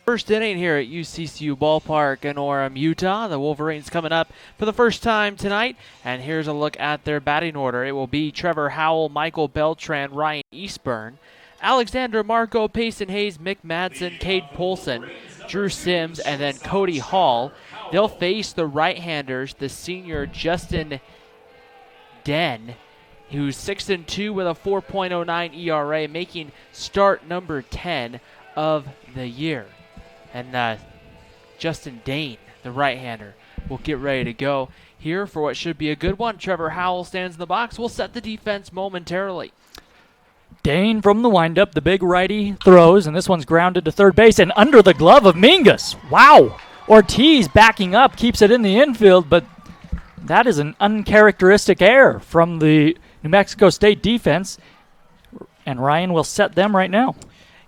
First inning here at UCCU Ballpark in Orem, Utah. The Wolverines coming up for the first time tonight. And here's a look at their batting order. It will be Trevor Howell, Michael Beltran, Ryan Eastburn, Alexander Marco, Payson Hayes, Mick Madsen, Cade Polson, Drew Sims, and then Cody Hall. They'll face the right-handers, the senior Justin Den, who's 6-2 with a 4.09 ERA, making start number 10 of the year. And Justin Dane, the right-hander, will get ready to go here for what should be a good one. Trevor Howell stands in the box. We'll set the defense momentarily. Dane from the windup, the big righty throws, and this one's grounded to third base and under the glove of Mingus. Wow! Ortiz backing up, keeps it in the infield, but that is an uncharacteristic error from the New Mexico State defense, and Ryan will set them right now.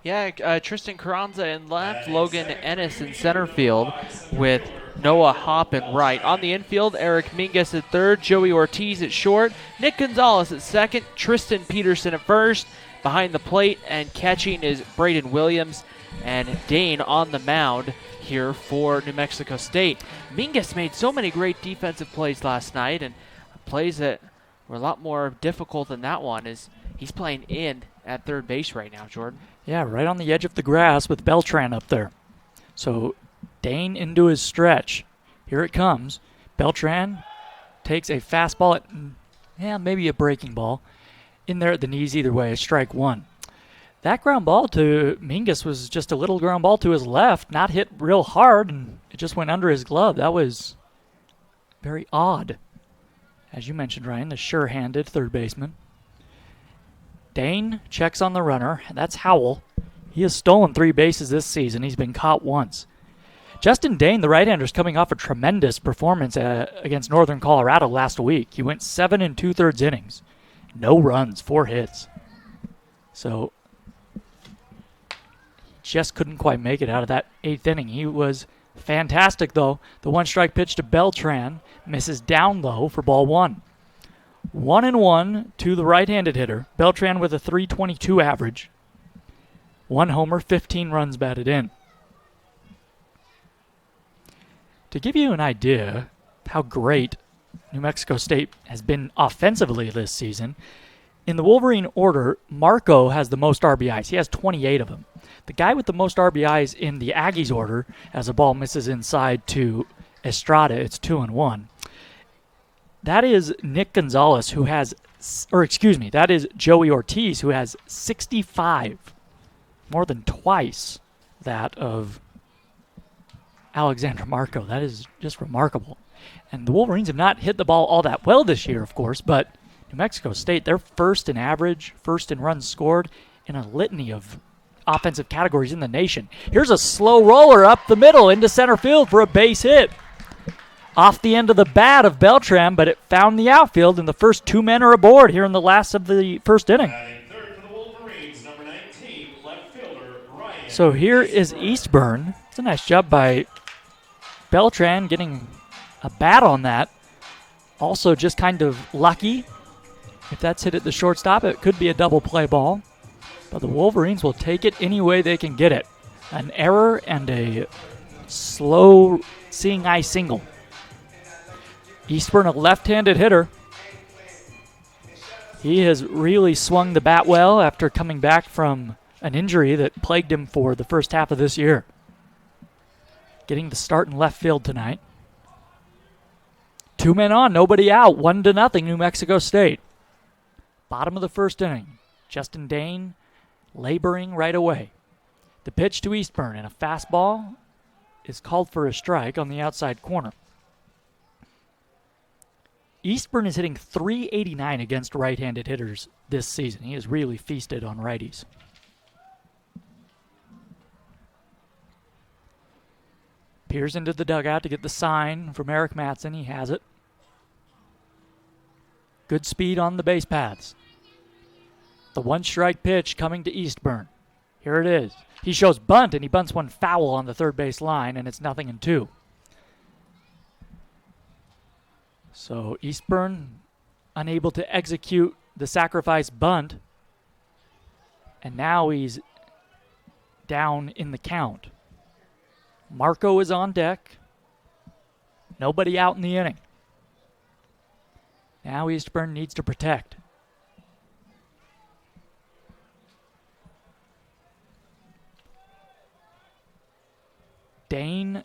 Yeah, Tristan Carranza in left, Logan Ennis in center field with Noah Hopp in right. On the infield, Eric Mingus at third, Joey Ortiz at short, Nick Gonzalez at second, Tristan Peterson at first. Behind the plate and catching is Braden Williams, and Dane on the mound here for New Mexico State. Mingus made so many great defensive plays last night, and plays that were a lot more difficult than that one is he's playing in at third base right now, Jordan. Yeah, right on the edge of the grass with Beltran up there. So Dane into his stretch. Here it comes. Beltran takes a fastball at, maybe a breaking ball. In there at the knees either way, strike one. That ground ball to Mingus was just a little ground ball to his left, not hit real hard, and it just went under his glove. That was very odd. As you mentioned, Ryan, the sure-handed third baseman. Dane checks on the runner. That's Howell. He has stolen 3 bases this season. He's been caught once. Justin Dane, the right-hander, is coming off a tremendous performance against Northern Colorado last week. He went 7 2/3 innings. No runs, 4 hits. So he just couldn't quite make it out of that 8th inning. He was fantastic, though. The one-strike pitch to Beltran misses down low for ball 1. 1-1 to the right-handed hitter. Beltran with a .322 average. 1 homer, 15 runs batted in. To give you an idea how great New Mexico State has been offensively this season, in the Wolverine order, Marco has the most RBIs. He has 28 of them. The guy with the most RBIs in the Aggies order, as a ball misses inside to Estrada, it's 2-1. That is Nick Gonzalez, that is Joey Ortiz, who has 65, more than twice that of Alexander Marco. That is just remarkable. And the Wolverines have not hit the ball all that well this year, of course, but New Mexico State, they're first in average, first in runs scored, in a litany of offensive categories in the nation. Here's a slow roller up the middle into center field for a base hit. Off the end of the bat of Beltran, but it found the outfield, and the first 2 men are aboard here in the last of the first inning. So here is Eastburn. It's a nice job by Beltran getting a bat on that. Also just kind of lucky. If that's hit at the shortstop, it could be a double play ball. But the Wolverines will take it any way they can get it. An error and a slow seeing eye single. Eastburn, a left-handed hitter. He has really swung the bat well after coming back from an injury that plagued him for the first half of this year. Getting the start in left field tonight. 2 men on, nobody out, 1-0 New Mexico State. Bottom of the first inning. Justin Dane laboring right away. The pitch to Eastburn, and a fastball is called for a strike on the outside corner. Eastburn is hitting .389 against right-handed hitters this season. He has really feasted on righties. Peers into the dugout to get the sign from Eric Madsen. He has it. Good speed on the base paths. The one-strike pitch coming to Eastburn. Here it is. He shows bunt, and he bunts one foul on the third base line, and it's 0-2. So Eastburn unable to execute the sacrifice bunt, and now he's down in the count. Marco is on deck. Nobody out in the inning. Now Eastburn needs to protect. Dane,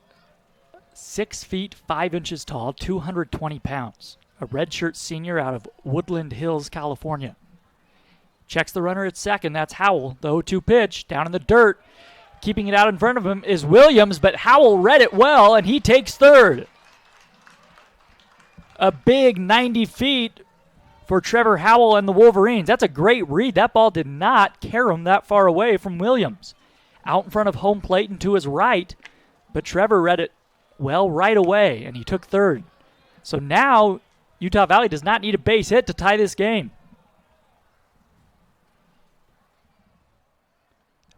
6 feet 5 inches tall, 220 pounds. A redshirt senior out of Woodland Hills, California. Checks the runner at second. That's Howell. The 0-2 pitch down in the dirt. Keeping it out in front of him is Williams, but Howell read it well, and he takes third. A big 90 feet for Trevor Howell and the Wolverines. That's a great read. That ball did not carry him that far away from Williams. Out in front of home plate and to his right, but Trevor read it well right away, and he took third. So now Utah Valley does not need a base hit to tie this game.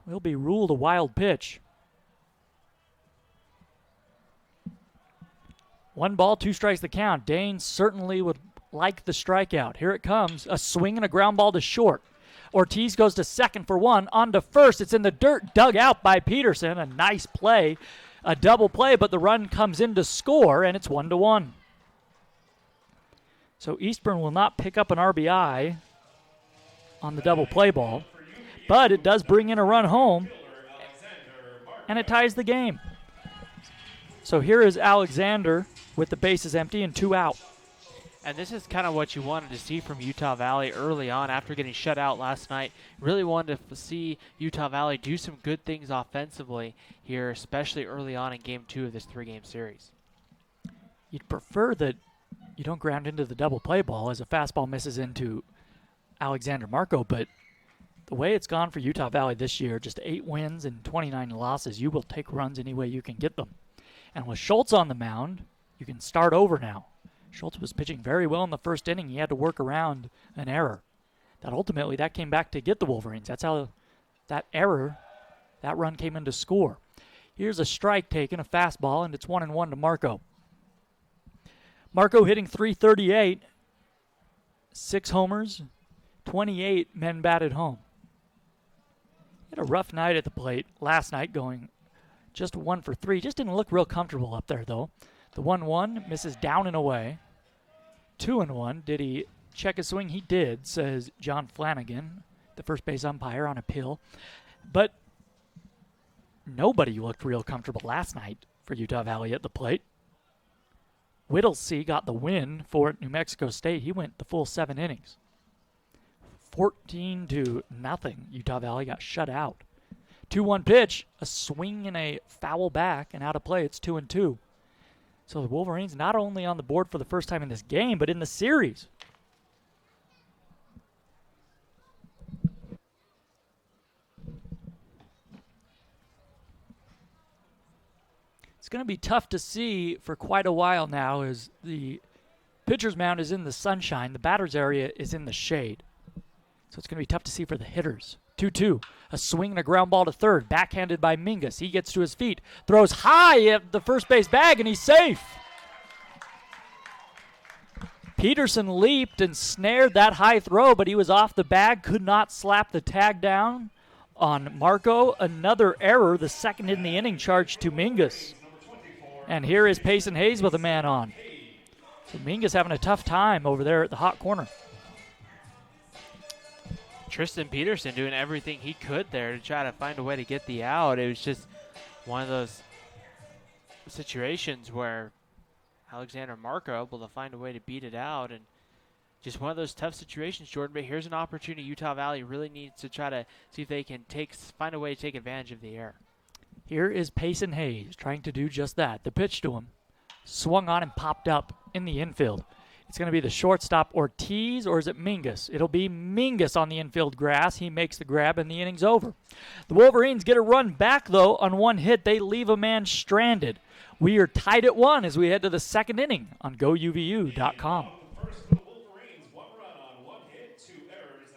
Will be ruled a wild pitch. 1 ball, 2 strikes the count. Dane certainly would like the strikeout. Here it comes. A swing and a ground ball to short. Ortiz goes to second for 1. On to first. It's in the dirt. Dug out by Peterson. A nice play. A double play, but the run comes in to score, and it's 1-1. So Eastburn will not pick up an RBI on the double play ball, but it does bring in a run home, and it ties the game. So here is Alexander with the bases empty and 2 out. And this is kind of what you wanted to see from Utah Valley early on after getting shut out last night. Really wanted to see Utah Valley do some good things offensively here, especially early on in Game 2 of this 3-game series. You'd prefer that you don't ground into the double play ball as a fastball misses into Alexander Marco, but the way it's gone for Utah Valley this year, just 8 wins and 29 losses, you will take runs any way you can get them. And with Schultz on the mound, you can start over now. Schultz was pitching very well in the first inning. He had to work around an error. Ultimately that came back to get the Wolverines. That's how that run came in to score. Here's a strike taken, a fastball, and it's 1-1 to Marco. Marco hitting .338, 6 homers, 28 men batted home. He had a rough night at the plate last night, going just 1 for 3. Just didn't look real comfortable up there, though. The 1-1 misses down and away. 2-1. Did he check his swing? He did, says John Flanagan, the first base umpire, on appeal. But nobody looked real comfortable last night for Utah Valley at the plate. Whittlesey got the win for New Mexico State. He went the full 7 innings. 14-0. Utah Valley got shut out. 2-1 pitch, a swing and a foul back, and out of play. It's 2-2. So the Wolverines not only on the board for the first time in this game, but in the series. It's going to be tough to see for quite a while now as the pitcher's mound is in the sunshine. The batter's area is in the shade. So it's going to be tough to see for the hitters. 2-2. A swing and a ground ball to third. Backhanded by Mingus. He gets to his feet. Throws high at the first base bag, and he's safe. Peterson leaped and snared that high throw, but he was off the bag. Could not slap the tag down on Marco. Another error, the second in the inning, charged to Mingus. And here is Payson Hayes with a man on. So Mingus having a tough time over there at the hot corner. Tristan Peterson doing everything he could there to try to find a way to get the out. It was just one of those situations where Alexander Marco able to find a way to beat it out, and just one of those tough situations, Jordan. But here's an opportunity Utah Valley really needs to try to see if they can find a way to take advantage of the error. Here is Payson Hayes trying to do just that. The pitch to him swung on and popped up in the infield. It's going to be the shortstop Ortiz, or is it Mingus? It'll be Mingus on the infield grass. He makes the grab, and the inning's over. The Wolverines get a run back, though, on one hit. They leave a man stranded. We are tied at 1 as we head to the second inning on GoUVU.com. First, the Wolverines, 1 run on 1 hit, 2 errors,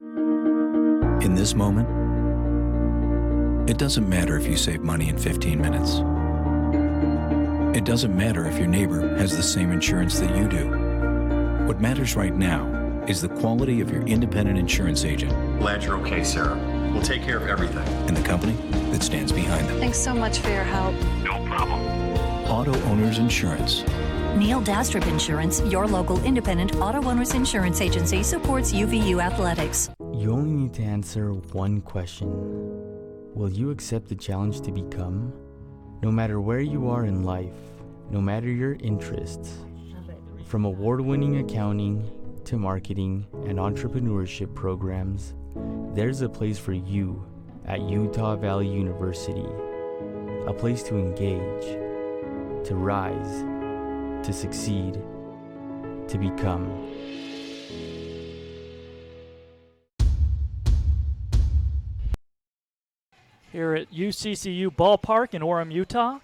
and 1. In this moment, it doesn't matter if you save money in 15 minutes. It doesn't matter if your neighbor has the same insurance that you do. What matters right now is the quality of your independent insurance agent. Glad you're okay, Sarah. will take care of everything. and the company that stands behind them. Thanks so much for your help. No problem. Auto Owners Insurance. Neil Dastrup Insurance, your local independent auto owners insurance agency, supports UVU athletics. You only need to answer one question. Will you accept the challenge to become? No matter where you are in life, no matter your interests, from award-winning accounting to marketing and entrepreneurship programs, there's a place for you at Utah Valley University. A place to engage, to rise, to succeed, to become. Here at UCCU Ballpark in Orem, Utah,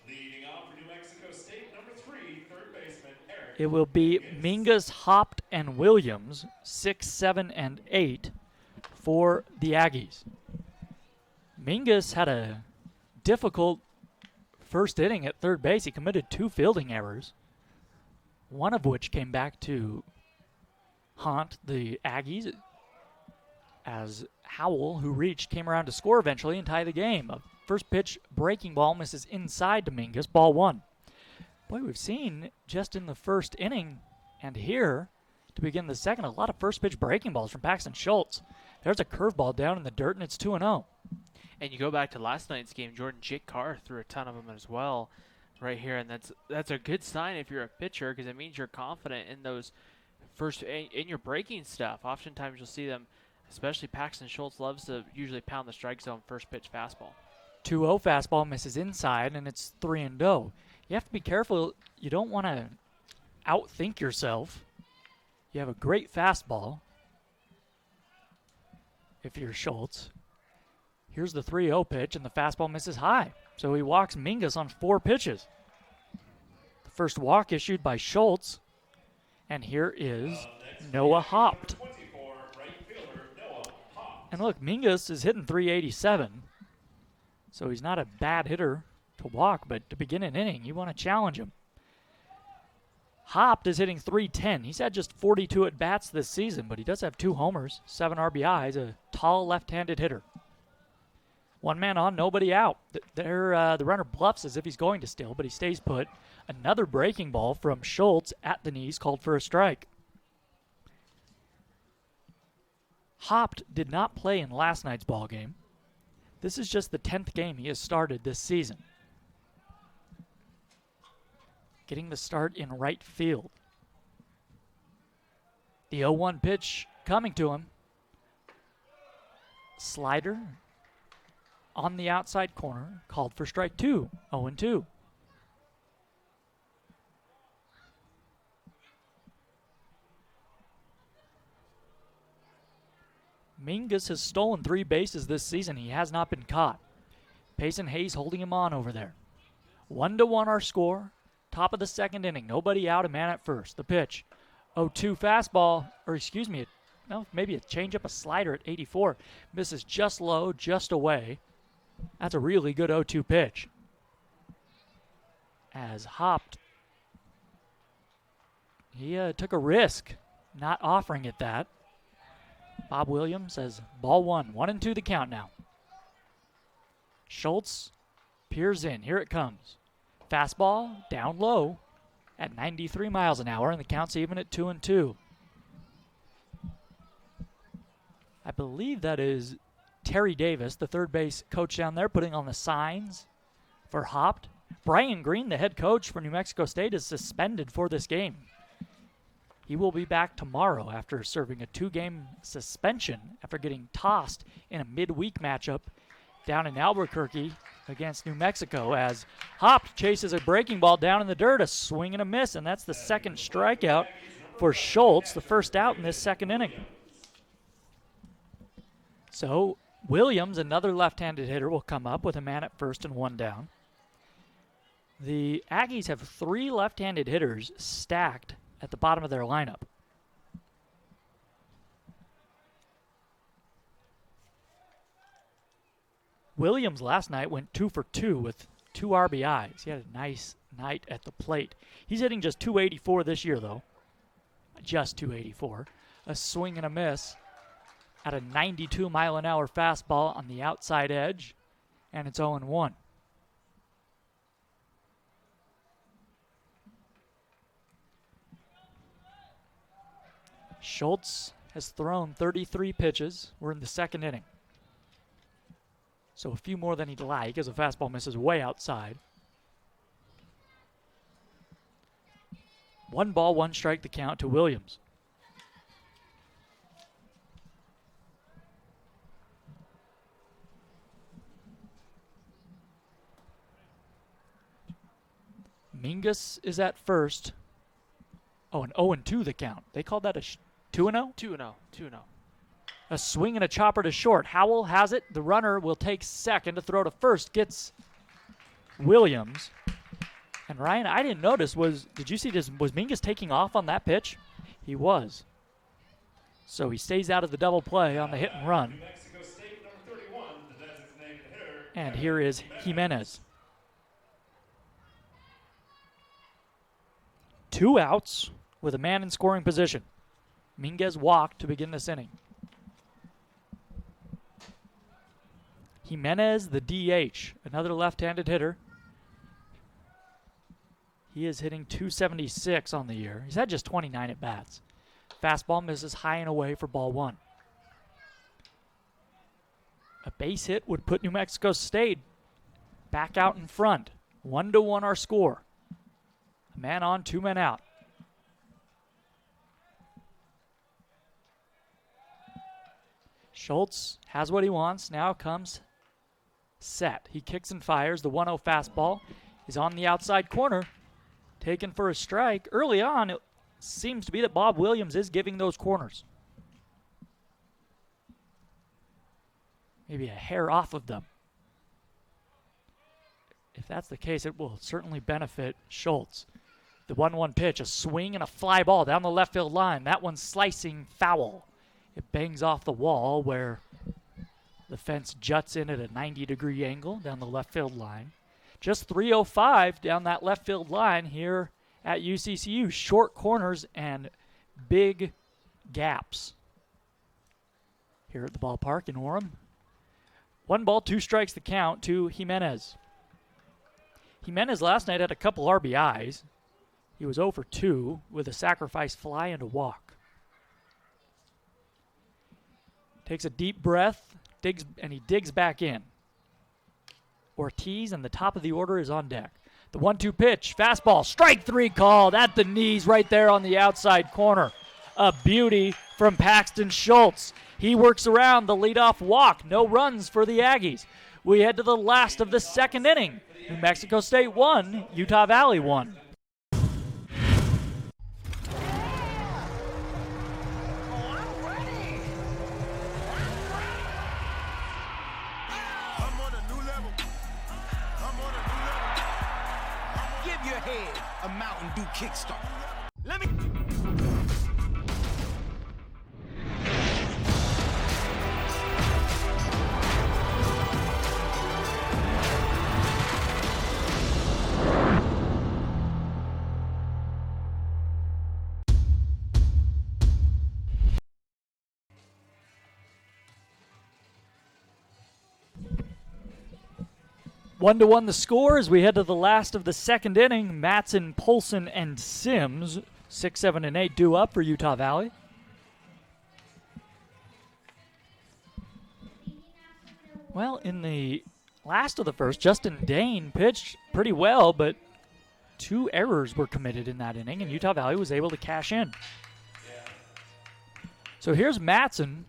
Leading off for New Mexico State, number 3, third baseman Eric. it will be Mingus, Hopt, and Williams, 6, 7, and 8 for the Aggies. Mingus had a difficult first inning at third base. He committed 2 fielding errors, one of which came back to haunt the Aggies as Howell, who reached, came around to score eventually and tie the game. A first pitch breaking ball misses inside Dominguez, ball 1. Boy, we've seen just in the first inning and here to begin the second, a lot of first pitch breaking balls from Paxton Schultz. There's a curveball down in the dirt, and it's 2-0. And you go back to last night's game, Jordan Jake Carr threw a ton of them as well right here, and that's a good sign if you're a pitcher, because it means you're confident in those in your breaking stuff. Oftentimes you'll see them, especially Paxton Schultz loves to usually pound the strike zone first pitch fastball. 2-0 fastball misses inside, and it's 3-0. You have to be careful. You don't want to outthink yourself. You have a great fastball if you're Schultz. Here's the 3-0 pitch, and the fastball misses high. So he walks Mingus on 4 pitches. The first walk issued by Schultz, and here is Noah Hopt. 24, right fielder Noah Hopt. And look, Mingus is hitting 387, so he's not a bad hitter to walk, but to begin an inning, you want to challenge him. Hopt is hitting 310. He's had just 42 at-bats this season, but he does have 2 homers, 7 RBIs, a tall left-handed hitter. 1 man on, nobody out. The runner bluffs as if he's going to steal, but he stays put. Another breaking ball from Schultz at the knees, called for a strike. Hopt did not play in last night's ball game. This is just the 10th game he has started this season. Getting the start in right field. The 0-1 pitch coming to him. Slider on the outside corner, called for strike 2, 0-2. Mingus has stolen 3 bases this season. He has not been caught. Payson Hayes holding him on over there. 1-1 our score. Top of the second inning. Nobody out, a man at first. The pitch. 0-2 fastball, or excuse me, maybe a changeup, a slider at 84. Misses just low, just away. That's a really good 0-2 pitch. As Hopt, he took a risk not offering it that. Bob Williams says ball 1, 1-2 the count now. Schultz peers in, here it comes. Fastball down low at 93 miles an hour, and the count's even at 2-2. I believe that is Terry Davis, the third base coach down there, putting on the signs for Hopt. Brian Green, the head coach for New Mexico State, is suspended for this game. He will be back tomorrow after serving a 2-game suspension after getting tossed in a midweek matchup down in Albuquerque against New Mexico, as Hopt chases a breaking ball down in the dirt, a swing and a miss, and that's the second strikeout for Schultz, the first out in this second inning. So Williams, another left-handed hitter, will come up with a man at first and 1 down. The Aggies have 3 left-handed hitters stacked at the bottom of their lineup. Williams last night went 2 for 2 with 2 RBIs. He had a nice night at the plate. He's hitting just 284 this year, though. Just 284. A swing and a miss. at a 92-mile-an-hour fastball on the outside edge, and it's 0-1. Schultz has thrown 33 pitches. We're in the second inning. So a few more than he'd like as a fastball misses way outside. 1 ball, 1 strike the count to Williams. Mingus is at first. Oh, an 0-2 the count. They called that a 2-0? 2-0. 2-0. A swing and a chopper to short. Howell has it. The runner will take second to throw to first. Gets Williams. And Ryan, I didn't notice. Did you see this? Was Mingus taking off on that pitch? He was. So he stays out of the double play on the hit and run. New Mexico State, number 31, the designated hitter. And here is Jimenez. 2 outs with a man in scoring position. Mingus walked to begin this inning. Jimenez, the DH, another left-handed hitter. He is hitting .276 on the year. He's had just 29 at-bats. Fastball misses high and away for ball 1. A base hit would put New Mexico State back out in front. 1-1 our score. A man on, 2 men out. Schultz has what he wants. Now comes Set. He kicks and fires. The 1-0 fastball is on the outside corner. Taken for a strike. Early on, it seems to be that Bob Williams is giving those corners. Maybe a hair off of them. If that's the case, it will certainly benefit Schultz. The 1-1 pitch, a swing and a fly ball down the left field line. That one's slicing foul. It bangs off the wall where the fence juts in at a 90-degree angle down the left field line. Just .305 down that left field line here at UCCU. Short corners and big gaps here at the ballpark in Orem. 1 ball, 2 strikes the count to Jimenez. Jimenez last night had a couple RBIs. He was 0 for 2 with a sacrifice fly and a walk. Takes a deep breath, he digs back in. Ortiz and the top of the order is on deck. The 1-2 pitch, fastball, strike 3 called at the knees right there on the outside corner. A beauty from Paxton Schultz. He works around the leadoff walk. No runs for the Aggies. We head to the last of the second inning. New Mexico State 1, Utah Valley 1. A Mountain Dew kickstart. Let me. One to one the score as we head to the last of the second inning. Matson, Polson, and Sims, 6, 7, and 8 due up for Utah Valley. Well, in the last of the first, Justin Dane pitched pretty well, but 2 errors were committed in that inning, and Utah Valley was able to cash in. So here's Matson.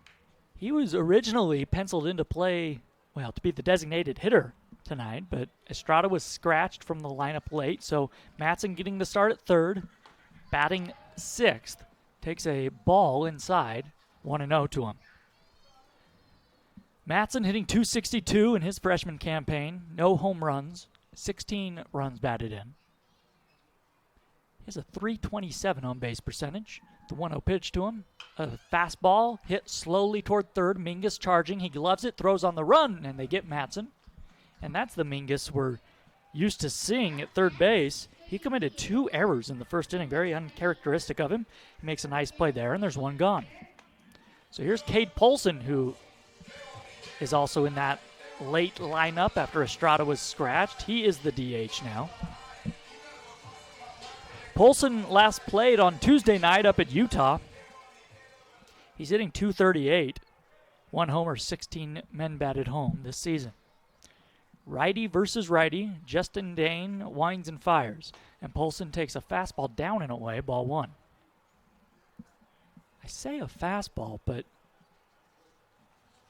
He was originally penciled into play, well, to be the designated hitter tonight, but Estrada was scratched from the lineup late, so Matson getting the start at third, batting 6th, takes a ball inside, 1-0 to him. Matson hitting .262 in his freshman campaign, no home runs, 16 runs batted in. He has a .327 on-base percentage. The 1-0 pitch to him, a fastball hit slowly toward third. Mingus charging, he gloves it, throws on the run, and they get Matson. And that's the Mingus we're used to seeing at third base. He committed 2 errors in the first inning, very uncharacteristic of him. He makes a nice play there, and there's 1 gone. So here's Cade Polson, who is also in that late lineup after Estrada was scratched. He is the DH now. Polson last played on Tuesday night up at Utah. He's hitting .238. 1 homer, 16 men batted home this season. Righty versus righty. Justin Dane winds and fires. And Polson takes a fastball down and away, ball 1. I say a fastball, but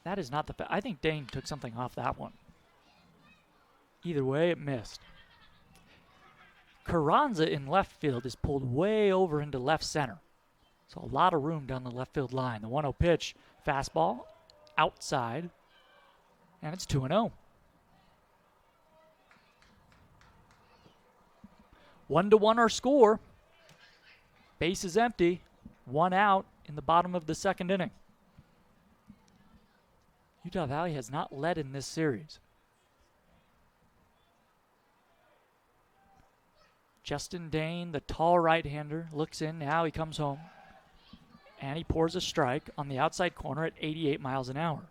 that is not the I think Dane took something off that one. Either way, it missed. Carranza in left field is pulled way over into left center. So a lot of room down the left field line. The 1-0 pitch, fastball, outside, and it's 2-0. 1-1 our score. Base is empty. 1 out in the bottom of the second inning. Utah Valley has not led in this series. Justin Dane, the tall right-hander, looks in. Now he comes home. And he pours a strike on the outside corner at 88 miles an hour.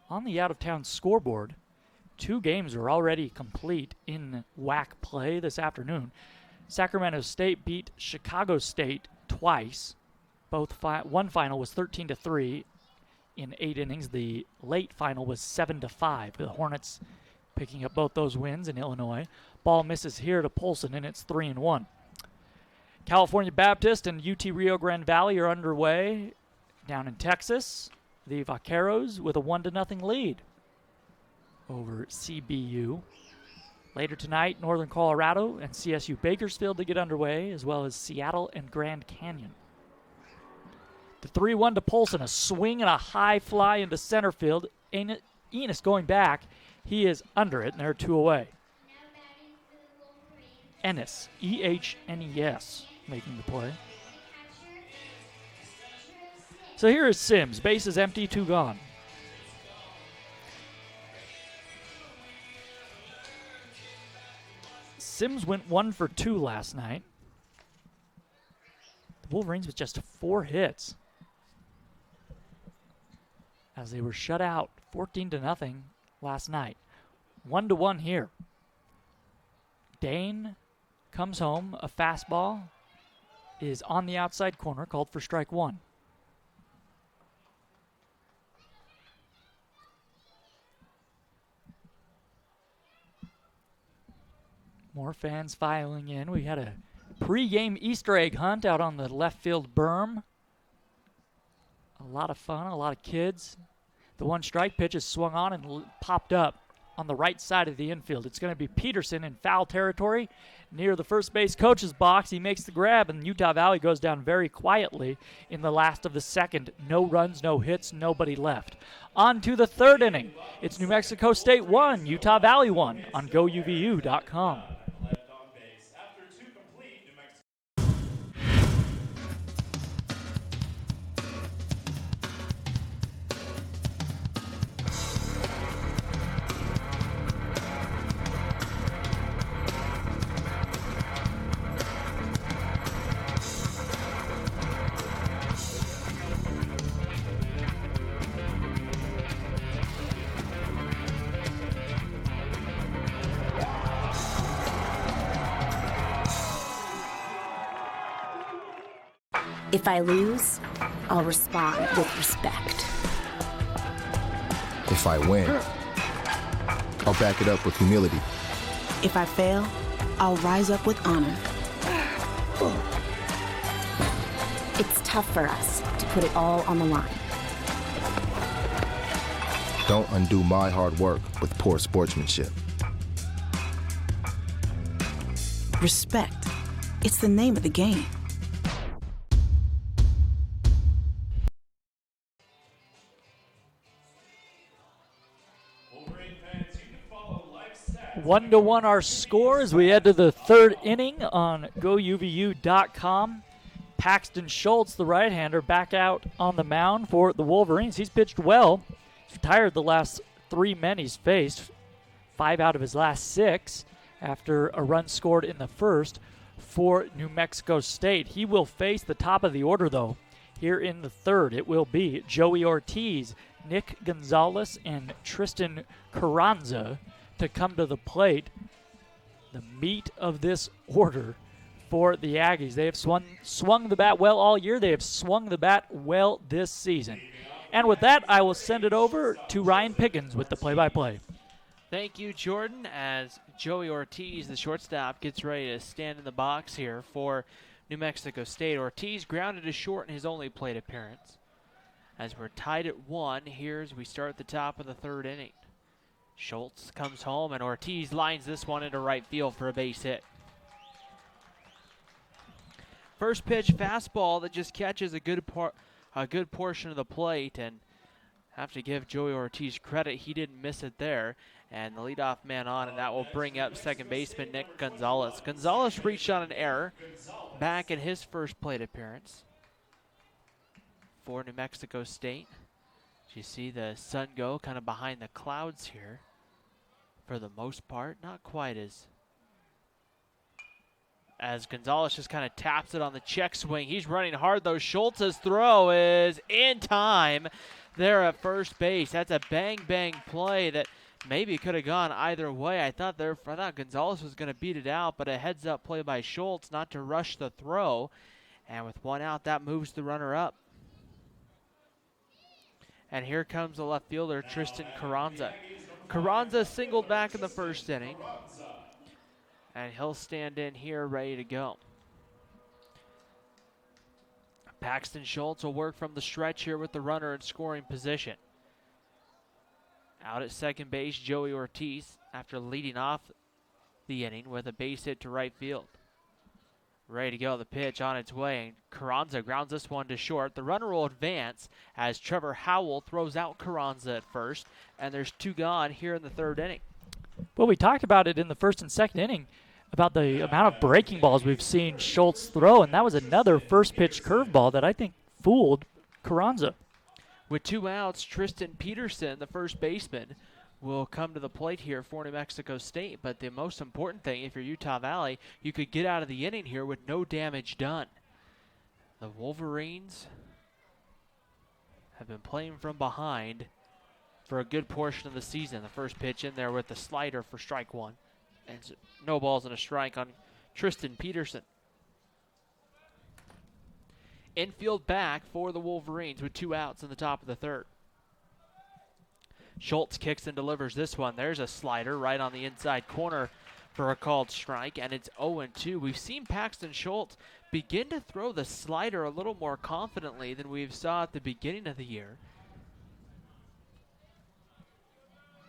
On the out-of-town scoreboard, 2 games are already complete in WAC play this afternoon. Sacramento State beat Chicago State twice. One final was 13-3 in 8 innings. The late final was 7-5. The Hornets picking up both those wins in Illinois. Ball misses here to Polson, and it's 3-1. California Baptist and UT Rio Grande Valley are underway down in Texas. The Vaqueros with a 1-0 lead over CBU. Later tonight, Northern Colorado and CSU Bakersfield to get underway, as well as Seattle and Grand Canyon. The 3-1 to Polson, a swing and a high fly into center field. Enos going back. He is under it, and they're 2 away. Ennis, E-H-N-E-S, making the play. So here is Sims. Base is empty, 2 gone. Sims went 1 for 2 last night. The Wolverines with just 4 hits, as they were shut out 14-0 last night. 1-1 here. Dane comes home. A fastball is on the outside corner, called for strike 1. More fans filing in. We had a pre-game Easter egg hunt out on the left field berm. A lot of fun, a lot of kids. The 1 strike pitch is swung on and popped up on the right side of the infield. It's going to be Peterson in foul territory near the first base coach's box. He makes the grab, and Utah Valley goes down very quietly in the last of the second. No runs, no hits, nobody left. On to the 3rd inning. It's New Mexico State 1, Utah Valley 1 on GoUVU.com. Left on base. After 2 complete, New Mexico. If I lose, I'll respond with respect. If I win, I'll back it up with humility. If I fail, I'll rise up with honor. It's tough for us to put it all on the line. Don't undo my hard work with poor sportsmanship. Respect. It's the name of the game. Wolverine fans, you can follow live stats. 1-1 our score as we head to the 3rd inning on GoUVU.com. Paxton Schultz, the right-hander, back out on the mound for the Wolverines. He's pitched well. He's retired the last 3 men he's faced, 5 out of his last 6 after a run scored in the first. for New Mexico State. He will face the top of the order, though. Here in the third, it will be Joey Ortiz, Nick Gonzalez, and Tristan Carranza to come to the plate. The meat of this order for the Aggies. They have swung the bat well all year. They have swung the bat well this season. And with that, I will send it over to Ryan Pickens with the play-by-play. Thank you, Jordan, as Joey Ortiz, the shortstop, gets ready to stand in the box here for New Mexico State. Ortiz grounded to short in his only plate appearance. As we're tied at 1, here's we start at the top of the third inning. Schultz comes home, and Ortiz lines this one into right field for a base hit. First pitch fastball that just catches a good portion of the plate, and have to give Joey Ortiz credit. He didn't miss it there, and the leadoff man on, and that will bring up second baseman Nick Gonzalez. Gonzalez reached on an error back in his first plate appearance for New Mexico State. You see the sun go kind of behind the clouds here for the most part. Not quite as Gonzalez just kind of taps it on the check swing. He's running hard, though. Schultz's throw is in time there at first base. That's a bang play that maybe could have gone either way. I thought Gonzalez was going to beat it out, but a heads-up play by Schultz not to rush the throw. And with one out, that moves the runner up. And here comes the left fielder, Tristan Carranza. Carranza singled back in the first inning, and he'll stand in here ready to go. Paxton Schultz will work from the stretch here with the runner in scoring position. Out at second base, Joey Ortiz, after leading off the inning with a base hit to right field. Ready to go, the pitch on its way, and Carranza grounds this one to short. The runner will advance as Trevor Howell throws out Carranza at first, and there's 2 gone here in the third inning. Well, we talked about it in the first and second inning, about the amount of breaking balls we've seen Schultz throw, and that was another first pitch curveball that I think fooled Carranza. With 2 outs, Tristan Peterson, the first baseman, will come to the plate here for New Mexico State. But the most important thing, if you're Utah Valley, you could get out of the inning here with no damage done. The Wolverines have been playing from behind for a good portion of the season. The first pitch in there with the slider for strike 1. And no balls and a strike on Tristan Peterson. Infield back for the Wolverines with 2 outs in the top of the third. Schultz kicks and delivers this one. There's a slider right on the inside corner for a called strike, and it's 0-2. We've seen Paxton Schultz begin to throw the slider a little more confidently than we saw at the beginning of the year.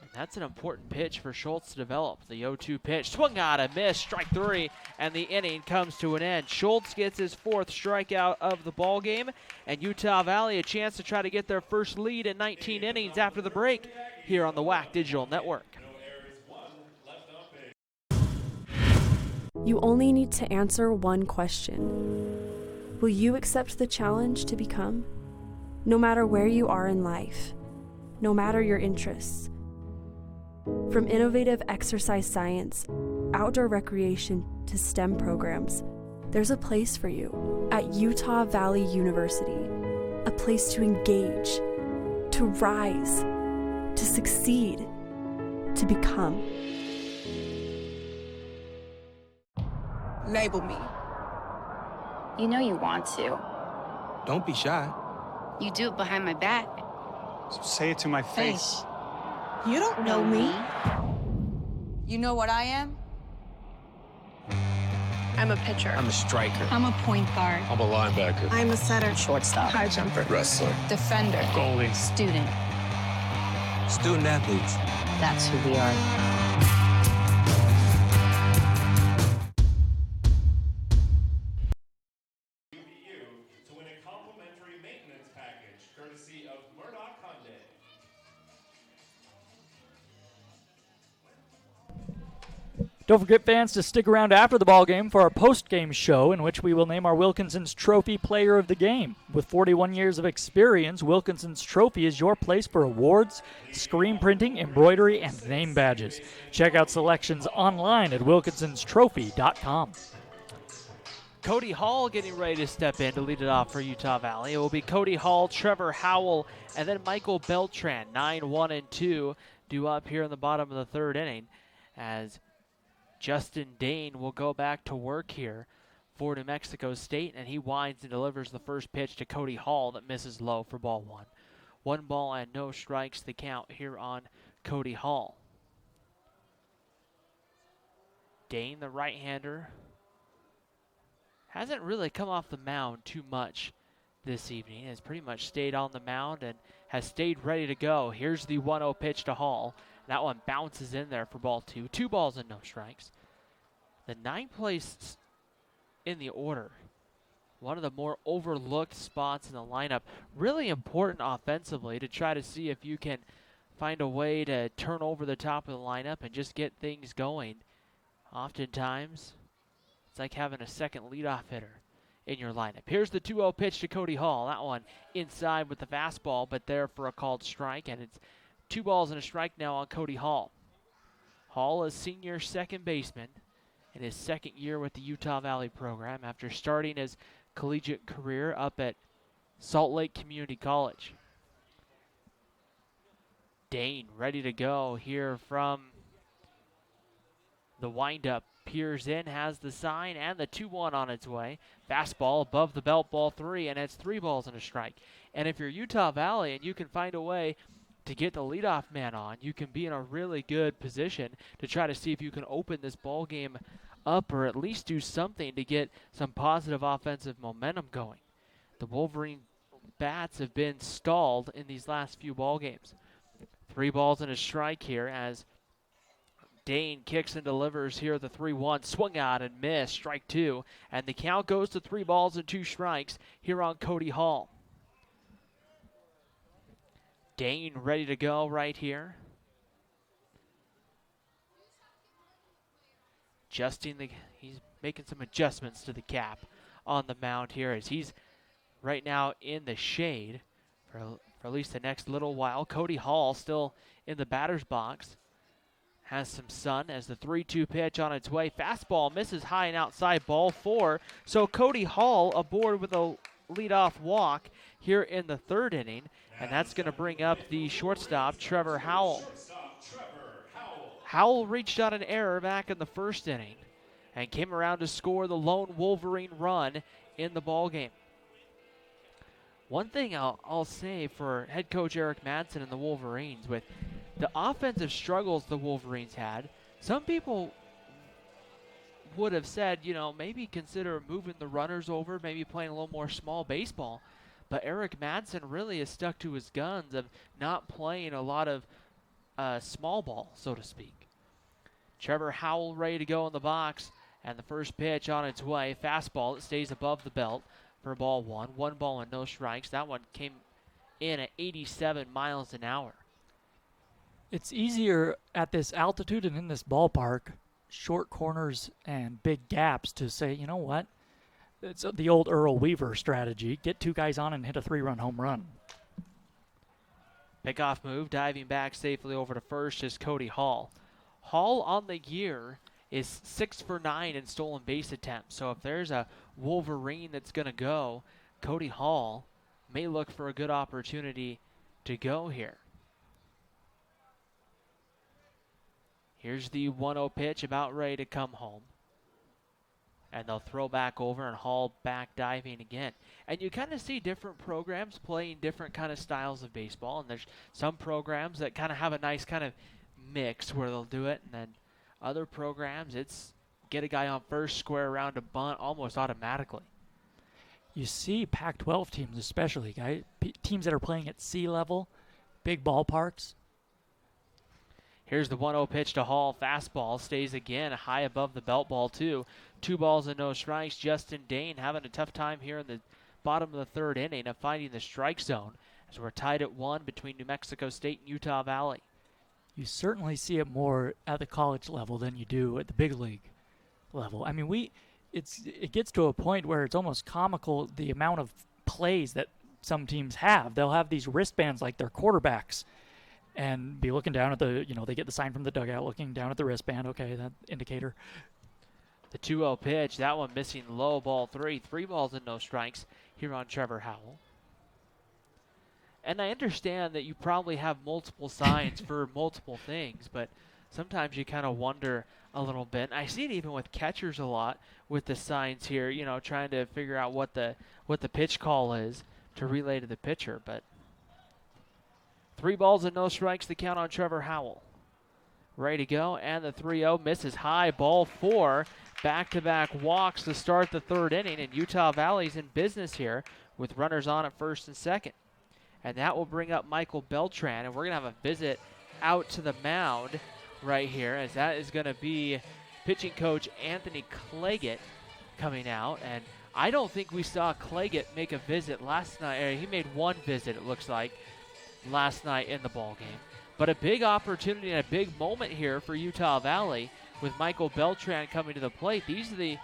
And that's an important pitch for Schultz to develop. The 0-2 pitch, swung out and missed, strike 3, and the inning comes to an end. Schultz gets his 4th strikeout of the ball game, and Utah Valley a chance to try to get their first lead in 19 innings after the break here on the WAC Digital Network. You only need to answer one question. Will you accept the challenge to become? No matter where you are in life, no matter your interests. From innovative exercise science, outdoor recreation to STEM programs, there's a place for you at Utah Valley University. A place to engage, to rise, to succeed, to become. Label me. You know you want to. Don't be shy. You do it behind my back. So say it to my face. You don't know me. You know what I am? I'm a pitcher. I'm a striker. I'm a point guard. I'm a linebacker. I'm a setter. Shortstop. High jumper. Wrestler. Defender. Goalie. Student. Student athletes. That's who we are. To win a complimentary maintenance package courtesy of Murdoch Hyundai. Don't forget, fans, to stick around after the ball game for our post-game show in which we will name our Wilkinson's Trophy Player of the Game. With 41 years of experience, Wilkinson's Trophy is your place for awards, screen printing, embroidery, and name badges. Check out selections online at wilkinsonstrophy.com. Cody Hall getting ready to step in to lead it off for Utah Valley. It will be Cody Hall, Trevor Howell, and then Michael Beltran. 9-1-2 due up here in the bottom of the third inning as Justin Dane will go back to work here for New Mexico State, and he winds and delivers the first pitch to Cody Hall that misses low for ball one. 1 ball and no strikes the count here on Cody Hall. Dane, the right-hander, hasn't really come off the mound too much this evening. Has pretty much stayed on the mound and has stayed ready to go. Here's the 1-0 pitch to Hall. That one bounces in there for ball 2. 2 balls and no strikes. The 9th place in the order. One of the more overlooked spots in the lineup. Really important offensively to try to see if you can find a way to turn over the top of the lineup and just get things going. Oftentimes, it's like having a second leadoff hitter in your lineup. Here's the 2-0 pitch to Cody Hall. That one inside with the fastball, but there for a called strike, and it's 2 balls and a strike now on Cody Hall. Hall is senior second baseman in his second year with the Utah Valley program after starting his collegiate career up at Salt Lake Community College. Dane ready to go here from the windup. Peers in, has the sign, and the 2-1 on its way. Fastball above the belt, ball 3, and it's 3 balls and a strike. And if you're Utah Valley and you can find a way to get the leadoff man on, you can be in a really good position to try to see if you can open this ball game up or at least do something to get some positive offensive momentum going. The Wolverine bats have been stalled in these last few ball games. 3 balls and a strike here as Dane kicks and delivers here the 3-1, swung out and missed, strike 2, and the count goes to 3 balls and 2 strikes here on Cody Hall. Dane ready to go right here. He's making some adjustments to the cap on the mound here as he's right now in the shade for at least the next little while. Cody Hall still in the batter's box. Has some sun as the 3-2 pitch on its way. Fastball misses high and outside, ball 4. So Cody Hall aboard with a leadoff walk here in the third inning, and that's going to bring up the shortstop, Trevor Howell. Howell reached out an error back in the first inning and came around to score the lone Wolverine run in the ballgame. One thing I'll say for head coach Eric Madsen and the Wolverines, with the offensive struggles the Wolverines had, some people would have said, maybe consider moving the runners over, maybe playing a little more small baseball. But Eric Madsen really has stuck to his guns of not playing a lot of small ball, so to speak. Trevor Howell ready to go in the box, and the first pitch on its way. Fastball that stays above the belt for ball 1. 1 ball and no strikes. That one came in at 87 miles an hour. It's easier at this altitude and in this ballpark, short corners and big gaps, to say, you know what? It's the old Earl Weaver strategy. Get 2 guys on and hit a 3-run home run. Pickoff move, diving back safely over to first is Cody Hall. Hall on the year is 6 for 9 in stolen base attempts. So if there's a Wolverine that's going to go, Cody Hall may look for a good opportunity to go here. Here's the 1-0 pitch, about ready to come home. And they'll throw back over and Hall back diving again. And you kind of see different programs playing different kind of styles of baseball. And there's some programs that kind of have a nice kind of mix where they'll do it. And then other programs, it's get a guy on first, square around to bunt almost automatically. You see Pac-12 teams especially, guys, teams that are playing at sea level, big ballparks. Here's the 1-0 pitch to Hall. Fastball stays again high above the belt, ball 2. 2 balls and no strikes. Justin Dane having a tough time here in the bottom of the third inning of finding the strike zone as we're tied at 1 between New Mexico State and Utah Valley. You certainly see it more at the college level than you do at the big league level. I mean, it gets to a point where it's almost comical the amount of plays that some teams have. They'll have these wristbands like their quarterbacks, and be looking down at the, they get the sign from the dugout, looking down at the wristband. Okay, that indicator. The 2-0 pitch, that one missing low, ball 3. 3 balls and no strikes here on Trevor Howell. And I understand that you probably have multiple signs for multiple things, but sometimes you kind of wonder a little bit. I see it even with catchers a lot with the signs here, you know, trying to figure out what the pitch call is to relay to the pitcher. But 3 balls and no strikes, the count on Trevor Howell. Ready to go, and the 3-0 misses high, ball 4. Back-to-back walks to start the 3rd inning, and Utah Valley's in business here with runners on at 1st and 2nd. And that will bring up Michael Beltran, and we're going to have a visit out to the mound right here, as that is going to be pitching coach Anthony Claggett coming out. And I don't think we saw Claggett make a visit last night. He made one visit, it looks like, last night in the ball game. But a big opportunity and a big moment here for Utah Valley with Michael Beltran coming to the plate. These are the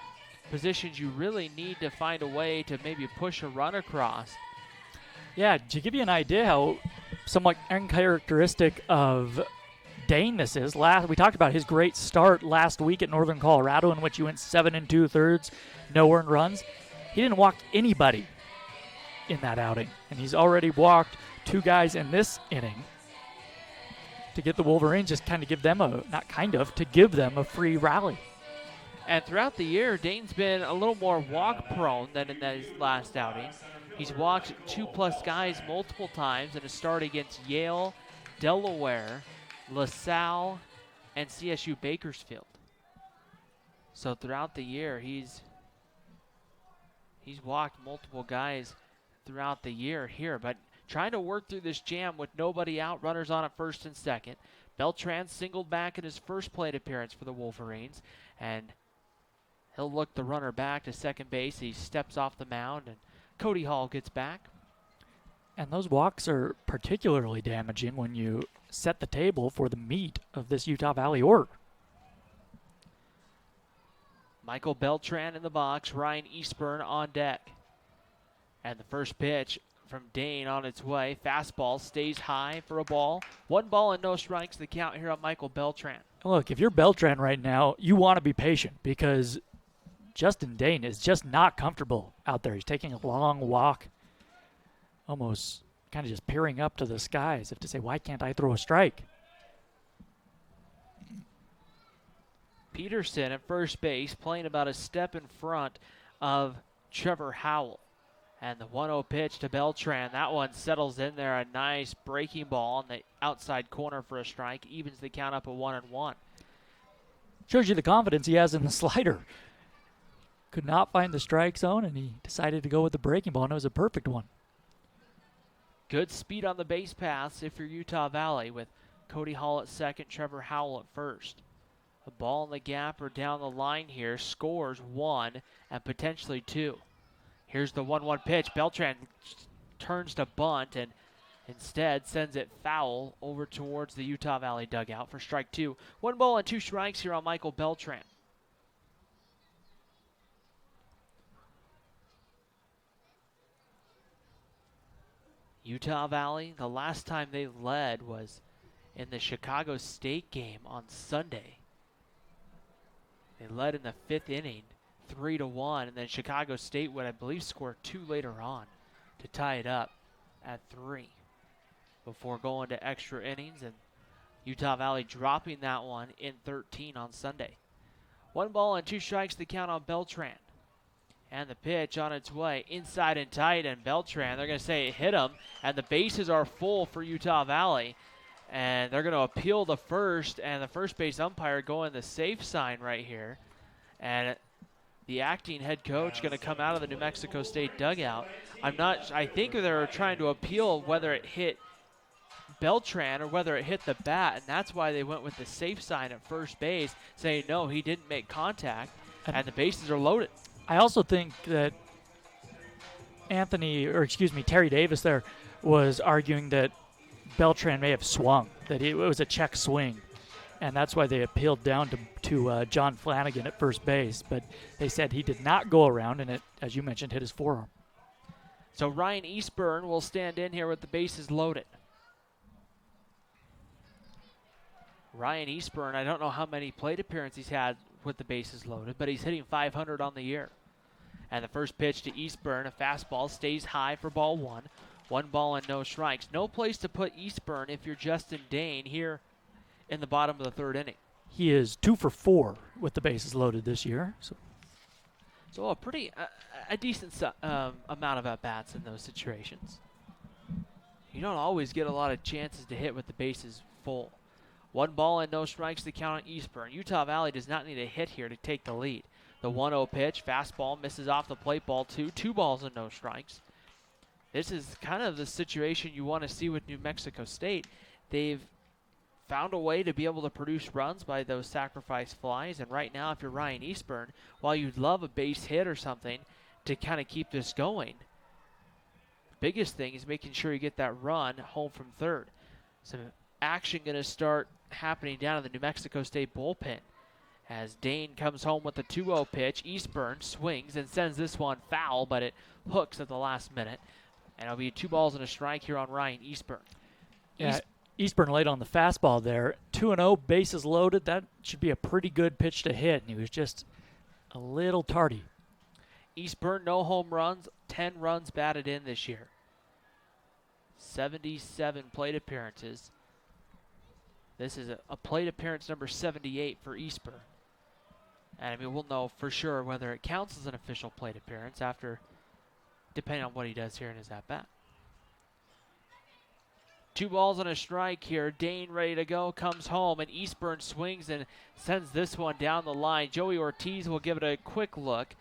positions you really need to find a way to maybe push a run across. Yeah, to give you an idea how somewhat uncharacteristic of Dane this is, we talked about his great start last week at Northern Colorado, in which he went 7 2/3, no earned runs. He didn't walk anybody in that outing, and he's already walked 2 guys in this inning to get the Wolverines, just kind of give them to give them a free rally. And throughout the year, Dane's been a little more walk prone than in his last outing. He's walked 2+ guys multiple times in a start against Yale, Delaware, LaSalle, and CSU Bakersfield. So throughout the year, he's walked multiple guys throughout the year here, but trying to work through this jam with nobody out, runners on at 1st and 2nd. Beltran singled back in his first plate appearance for the Wolverines, and he'll look the runner back to second base. He steps off the mound, and Cody Hall gets back. And those walks are particularly damaging when you set the table for the meat of this Utah Valley order. Michael Beltran in the box, Ryan Eastburn on deck. And the first pitch from Dane on its way. Fastball stays high for a ball. 1 ball and no strikes, the count here on Michael Beltran. Look, if you're Beltran right now, you want to be patient because Justin Dane is just not comfortable out there. He's taking a long walk, almost kind of just peering up to the sky as if to say, why can't I throw a strike? Peterson at first base, playing about a step in front of Trevor Howell. And the 1-0 pitch to Beltran. That one settles in there. A nice breaking ball on the outside corner for a strike. Evens the count up at 1-1. Shows you the confidence he has in the slider. Could not find the strike zone, and he decided to go with the breaking ball, and it was a perfect one. Good speed on the base paths if you're Utah Valley, with Cody Hall at second, Trevor Howell at first. A ball in the gap or down the line here. Scores 1 and potentially 2. Here's the 1-1 pitch. Beltran turns to bunt and instead sends it foul over towards the Utah Valley dugout for strike 2. 1 ball and 2 strikes here on Michael Beltran. Utah Valley, the last time they led was in the Chicago State game on Sunday. They led in the 5th inning, 3-1, and then Chicago State would, I believe, score 2 later on to tie it up at 3 before going to extra innings, and Utah Valley dropping that one in 13 on Sunday. 1 ball and 2 strikes, the count on Beltran. And the pitch on its way, inside and tight, and Beltran, they're going to say it hit him, and the bases are full for Utah Valley. And they're going to appeal the first, and the first base umpire going the safe sign right here. And the acting head coach going to come out of the New Mexico State dugout. I think they're trying to appeal whether it hit Beltran or whether it hit the bat, and that's why they went with the safe sign at first base, saying no, he didn't make contact, and the bases are loaded. I also think that Terry Davis there was arguing that Beltran may have swung, that it was a check swing, and that's why they appealed down to John Flanagan at first base. But they said he did not go around, and it, as you mentioned, hit his forearm. So Ryan Eastburn will stand in here with the bases loaded. Ryan Eastburn, I don't know how many plate appearances he's had with the bases loaded, but he's hitting .500 on the year. And the first pitch to Eastburn, a fastball, stays high for ball one. 1 ball and no strikes. No place to put Eastburn if you're Justin Dane here in the bottom of the third inning. He is 2 for 4 with the bases loaded this year. So a pretty, a decent amount of at-bats in those situations. You don't always get a lot of chances to hit with the bases full. 1 ball and no strikes to count on Eastburn. Utah Valley does not need a hit here to take the lead. The 1-0 pitch, fastball, misses off the plate, ball 2. 2 balls and no strikes. This is kind of the situation you want to see with New Mexico State. They've found a way to be able to produce runs by those sacrifice flies, and right now if you're Ryan Eastburn, while you'd love a base hit or something to kind of keep this going, the biggest thing is making sure you get that run home from third. Some action going to start happening down in the New Mexico State bullpen as Dane comes home with the 2-0 pitch. Eastburn swings and sends this one foul, but it hooks at the last minute. And it'll be 2 balls and a strike here on Ryan Eastburn. Yeah, Eastburn late on the fastball there. 2-0, bases loaded. That should be a pretty good pitch to hit, and he was just a little tardy. Eastburn, no home runs, 10 runs batted in this year. 77 plate appearances. This is a plate appearance number 78 for Eastburn. And I mean, we'll know for sure whether it counts as an official plate appearance after, depending on what he does here in his at-bat. 2 balls and a strike here. Dane ready to go, comes home, and Eastburn swings and sends this one down the line. Joey Ortiz will give it a quick look.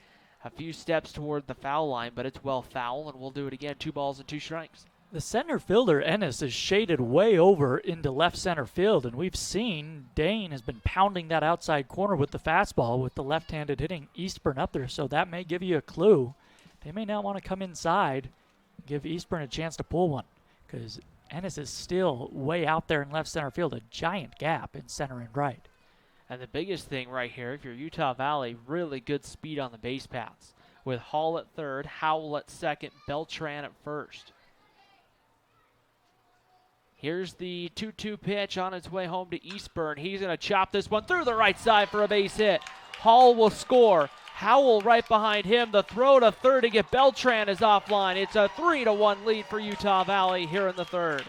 A few steps toward the foul line, but it's well foul, and we'll do it again. 2 balls and 2 strikes. The center fielder, Ennis, is shaded way over into left center field, and we've seen Dane has been pounding that outside corner with the fastball with the left-handed hitting Eastburn up there, so that may give you a clue. They may not want to come inside, give Eastburn a chance to pull one, because Ennis is still way out there in left center field, a giant gap in center and right. And the biggest thing right here, if you're Utah Valley, really good speed on the base paths, with Hall at third, Howell at second, Beltran at first. Here's the 2-2 pitch on its way home to Eastburn. He's going to chop this one through the right side for a base hit. Hall will score. Howell right behind him. The throw to third to get Beltran is offline. It's a 3-1 lead for Utah Valley here in the third.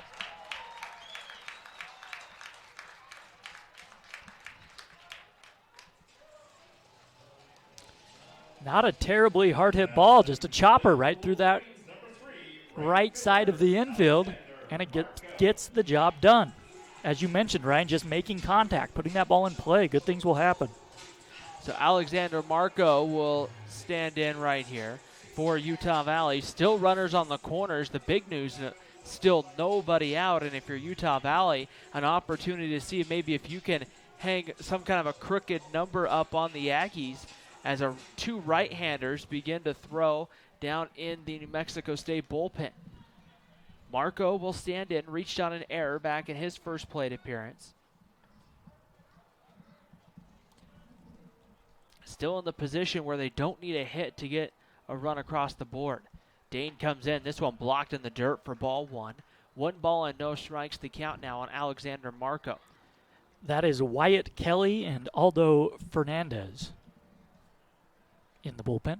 Not a terribly hard-hit ball, just a chopper right through that right side of the infield, and it gets the job done. As you mentioned, Ryan, just making contact, putting that ball in play, good things will happen. So Alexander Marco will stand in right here for Utah Valley. Still runners on the corners. The big news, still nobody out, and if you're Utah Valley, an opportunity to see maybe if you can hang some kind of a crooked number up on the Aggies as 2 right-handers begin to throw down in the New Mexico State bullpen. Marco will stand in, reached on an error back in his first plate appearance. Still in the position where they don't need a hit to get a run across the board. Dane comes in, this one blocked in the dirt for ball 1. 1 ball and no strikes to count now on Alexander Marco. That is Wyatt Kelly and Aldo Fernandez in the bullpen.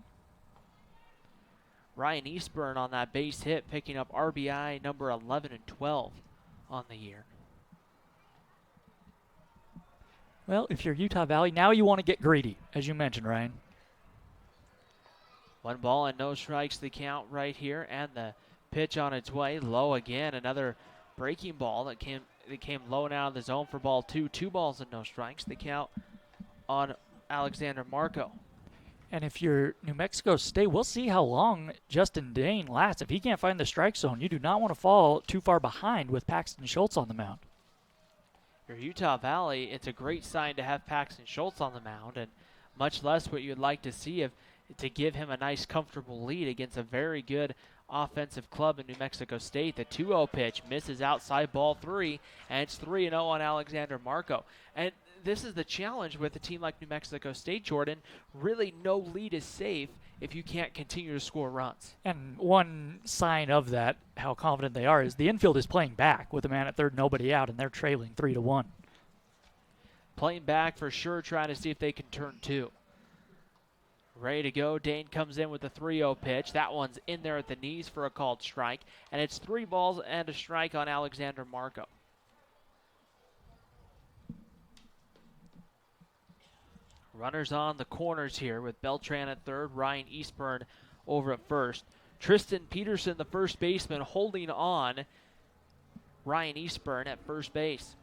Ryan Eastburn on that base hit, picking up RBI number 11 and 12 on the year. Well, if you're Utah Valley, now you want to get greedy, as you mentioned, Ryan. 1 ball and no strikes the count right here, and the pitch on its way, low again. Another breaking ball that came low and out of the zone for ball 2. 2 balls and no strikes the count on Alexander Marco. And if you're New Mexico State, we'll see how long Justin Dane lasts. If he can't find the strike zone, you do not want to fall too far behind with Paxton Schultz on the mound. For Utah Valley, it's a great sign to have Paxton Schultz on the mound, and much less what you'd like to see to give him a nice, comfortable lead against a very good offensive club in New Mexico State. The 2-0 pitch misses outside ball 3, and it's 3-0 on Alexander Marco. And this is the challenge with a team like New Mexico State, Jordan. Really, no lead is safe if you can't continue to score runs. And one sign of that, how confident they are, is the infield is playing back with a man at third, nobody out, and they're trailing 3-1. playing back for sure, trying to see if they can turn two. Ready to go. Dane comes in with a 3-0 pitch. That one's in there at the knees for a called strike. And it's 3 balls and a strike on Alexander Marco. Runners on the corners here with Beltran at third, Ryan Eastburn over at first. Tristan Peterson, the first baseman, holding on Ryan Eastburn at first base.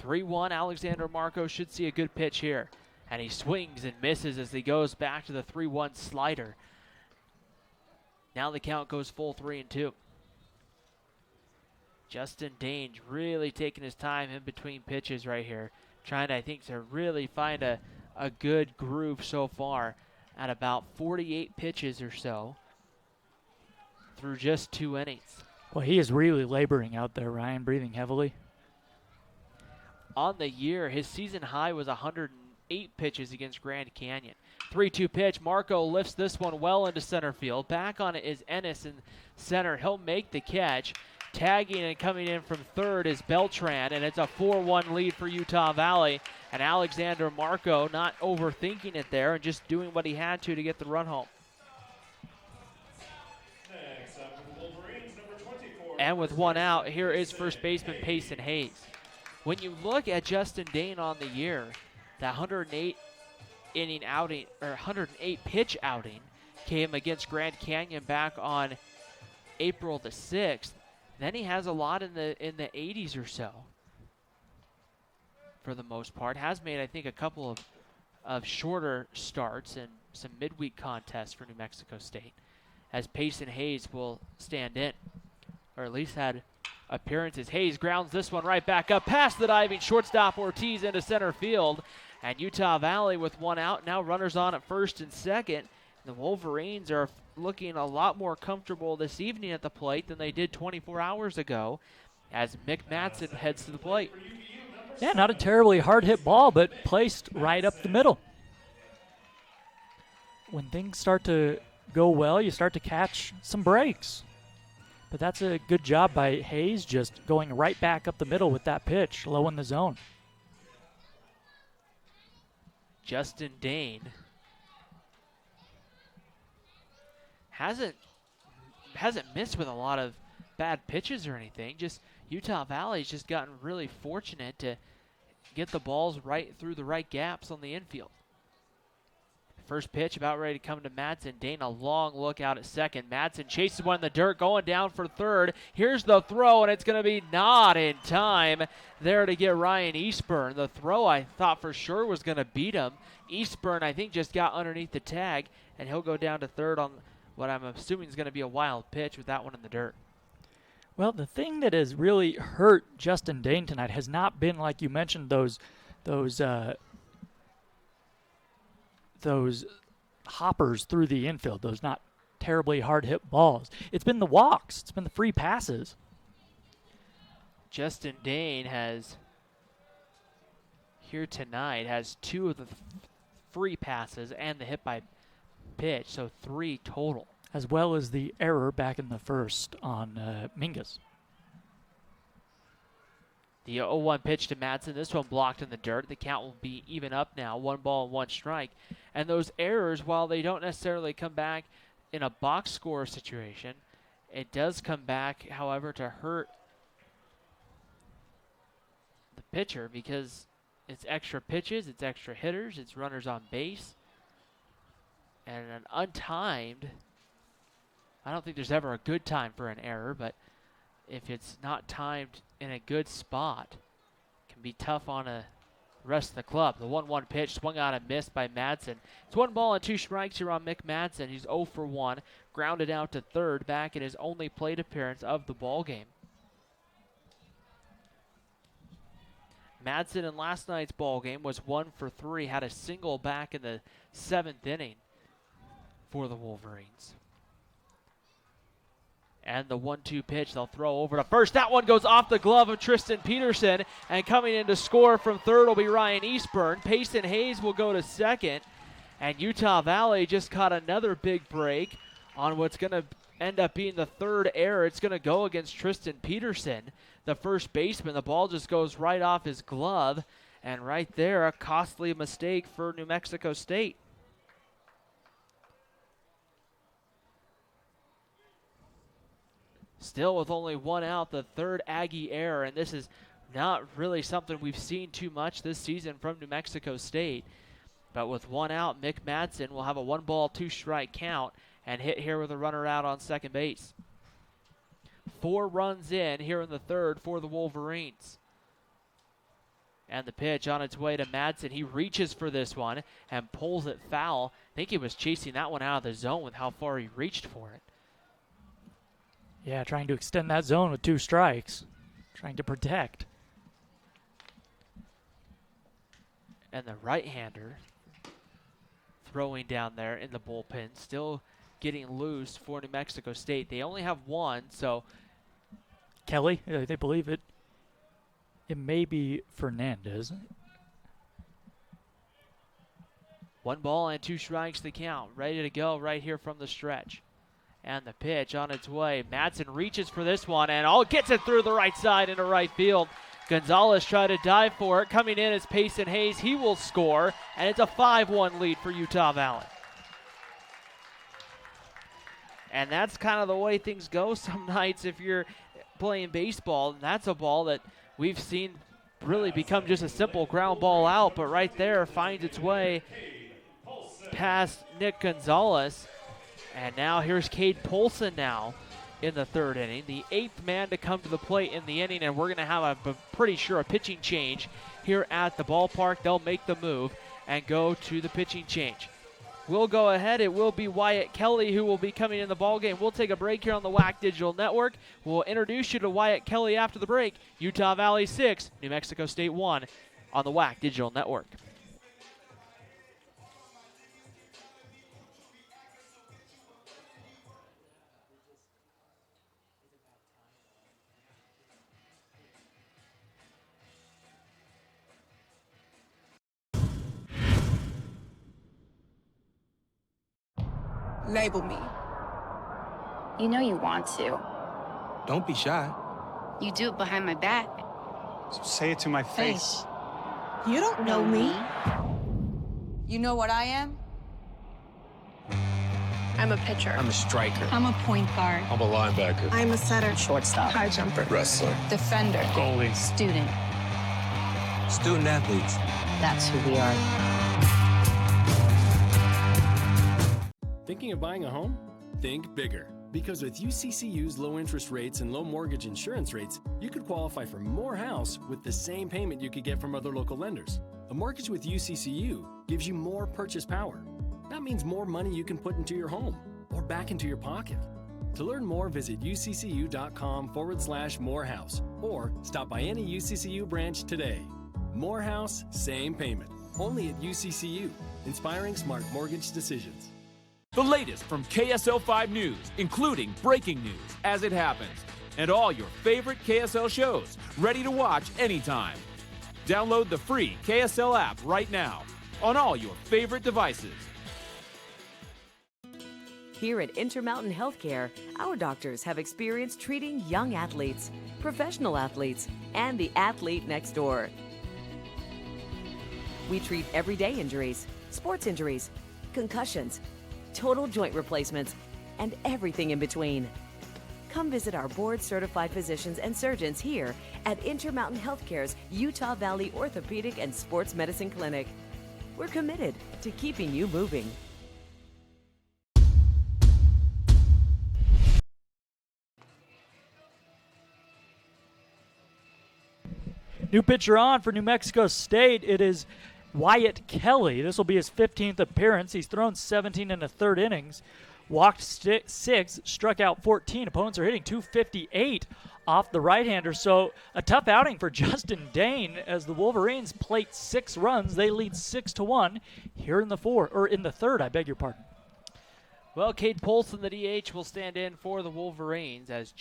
3-1, Alexander Marco should see a good pitch here. And he swings and misses as he goes back to the 3-1 slider. Now the count goes full 3-2. Justin Danes really taking his time in between pitches right here. Trying to, I think, to really find a good groove so far at about 48 pitches or so through just 2 innings. Well, he is really laboring out there, Ryan, breathing heavily. On the year, his season high was 108 pitches against Grand Canyon. 3-2 pitch. Marco lifts this one well into center field. Back on it is Ennis in center. He'll make the catch. Tagging and coming in from third is Beltran, and it's a 4-1 lead for Utah Valley. And Alexander Marco not overthinking it there and just doing what he had to get the run home. Next up for the Wolverines, number 24. And with one out, here is first baseman Payson Hayes. When you look at Justin Dane on the year, that 108 inning outing or 108 pitch outing came against Grand Canyon back on April the 6th. Then he has a lot in the 80s or so. For the most part, has made I think a couple of shorter starts and some midweek contests for New Mexico State, as Payson Hayes will stand in, or at least had appearances. Hayes grounds this one right back up past the diving shortstop Ortiz into center field, and Utah Valley with one out. Now runners on at first and second. The Wolverines are looking a lot more comfortable this evening at the plate than they did 24 hours ago as Mick Matson heads to the plate. Yeah, not a terribly hard hit ball, but placed right up the middle. When things start to go well, you start to catch some breaks. But that's a good job by Hayes, just going right back up the middle with that pitch, low in the zone. Justin Dane hasn't missed with a lot of bad pitches or anything. Just Utah Valley's just gotten really fortunate to get the balls right through the right gaps on the infield. First pitch about ready to come to Madsen. Dane a long look out at second. Madsen chases one in the dirt, going down for third. Here's the throw, and it's going to be not in time there to get Ryan Eastburn. The throw I thought for sure was going to beat him. Eastburn, I think, just got underneath the tag, and he'll go down to third on what I'm assuming is going to be a wild pitch with that one in the dirt. Well, the thing that has really hurt Justin Dane tonight has not been, like you mentioned, those hoppers through the infield, those not terribly hard hit balls. It's been the walks. It's been the free passes. Justin Dane has, here tonight, has 2 of the free passes and the hit by pitch, so 3 total. As well as the error back in the first on Mingus. The 0-1 pitch to Madsen. This one blocked in the dirt. The count will be even up now. 1 ball and 1 strike. And those errors, while they don't necessarily come back in a box score situation, it does come back, however, to hurt the pitcher because it's extra pitches, it's extra hitters, it's runners on base. And an untimed, I don't think there's ever a good time for an error, but if it's not timed in a good spot, it can be tough on the rest of the club. The 1-1 pitch swung out and missed by Madsen. It's 1 ball and 2 strikes here on Mick Madsen. He's 0 for 1, grounded out to third, back in his only plate appearance of the ball game. Madsen in last night's ball game was 1 for 3, had a single back in the 7th inning for the Wolverines. And the 1-2 pitch, they'll throw over to first. That one goes off the glove of Tristan Peterson. And coming in to score from third will be Ryan Eastburn. Payson Hayes will go to second. And Utah Valley just caught another big break on what's going to end up being the third error. It's going to go against Tristan Peterson, the first baseman. The ball just goes right off his glove, and right there, a costly mistake for New Mexico State. Still with only one out, the third Aggie error, and this is not really something we've seen too much this season from New Mexico State. But with one out, Mick Madsen will have a 1-ball, 2-strike count and hit here with a runner out on second base. 4 runs in here in the third for the Wolverines. And the pitch on its way to Madsen. He reaches for this one and pulls it foul. I think he was chasing that one out of the zone with how far he reached for it. Yeah, trying to extend that zone with 2 strikes. Trying to protect. And the right-hander throwing down there in the bullpen, still getting loose for New Mexico State. They only have one, so Kelly, they believe it. It may be Fernandez. 1 ball and 2 strikes to count. Ready to go right here from the stretch. And the pitch on its way. Madsen reaches for this one and gets it through the right side into right field. Gonzalez tried to dive for it. Coming in is Payson Hayes. He will score, and it's a 5-1 lead for Utah Valley. And that's kind of the way things go some nights if you're playing baseball. And that's a ball that we've seen really become just a simple ground ball out, but right there finds its way past Nick Gonzalez. And now here's Cade Polson now in the third inning, the 8th man to come to the plate in the inning, and we're going to have, I'm pretty sure, a pitching change here at the ballpark. They'll make the move and go to the pitching change. We'll go ahead. It will be Wyatt Kelly who will be coming in the ballgame. We'll take a break here on the WAC Digital Network. We'll introduce you to Wyatt Kelly after the break. Utah Valley 6, New Mexico State 1 on the WAC Digital Network. Label me. You know you want to. Don't be shy. You do it behind my back. So say it to my face. You don't know me. You know what I am? I'm a pitcher. I'm a striker. I'm a point guard. I'm a linebacker. I'm a setter. Shortstop. High jumper. Wrestler. Defender. Goalie. Student. Student athletes. That's who we are. Thinking of buying a home? Think bigger. Because with UCCU's low interest rates and low mortgage insurance rates, you could qualify for more house with the same payment you could get from other local lenders. A mortgage with UCCU gives you more purchase power. That means more money you can put into your home or back into your pocket. To learn more, visit uccu.com/morehouse or stop by any UCCU branch today. More house, same payment. Only at UCCU. Inspiring smart mortgage decisions. The latest from KSL 5 News, including breaking news as it happens, and all your favorite KSL shows, ready to watch anytime. Download the free KSL app right now on all your favorite devices. Here at Intermountain Healthcare, our doctors have experience treating young athletes, professional athletes, and the athlete next door. We treat everyday injuries, sports injuries, concussions, total joint replacements, and everything in between. Come visit our board-certified physicians and surgeons here at Intermountain Healthcare's Utah Valley Orthopedic and Sports Medicine Clinic. We're committed to keeping you moving. New pitcher on for New Mexico State. It is Wyatt Kelly. This will be his 15th appearance. He's thrown 17 in the third innings, walked 6, struck out 14. Opponents are hitting .258 off the right-hander. So a tough outing for Justin Dane as the Wolverines plate 6 runs. They lead 6-1 here in the third. I beg your pardon. Well, Cade Polson, the DH, will stand in for the Wolverines as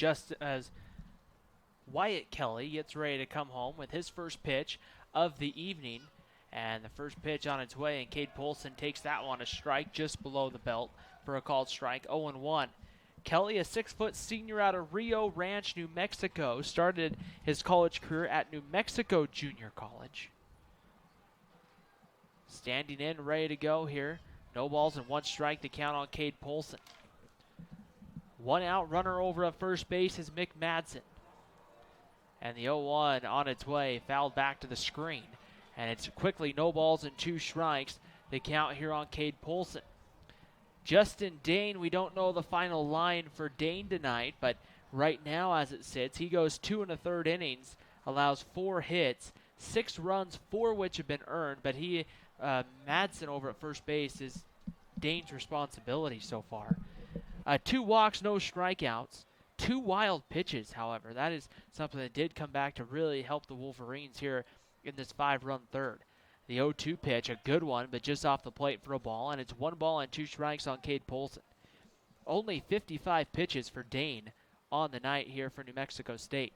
Wyatt Kelly gets ready to come home with his first pitch of the evening. And the first pitch on its way, and Cade Polson takes that one a strike just below the belt. for a called strike, 0-1. Kelly, a 6-foot senior out of Rio Ranch, New Mexico, started his college career at New Mexico Junior College. Standing in, ready to go here. No balls and 1 strike to count on Cade Polson. 1 out, runner over at first base is Mick Madsen. And the 0-1 on its way, fouled back to the screen. And it's quickly no balls and 2 strikes to count here on Cade Polson. Justin Dane, we don't know the final line for Dane tonight, but right now as it sits, he goes 2 1/3 innings, allows 4 hits, 6 runs, 4 which have been earned, but Madsen over at first base is Dane's responsibility so far. 2 walks, no strikeouts, 2 wild pitches, however. That is something that did come back to really help the Wolverines here in this 5-run third. The 0-2 pitch, a good one, but just off the plate for a ball, and it's 1 ball and 2 strikes on Cade Polson. Only 55 pitches for Dane on the night here for New Mexico State.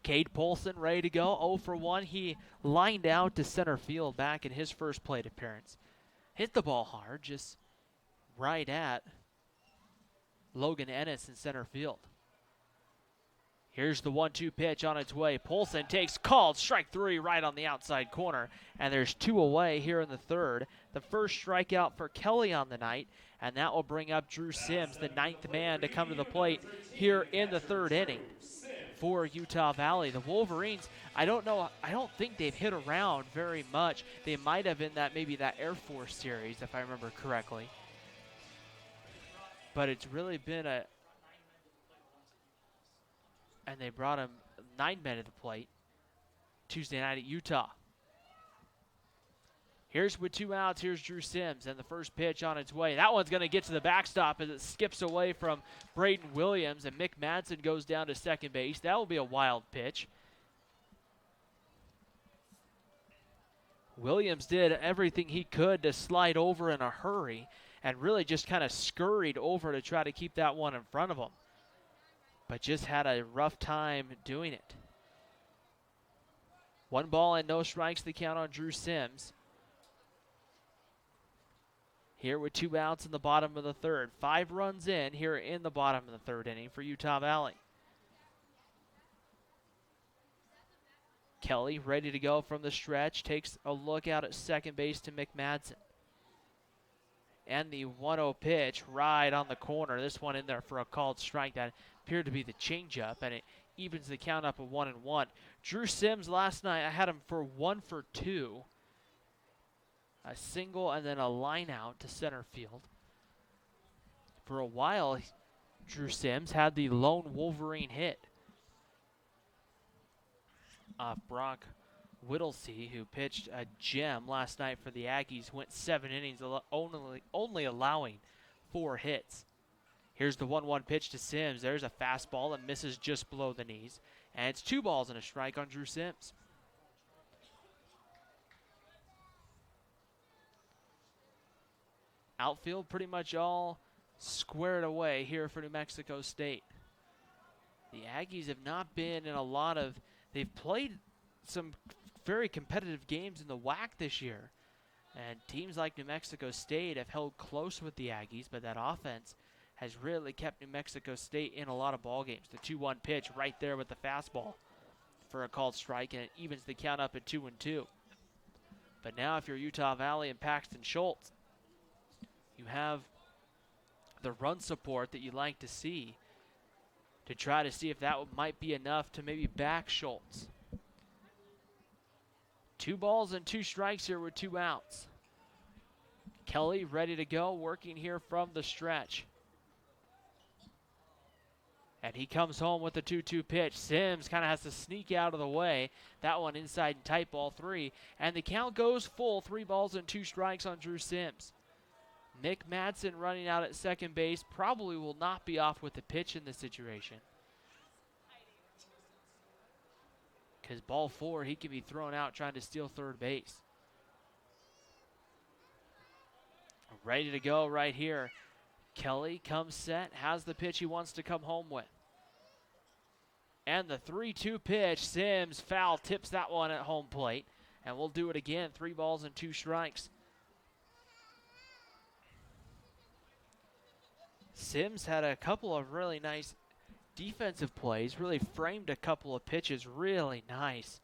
Cade Polson ready to go, 0-for-1. He lined out to center field back in his first plate appearance. Hit the ball hard, just right at Logan Ennis in center field. Here's the 1-2 pitch on its way. Polson takes called strike 3 right on the outside corner, and there's 2 away here in the third. The first strikeout for Kelly on the night, and that will bring up Drew Sims, the 9th man to come to the plate here in the third inning for Utah Valley. The Wolverines, I don't think they've hit around very much. They might have in that Air Force series, if I remember correctly. But it's really been and they brought him 9 men to the plate Tuesday night at Utah. Here's with 2 outs, here's Drew Sims, and the first pitch on its way. That one's going to get to the backstop as it skips away from Braden Williams, and Mick Madsen goes down to second base. That will be a wild pitch. Williams did everything he could to slide over in a hurry and really just kind of scurried over to try to keep that one in front of him, but just had a rough time doing it. 1 ball and no strikes to count on Drew Sims. Here with 2 outs in the bottom of the third. 5 runs in here in the bottom of the third inning for Utah Valley. Kelly ready to go from the stretch. Takes a look out at second base to Mick Madsen. And the 1-0 pitch right on the corner. This one in there for a called strike that appeared to be the changeup, and it evens the count up of 1-1. Drew Sims last night, I had him for 1 for 2. A single and then a line out to center field. For a while, Drew Sims had the lone Wolverine hit off Brock Whittlesey, who pitched a gem last night for the Aggies, went 7 innings, only allowing 4 hits. Here's the 1-1 pitch to Sims. There's a fastball that misses just below the knees, and it's 2 balls and a strike on Drew Sims. Outfield pretty much all squared away here for New Mexico State. The Aggies have not been in a lot of, they've played some very competitive games in the WAC this year. And teams like New Mexico State have held close with the Aggies, but that offense has really kept New Mexico State in a lot of ball games. The 2-1 pitch right there with the fastball for a called strike, and it evens the count up at 2-2. But now if you're Utah Valley and Paxton Schultz, you have the run support that you like to see to try to see if that might be enough to maybe back Schultz. 2 balls and 2 strikes here with 2 outs. Kelly ready to go, working here from the stretch. And he comes home with the 2-2 pitch. Sims kind of has to sneak out of the way. That one inside and tight, ball 3. And the count goes full, 3 balls and 2 strikes on Drew Sims. Mick Madsen running out at second base probably will not be off with the pitch in this situation. Because ball 4, he can be thrown out trying to steal third base. Ready to go right here. Kelly comes set, has the pitch he wants to come home with. And the 3-2 pitch, Sims foul, tips that one at home plate. And we'll do it again, 3 balls and 2 strikes. Sims had a couple of really nice defensive plays, really framed a couple of pitches really nice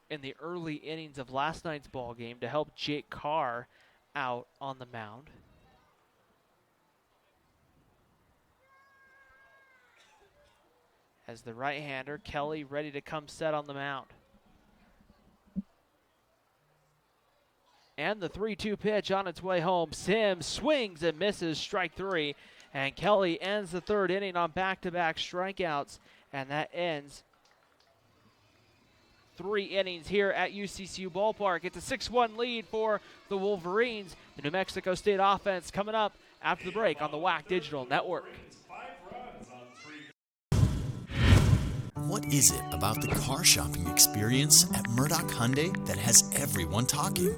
in the early innings of last night's ball game to help Jake Carr out on the mound. As the right-hander, Kelly, ready to come set on the mound. And the 3-2 pitch on its way home. Sims swings and misses, strike 3. And Kelly ends the third inning on back-to-back strikeouts. And that ends 3 innings here at UCCU Ballpark. It's a 6-1 lead for the Wolverines. The New Mexico State offense coming up after the break on the WAC Digital Network. What is it about the car shopping experience at Murdoch Hyundai that has everyone talking?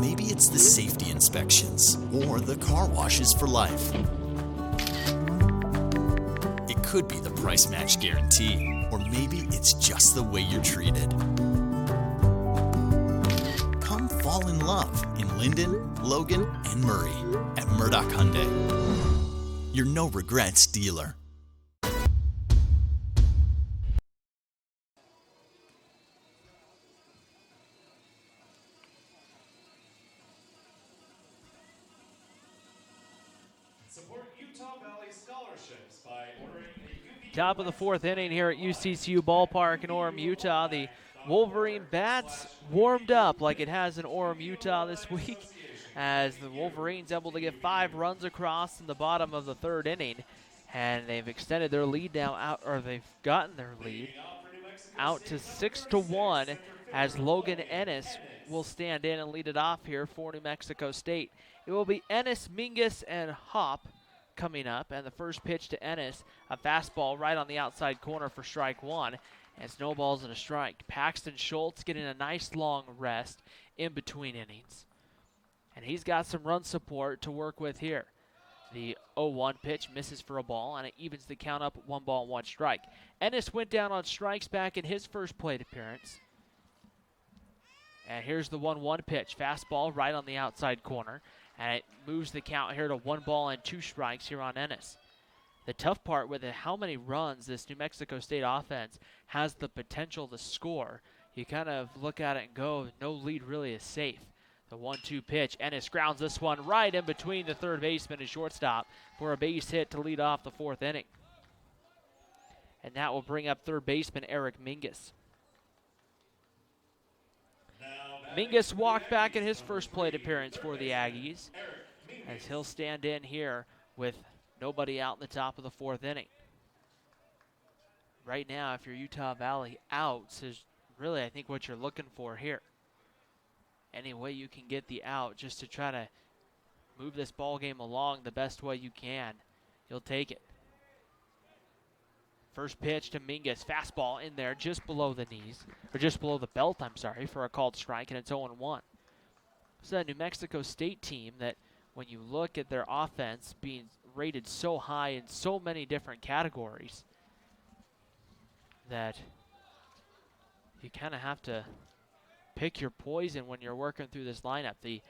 Maybe it's the safety inspections or the car washes for life. It could be the price match guarantee, or maybe it's just the way you're treated. Come fall in love in Linden, Logan, and Murray at Murdoch Hyundai. Your no regrets dealer. Support Utah Valley scholarships by ordering a UVU. Top of the 4th inning here at UCCU Ballpark in Orem, Utah. The Wolverine bats warmed up like it has in Orem, Utah this week, as the Wolverines able to get 5 runs across in the bottom of the 3rd inning, and they've extended their lead now out, or they've gotten their lead out to 6-1, as Logan Ennis will stand in and lead it off here for New Mexico State. It will be Ennis, Mingus, and Hop coming up, and the first pitch to Ennis, a fastball right on the outside corner for strike 1, and snowballs and a strike. Paxton Schultz getting a nice long rest in between innings, and he's got some run support to work with here. The 0-1 pitch misses for a ball, and it evens the count up 1 ball, 1 strike. Ennis went down on strikes back in his first plate appearance. And here's the 1-1 pitch. Fastball right on the outside corner. And it moves the count here to 1 ball and 2 strikes here on Ennis. The tough part with it, how many runs this New Mexico State offense has the potential to score. You kind of look at it and go, no lead really is safe. The 1-2 pitch. Ennis grounds this one right in between the third baseman and shortstop for a base hit to lead off the 4th inning. And that will bring up third baseman Eric Mingus. Mingus walked back in his first plate appearance for the Aggies, as he'll stand in here with nobody out in the top of the 4th inning. Right now, if you're Utah Valley, outs is really, I think, what you're looking for here. Any way you can get the out just to try to move this ball game along the best way you can, you'll take it. First pitch to Mingus, fastball in there just below the knees, or just below the belt, I'm sorry, for a called strike, and it's 0-1. So a New Mexico State team that, when you look at their offense being rated so high in so many different categories, that you kind of have to pick your poison when you're working through this lineup. The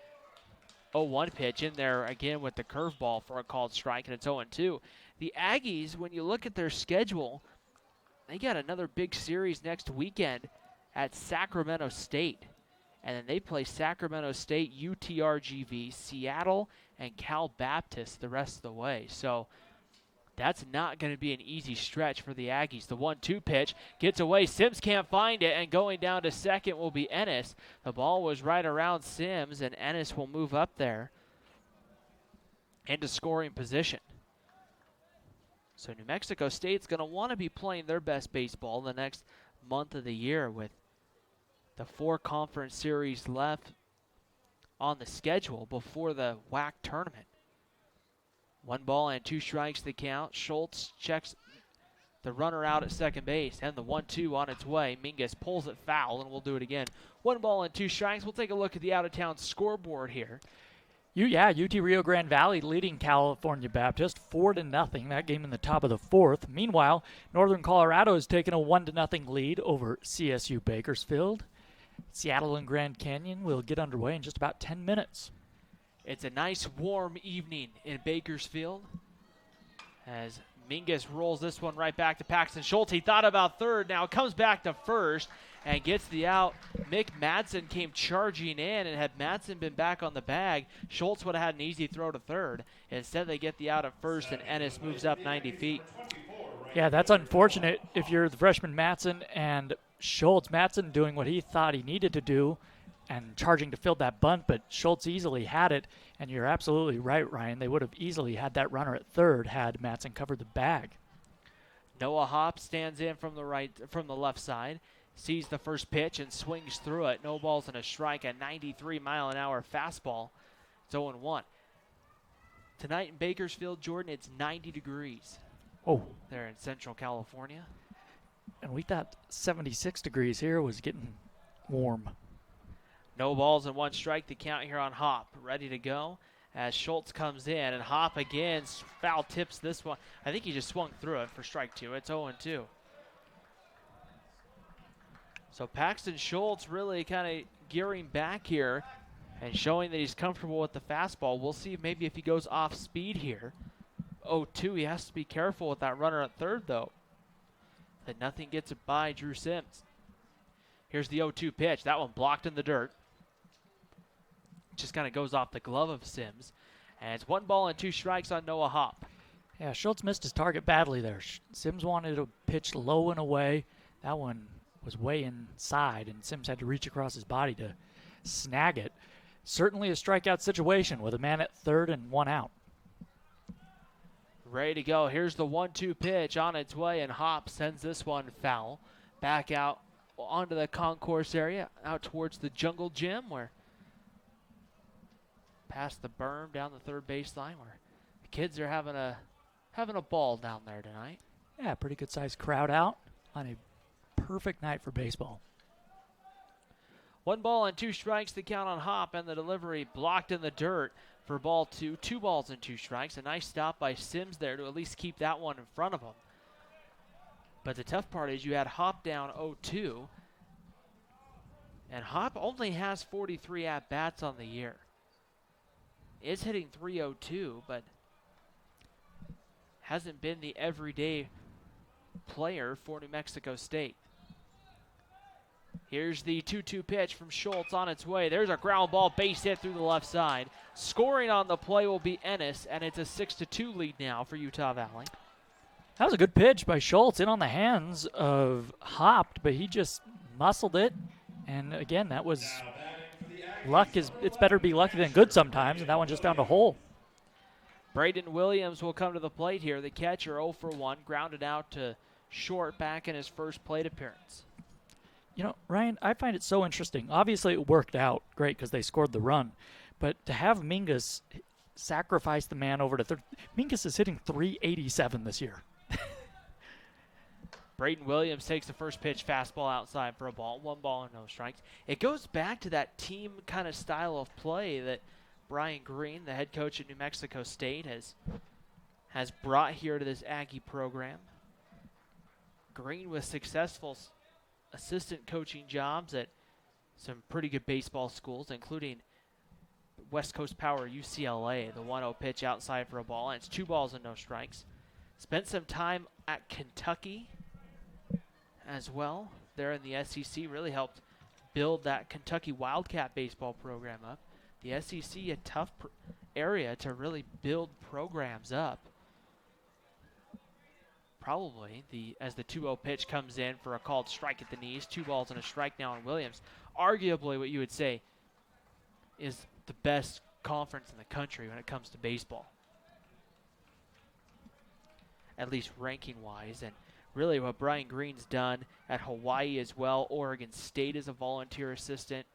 0-1 pitch in there again with the curveball for a called strike, and it's 0-2. The Aggies, when you look at their schedule, they got another big series next weekend at Sacramento State. And then they play Sacramento State, UTRGV, Seattle, and Cal Baptist the rest of the way. So that's not going to be an easy stretch for the Aggies. The 1-2 pitch gets away. Sims can't find it, and going down to second will be Ennis. The ball was right around Sims, and Ennis will move up there into scoring position. So New Mexico State's going to want to be playing their best baseball the next month of the year, with the 4 conference series left on the schedule before the WAC tournament. 1 ball and 2 strikes the count. Schultz checks the runner out at second base, and the 1-2 on its way. Mingus pulls it foul, and we'll do it again. 1 ball and 2 strikes. We'll take a look at the out-of-town scoreboard here. UT Rio Grande Valley leading California Baptist 4-0. That game in the top of the 4th. Meanwhile, Northern Colorado has taken a 1-0 lead over CSU Bakersfield. Seattle and Grand Canyon will get underway in just about 10 minutes. It's a nice warm evening in Bakersfield as Mingus rolls this one right back to Paxton Schultz. He thought about third, now comes back to first and gets the out. Mick Madsen came charging in, and had Madsen been back on the bag, Schultz would have had an easy throw to third. Instead, they get the out at first, and Ennis moves up 90 feet. Yeah, that's unfortunate if you're the freshman Madsen and Schultz. Madsen doing what he thought he needed to do and charging to fill that bunt, but Schultz easily had it, and you're absolutely right, Ryan. They would have easily had that runner at third had Madsen covered the bag. Noah Hopp stands in from the left side, sees the first pitch and swings through it. No balls and a strike, a 93-mile-an-hour fastball. It's 0-1. Tonight in Bakersfield, Jordan, it's 90 degrees. Oh. There in Central California. And we thought 76 degrees here was getting warm. No balls and one strike, the count here on Hopp. Ready to go as Schultz comes in, and Hopp again foul tips this one. I think he just swung through it for strike two. It's 0-2. So Paxton Schultz really kind of gearing back here and showing that he's comfortable with the fastball. We'll see maybe if he goes off speed here. 0-2, he has to be careful with that runner at third, though. That nothing gets it by Drew Sims. Here's the 0-2 pitch. That one blocked in the dirt. Just kind of goes off the glove of Sims. And it's 1 ball and 2 strikes on Noah Hopp. Yeah, Schultz missed his target badly there. Sims wanted to pitch low and away. That one was way inside, and Sims had to reach across his body to snag it. Certainly a strikeout situation with a man at third and 1 out. Ready to go. Here's the 1-2 pitch on its way, and Hopp sends this one foul. Back out onto the concourse area, out towards the jungle gym, where past the berm down the third baseline, where the kids are having a ball down there tonight. Yeah, pretty good sized crowd out on a perfect night for baseball. 1 ball and 2 strikes, the count on Hopp, and the delivery blocked in the dirt for ball 2. 2 balls and 2 strikes. A nice stop by Sims there to at least keep that one in front of him. But the tough part is you had Hopp down 0-2, and Hopp only has 43 at-bats on the year. Is hitting .302, but hasn't been the everyday player for New Mexico State. Here's the 2-2 pitch from Schultz on its way. There's a ground ball base hit through the left side. Scoring on the play will be Ennis, and it's a 6-2 lead now for Utah Valley. That was a good pitch by Schultz, in on the hands of Hopp, but he just muscled it. And again, that was luck. It's better to be lucky than good sometimes, and that one just found a hole. Braden Williams will come to the plate here. The catcher 0 for 1, grounded out to short back in his first plate appearance. You know, Ryan, I find it so interesting. Obviously, it worked out great because they scored the run. But to have Mingus sacrifice the man over to third, Mingus is hitting .387 this year. Braden Williams takes the first pitch, fastball outside for a ball. 1 ball and no strikes. It goes back to that team kind of style of play that Brian Green, the head coach at New Mexico State, has brought here to this Aggie program. Green with successful assistant coaching jobs at some pretty good baseball schools, including West Coast Power UCLA. The 1-0 pitch outside for a ball, and it's 2 balls and no strikes. Spent some time at Kentucky as well. There in the SEC, really helped build that Kentucky Wildcat baseball program up. The SEC, a tough area to really build programs up. Probably as the 2-0 pitch comes in for a called strike at the knees. 2 balls and a strike now on Williams. Arguably what you would say is the best conference in the country when it comes to baseball. At least ranking-wise. And really what Brian Green's done at Hawaii as well. Oregon State as a volunteer assistant.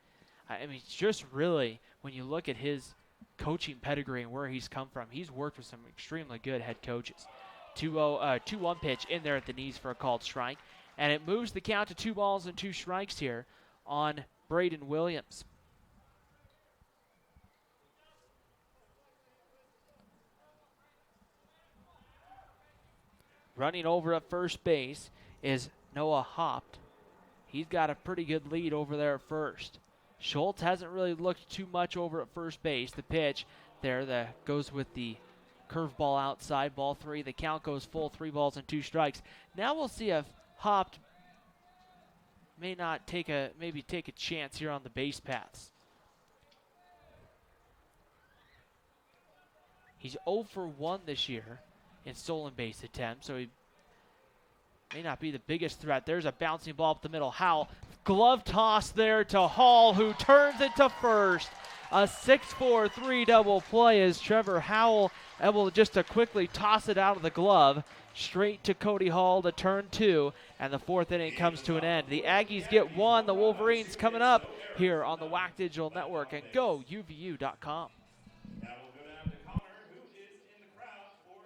I mean, it's just really, when you look at his coaching pedigree and where he's come from, he's worked with some extremely good head coaches. 2-1 pitch in there at the knees for a called strike. And it moves the count to 2 balls and 2 strikes here on Braden Williams. Running over at first base is Noah Hopp. He's got a pretty good lead over there at first. Schultz hasn't really looked too much over at first base. The pitch there that goes with the curveball outside, ball 3. The count goes full, 3 balls and 2 strikes. Now we'll see if Hopt maybe take a chance here on the base paths. He's 0 for 1 this year in stolen base attempts, so he may not be the biggest threat. There's a bouncing ball up the middle. Howell, glove toss there to Hall, who turns it to first. A 6-4-3 double play as Trevor Howell able just to quickly toss it out of the glove straight to Cody Hall to turn 2, and the 4th inning comes to an end. The Aggies get 1. The Wolverines coming up here on the WAC Digital Network and GoUVU.com. Now we'll go down to Connor, who is in the crowd for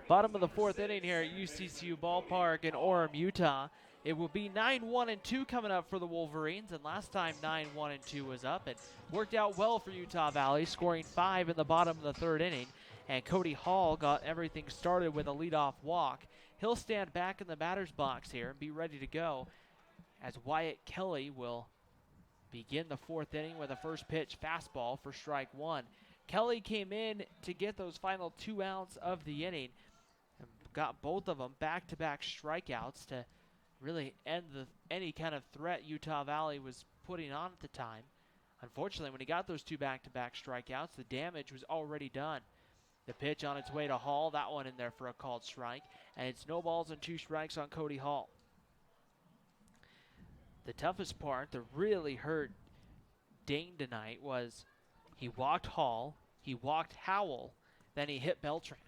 Bottom of the 4th inning here at UCCU Ballpark in Orem, Utah. It will be 9-1-2 coming up for the Wolverines, and last time 9-1-2 was up. It worked out well for Utah Valley, scoring 5 in the bottom of the 3rd inning, and Cody Hall got everything started with a leadoff walk. He'll stand back in the batter's box here and be ready to go as Wyatt Kelly will begin the 4th inning with a first pitch fastball for strike 1. Kelly came in to get those final 2 outs of the inning and got both of them back-to-back strikeouts to really end any kind of threat Utah Valley was putting on at the time. Unfortunately, when he got those 2 back-to-back strikeouts, the damage was already done. The pitch on its way to Hall, that one in there for a called strike, and it's no balls and 2 strikes on Cody Hall. The toughest part that really hurt Dane tonight was he walked Hall, he walked Howell, then he hit Beltran.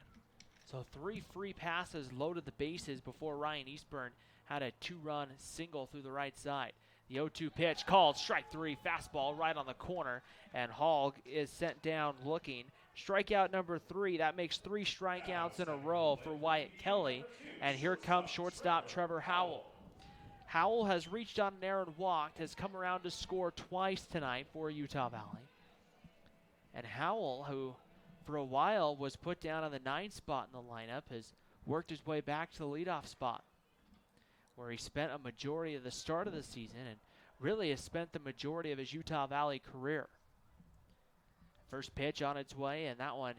So 3 free passes loaded the bases before Ryan Eastburn had a 2-run single through the right side. The 0-2 pitch called, strike 3, fastball right on the corner, and Hall is sent down looking. Strikeout number 3, that makes 3 strikeouts in a row for Wyatt Kelly, and here comes shortstop Trevor Howell. Howell has reached on an error and walked, has come around to score twice tonight for Utah Valley. And Howell, who for a while was put down on the 9th spot in the lineup, has worked his way back to the leadoff spot, where he spent a majority of the start of the season and really has spent the majority of his Utah Valley career. First pitch on its way, and that one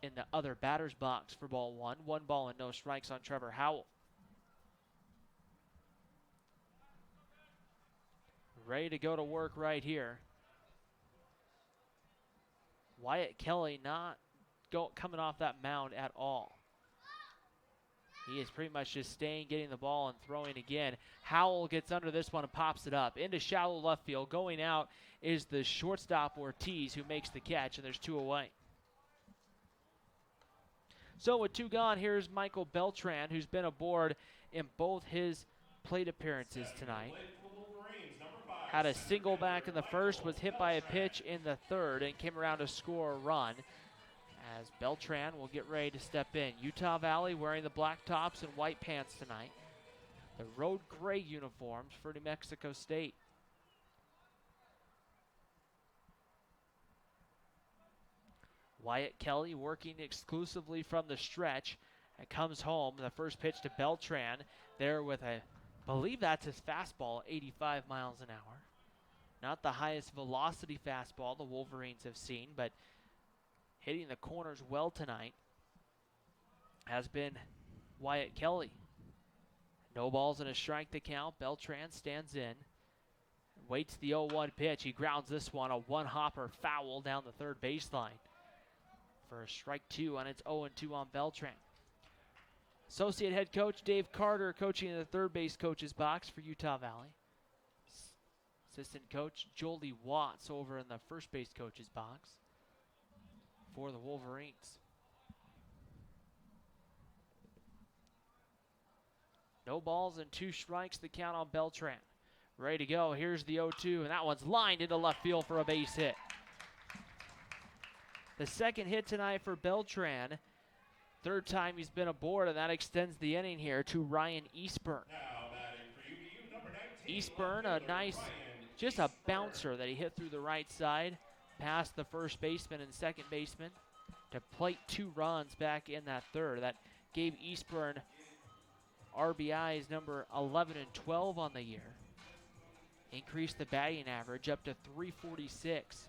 in the other batter's box for ball 1. 1 ball and no strikes on Trevor Howell. Ready to go to work right here. Wyatt Kelly not coming off that mound at all. He is pretty much just staying, getting the ball, and throwing again. Howell gets under this one and pops it up into shallow left field. Going out is the shortstop Ortiz, who makes the catch, and there's 2 away. So with 2 gone, here's Michael Beltran, who's been aboard in both his plate appearances tonight. Had a single back in the first, was hit by a pitch in the 3rd, and came around to score a run. As Beltran will get ready to step in. Utah Valley wearing the black tops and white pants tonight. The road gray uniforms for New Mexico State. Wyatt Kelly working exclusively from the stretch and comes home. The first pitch to Beltran there with I believe that's his fastball, 85 miles an hour. Not the highest velocity fastball the Wolverines have seen, but hitting the corners well tonight has been Wyatt Kelly. No balls and a strike to count. Beltran stands in. Waits the 0-1 pitch. He grounds this one, a one-hopper foul down the third baseline for a strike 2, and it's 0-2 on Beltran. Associate head coach Dave Carter coaching in the third base coach's box for Utah Valley. Assistant coach Jolie Watts over in the first base coach's box for the Wolverines. No balls and 2 strikes, the count on Beltran. Ready to go. Here's the 0-2, and that one's lined into left field for a base hit. The second hit tonight for Beltran. Third time he's been aboard, and that extends the inning here to Ryan Eastburn. Eastburn, a nice, just a bouncer that he hit through the right side, past the first baseman and second baseman to plate 2 runs back in that third. That gave Eastburn RBIs number 11 and 12 on the year. Increased the batting average up to 346.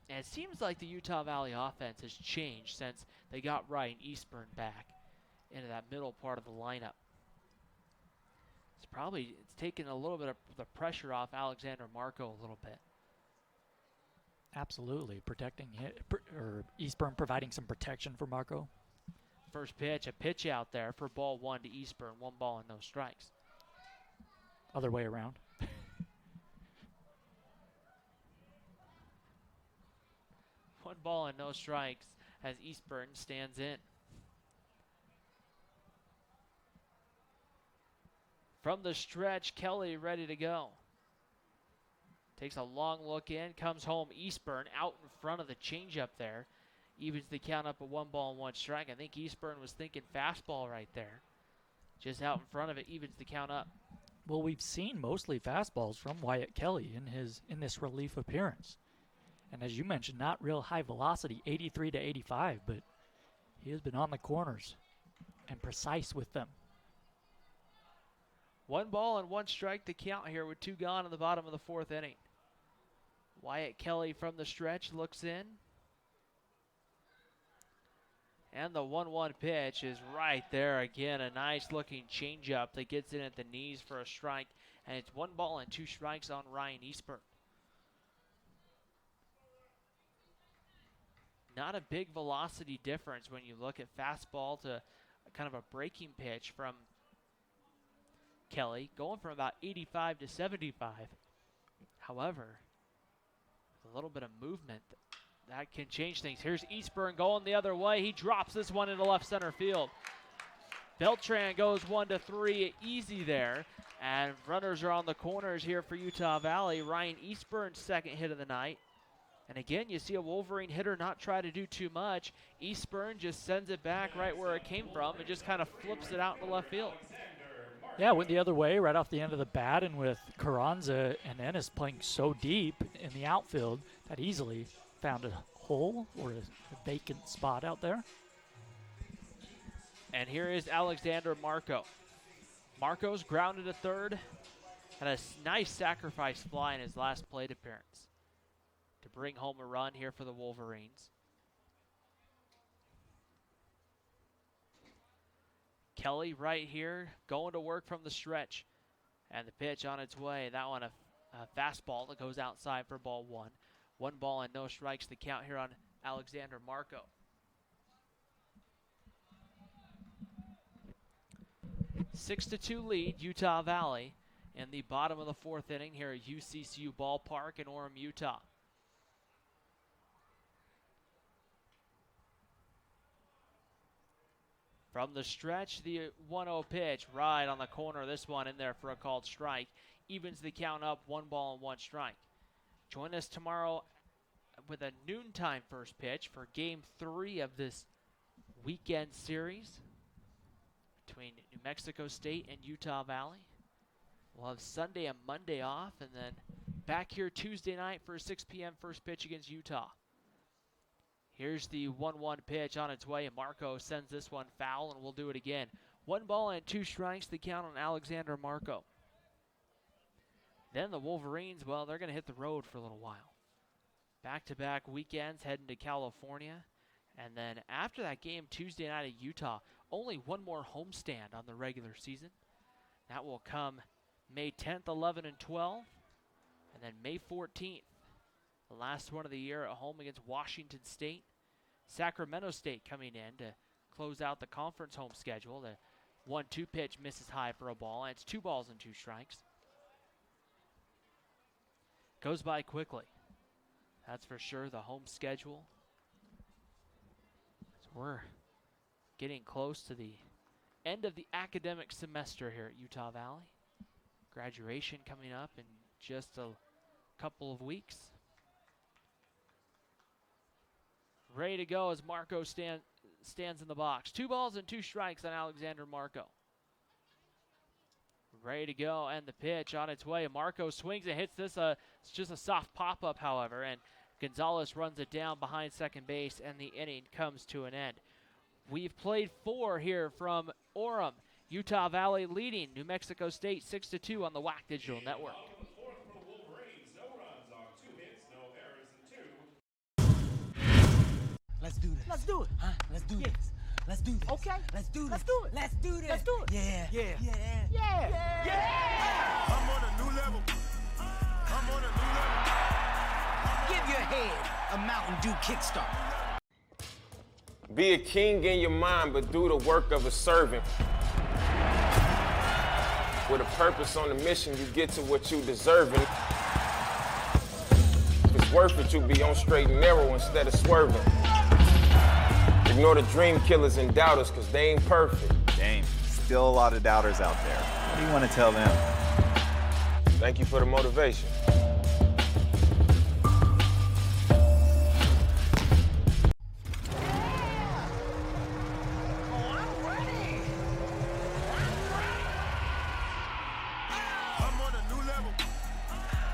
And it seems like the Utah Valley offense has changed since they got Ryan Eastburn back into that middle part of the lineup. It's taken a little bit of the pressure off Alexander Marco a little bit. Absolutely. Eastburn providing some protection for Marco. First pitch, a pitch out there for ball 1 to Eastburn. 1 ball and no strikes. Other way around. 1 ball and no strikes as Eastburn stands in. From the stretch, Kelly ready to go. Takes a long look in, comes home. Eastburn out in front of the changeup there. Evens the count up at 1 ball and 1 strike. I think Eastburn was thinking fastball right there. Just out in front of it, evens the count up. Well, we've seen mostly fastballs from Wyatt Kelly in this relief appearance. And as you mentioned, not real high velocity, 83 to 85, but he has been on the corners and precise with them. 1 ball and 1 strike to count here with 2 gone in the bottom of the 4th inning. Wyatt Kelly from the stretch looks in. And the 1-1 pitch is right there again. A nice looking changeup that gets in at the knees for a strike. And it's 1 ball and 2 strikes on Ryan Eastburn. Not a big velocity difference when you look at fastball to kind of a breaking pitch from Kelly, going from about 85 to 75. However, with a little bit of movement, that can change things. Here's Eastburn going the other way. He drops this one into left center field. Beltran goes 1-3, easy there. And runners are on the corners here for Utah Valley. Ryan Eastburn's second hit of the night. And again, you see a Wolverine hitter not try to do too much. Eastburn just sends it back right where it came from and just kind of flips it out into left field. Yeah, went the other way right off the end of the bat, and with Carranza and Ennis playing so deep in the outfield, that easily found a hole or a vacant spot out there. And here is Alexander Marco. Marco's grounded to third, had a nice sacrifice fly in his last plate appearance to bring home a run here for the Wolverines. Kelly right here going to work from the stretch. And the pitch on its way. That one a fastball that goes outside for ball 1. 1 ball and no strikes the count here on Alexander Marco. Six to 2 lead, Utah Valley in the bottom of the 4th inning here at UCCU Ballpark in Orem, Utah. From the stretch, the 1-0 pitch right on the corner. This one in there for a called strike. Evens the count up, 1 ball and 1 strike. Join us tomorrow with a noontime first pitch for Game 3 of this weekend series between New Mexico State and Utah Valley. We'll have Sunday and Monday off, and then back here Tuesday night for a 6 p.m. first pitch against Utah. Here's the 1-1 pitch on its way, and Marco sends this one foul, and we'll do it again. 1 ball and 2 strikes, the count on Alexander Marco. Then the Wolverines, well, they're going to hit the road for a little while. Back-to-back weekends heading to California. And then after that game Tuesday night at Utah, only one more homestand on the regular season. That will come May 10th, 11 and 12. And then May 14th, the last one of the year at home against Washington State. Sacramento State coming in to close out the conference home schedule. The 1-2 pitch misses high for a ball, and it's 2 balls and 2 strikes. Goes by quickly. That's for sure, the home schedule. So we're getting close to the end of the academic semester here at Utah Valley. Graduation coming up in just a couple of weeks. Ready to go as Marco stands in the box. 2 balls and 2 strikes on Alexander Marco. Ready to go, and the pitch on its way. Marco swings and hits this. It's just a soft pop-up, however, and Gonzalez runs it down behind second base, and the inning comes to an end. We've played 4 here from Orem. Utah Valley leading New Mexico State 6-2 on the WAC Digital Network. Fourth for the Wolverines, no runs on 2 hits, no errors, and 2. Let's do this. Let's do it. Huh? Let's do this. Let's do this. Okay. Let's do this. Let's do it. Let's do this. Let's do it. Yeah. Yeah. Yeah. Yeah. Yeah. I'm on a new level. I'm on a new level. Give your head a Mountain Dew kickstart. Be a king in your mind, but do the work of a servant. With a purpose on the mission, you get to what you deserving. If it's worth it, you'll be on straight and narrow instead of swerving. Ignore the dream killers and doubters, cause they ain't perfect. Dang, still a lot of doubters out there. What do you want to tell them? Thank you for the motivation. I'm on a new level.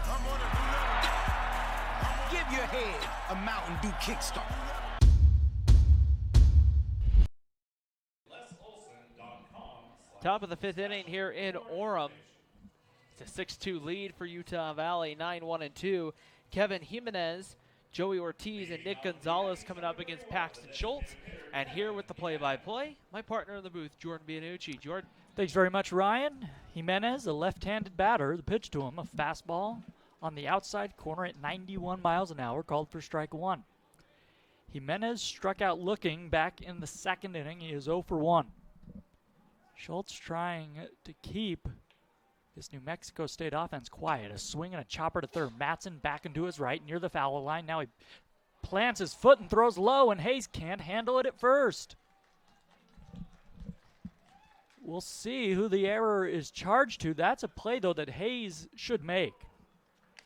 I'm on a new level. Give your head a Mountain Dew kickstart. Top of the 5th inning here in Orem. It's a 6-2 lead for Utah Valley, 9-1 and 2. Kevin Jimenez, Joey Ortiz, and Nick Gonzalez coming up against Paxton Schultz. And here with the play-by-play, my partner in the booth, Jordan Bianucci. Jordan. Thanks very much, Ryan. Jimenez, a left-handed batter. The pitch to him, a fastball on the outside corner at 91 miles an hour, called for strike 1. Jimenez struck out looking back in the 2nd inning. He is 0 for 1. Schultz trying to keep this New Mexico State offense quiet. A swing and a chopper to third. Matson back into his right near the foul line. Now he plants his foot and throws low, and Hayes can't handle it at first. We'll see who the error is charged to. That's a play, though, that Hayes should make.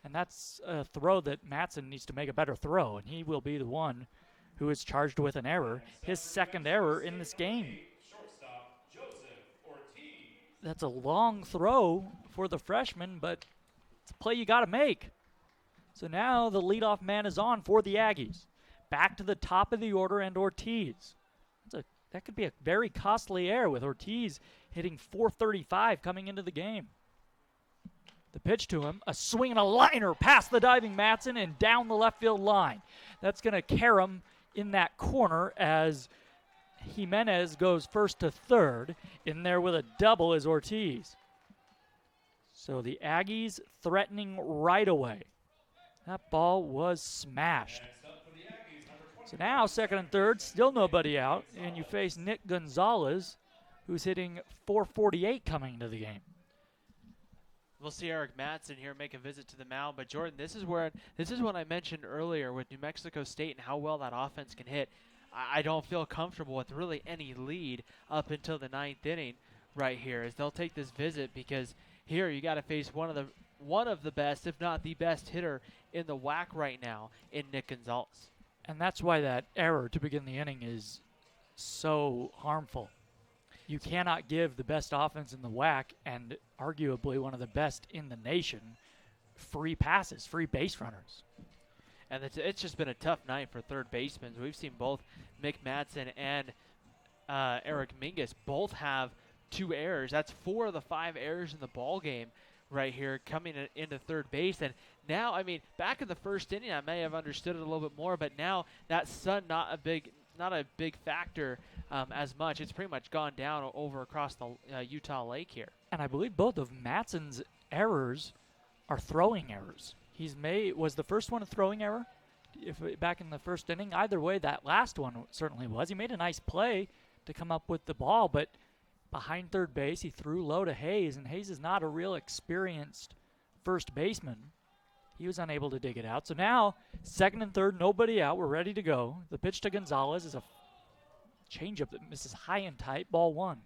And that's a throw that Matson needs to make a better throw, and he will be the one who is charged with an error. His 2nd error in this game. That's a long throw for the freshman, but it's a play you got to make. So now the leadoff man is on for the Aggies. Back to the top of the order, and Ortiz. That could be a very costly error with Ortiz hitting .435 coming into the game. The pitch to him, a swing and a liner past the diving Matson and down the left field line. That's going to carry him in that corner as Jimenez goes first to third. In there with a double is Ortiz. So the Aggies threatening right away. That ball was smashed. So now 2nd and 3rd, still nobody out, and you face Nick Gonzalez, who's hitting .448 coming into the game. We'll see Eric Matson here make a visit to the mound, but Jordan, this is what I mentioned earlier with New Mexico State and how well that offense can hit. I don't feel comfortable with really any lead up until the 9th inning right here, as they'll take this visit, because here you got to face one of the best, if not the best hitter in the WAC right now in Nick Gonzalez. And that's why that error to begin the inning is so harmful. You cannot give the best offense in the WAC and arguably one of the best in the nation free passes, free base runners. And it's just been a tough night for third basemen. We've seen both Mick Matson and Eric Mingus both have 2 errors. That's 4 of the 5 errors in the ball game right here coming into third base. And now, I mean, back in the 1st inning, I may have understood it a little bit more, but now that sun not a big factor as much. It's pretty much gone down over across the Utah Lake here. And I believe both of Matson's errors are throwing errors. Was the first one a throwing error back in the first inning? Either way, that last one certainly was. He made a nice play to come up with the ball, but behind third base, he threw low to Hayes, and Hayes is not a real experienced first baseman. He was unable to dig it out. So now, second and third, nobody out. We're ready to go. The pitch to Gonzalez is a changeup that misses high and tight, ball one.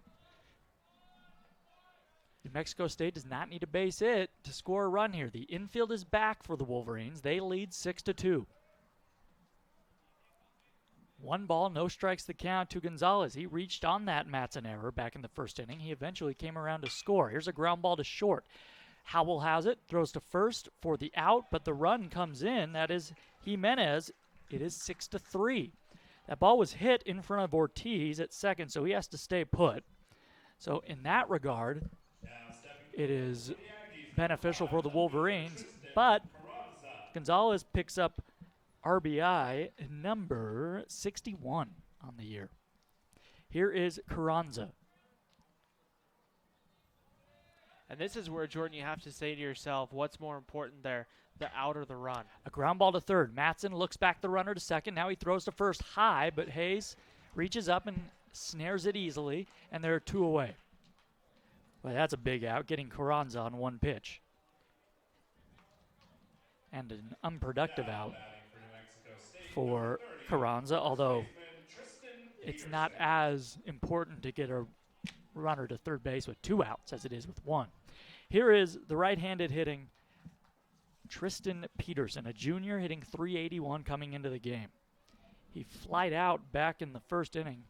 New Mexico State does not need a base hit to score a run here. The infield is back for the Wolverines. They lead 6-2. 1 ball, no strikes the count to Gonzalez. He reached on that Matson error back in the first inning. He eventually came around to score. Here's a ground ball to short. Howell has it, throws to first for the out, but the run comes in. That is Jimenez. It is 6-3. That ball was hit in front of Ortiz at second, so he has to stay put. So in that regard, it is beneficial for the Wolverines, but Gonzalez picks up RBI number 61 on the year. Here is Carranza. And this is where, Jordan, you have to say to yourself, what's more important there, the out or the run? A ground ball to third. Matson looks back the runner to second. Now he throws to first high, but Hayes reaches up and snares it easily, and there are 2 away. Well, that's a big out, getting Carranza on 1 pitch. And an unproductive out for Carranza, although it's not as important to get a runner to third base with 2 outs as it is with 1. Here is the right-handed hitting Tristan Peterson, a junior hitting .381 coming into the game. He flied out back in the first inning.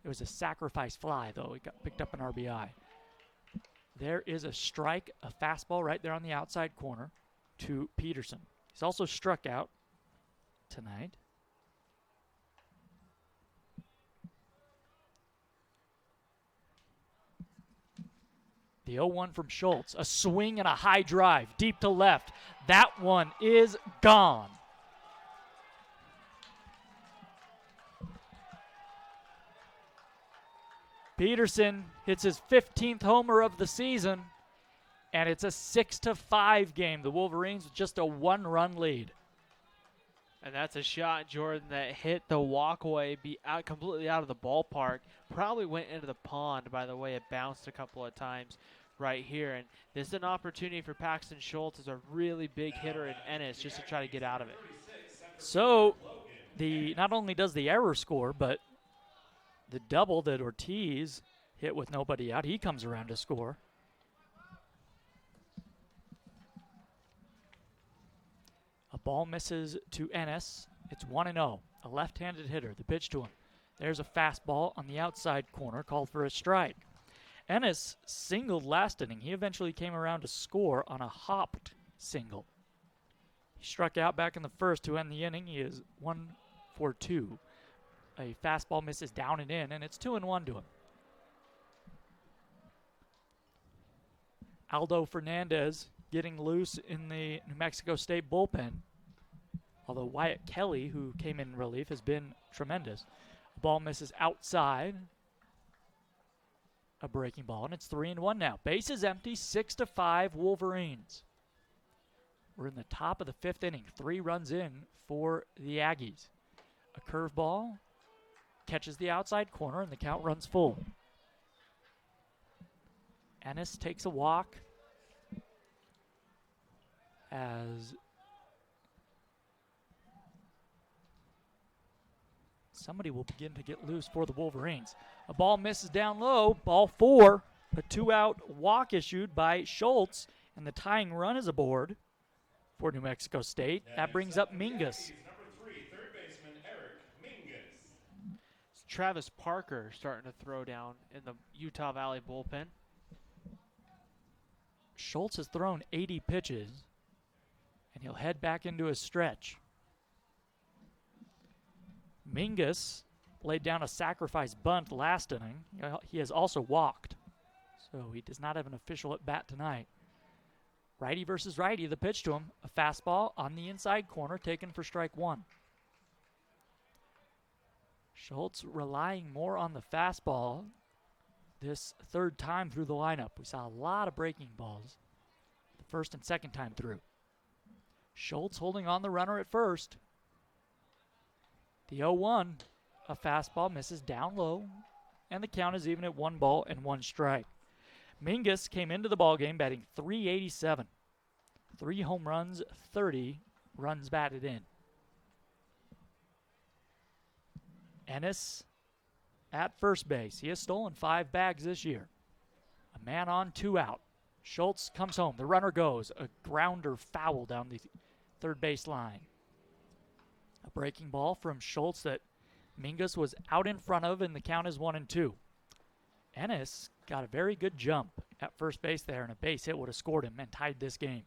It was a sacrifice fly, though. He got picked up an RBI. There is a strike, a fastball right there on the outside corner to Peterson. He's also struck out tonight. The 0-1 from Schultz. A swing and a high drive deep to left. That one is gone. Peterson hits his 15th homer of the season, and it's a 6-5 game. The Wolverines with just a 1-run lead. And that's a shot, Jordan, that hit the walkway, completely out of the ballpark. Probably went into the pond by the way it bounced a couple of times right here. And this is an opportunity for Paxton Schultz as a really big hitter in Ennis just to try to get out of it. So not only does the error score, but the double that Ortiz hit with nobody out, he comes around to score. A ball misses to Ennis. It's 1-0. A left-handed hitter. The pitch to him. There's a fastball on the outside corner called for a strike. Ennis singled last inning. He eventually came around to score on a hopped single. He struck out back in the first to end the inning. He is 1 for 2. A fastball misses down and in, and it's 2-1 to him. Aldo Fernandez getting loose in the New Mexico State bullpen. Although Wyatt Kelly, who came in relief, has been tremendous. The ball misses outside. A breaking ball, and it's 3-1 now. Base is empty, 6-5 Wolverines. We're in the top of the 5th inning. 3 runs in for the Aggies. A curveball catches the outside corner, and the count runs full. Ennis takes a walk as somebody will begin to get loose for the Wolverines. A ball misses down low, ball 4. A 2-out walk issued by Schultz, and the tying run is aboard for New Mexico State. That brings up Mingus. It's Travis Parker starting to throw down in the Utah Valley bullpen. Schultz has thrown 80 pitches, and he'll head back into his stretch. Mingus laid down a sacrifice bunt last inning. He has also walked, so he does not have an official at bat tonight. Righty versus righty, the pitch to him. A fastball on the inside corner taken for strike 1. Schultz relying more on the fastball this third time through the lineup. We saw a lot of breaking balls the first and second time through. Schultz holding on the runner at first. The 0-1, a fastball misses down low, and the count is even at 1 ball and 1 strike. Mingus came into the ballgame batting .387. 3 home runs, 30 runs batted in. Ennis at first base. He has stolen 5 bags this year. A man on, 2 out. Schultz comes home. The runner goes. A grounder foul down the third base line. A breaking ball from Schultz that Mingus was out in front of, and the count is 1-2. Ennis got a very good jump at first base there, and a base hit would have scored him and tied this game.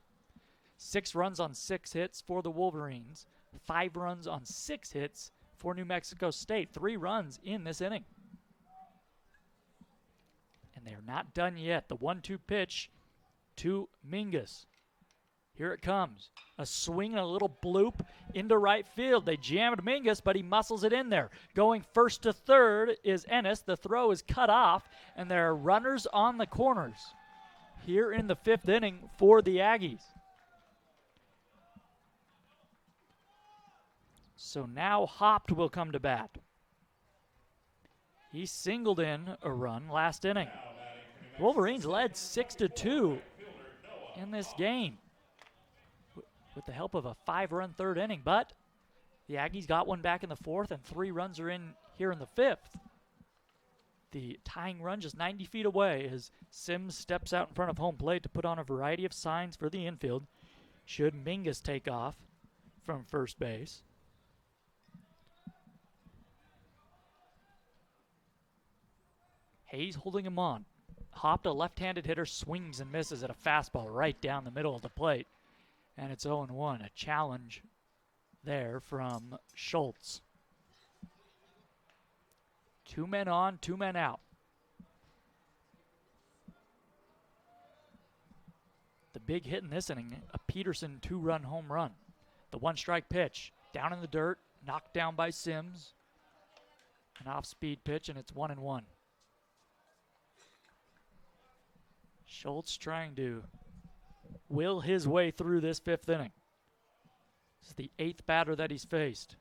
6 runs on 6 hits for the Wolverines. 5 runs on 6 hits for New Mexico State. 3 runs in this inning. And they're not done yet. The 1-2 pitch to Mingus. Here it comes. A swing and a little bloop into right field. They jammed Mingus, but he muscles it in there. Going first to third is Ennis. The throw is cut off, and there are runners on the corners here in the 5th inning for the Aggies. So now Hopt will come to bat. He singled in a run last inning. Wolverines led 6-2 in this game with the help of a 5-run third inning, but the Aggies got one back in the 4th, and 3 runs are in here in the 5th. The tying run just 90 feet away as Sims steps out in front of home plate to put on a variety of signs for the infield should Mingus take off from first base. Hayes holding him on. Hopt, a left-handed hitter, swings and misses at a fastball right down the middle of the plate. And it's 0-1, a challenge there from Schultz. 2 men on, 2 men out. The big hit in this inning, a Peterson 2-run home run. The 1-strike pitch, down in the dirt, knocked down by Sims. An off-speed pitch, and it's 1-1. Schultz trying to will his way through this 5th inning. This is the 8th batter that he's faced.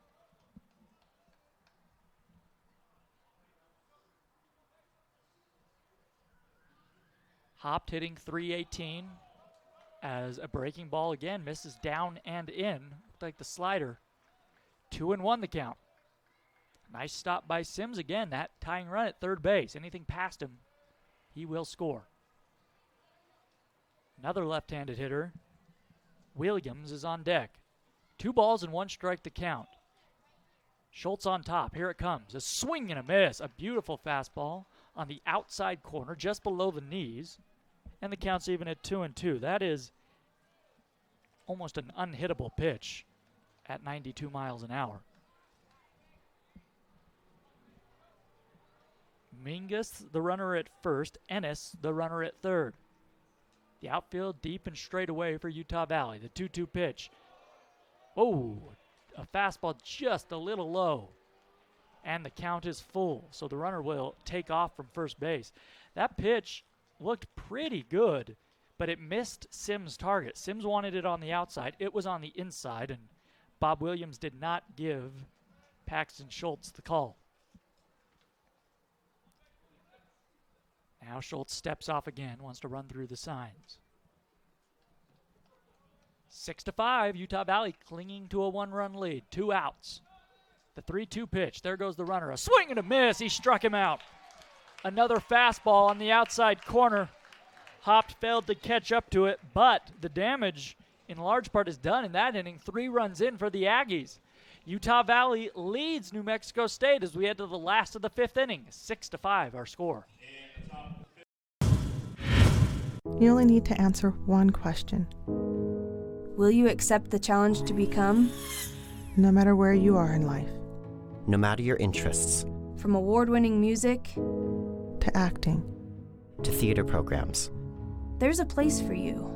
Hopt hitting .318 as a breaking ball again misses down and in. Looked like the slider. 2-1 the count. Nice stop by Sims again. That tying run at third base. Anything past him, he will score. Another left-handed hitter, Williams, is on deck. 2 balls and 1 strike to count. Schultz on top. Here it comes. A swing and a miss. A beautiful fastball on the outside corner, just below the knees. And the count's even at 2-2. That is almost an unhittable pitch at 92 miles an hour. Mingus, the runner at first. Ennis, the runner at third. The outfield deep and straight away for Utah Valley. The 2-2 pitch. Oh, a fastball just a little low. And the count is full, so the runner will take off from first base. That pitch looked pretty good, but it missed Sims' target. Sims wanted it on the outside. It was on the inside, and Bob Williams did not give Paxton Schultz the call. Now Schultz steps off again, wants to run through the signs. 6-5, Utah Valley clinging to a 1-run lead. 2 outs. The 3-2 pitch. There goes the runner. A swing and a miss. He struck him out. Another fastball on the outside corner. Hopt failed to catch up to it, but the damage in large part is done in that inning. 3 runs in for the Aggies. Utah Valley leads New Mexico State as we head to the last of the 5th inning. 6-5 our score. You only need to answer one question. Will you accept the challenge to become? No matter where you are in life. No matter your interests. From award-winning music to acting. To theater programs. There's a place for you.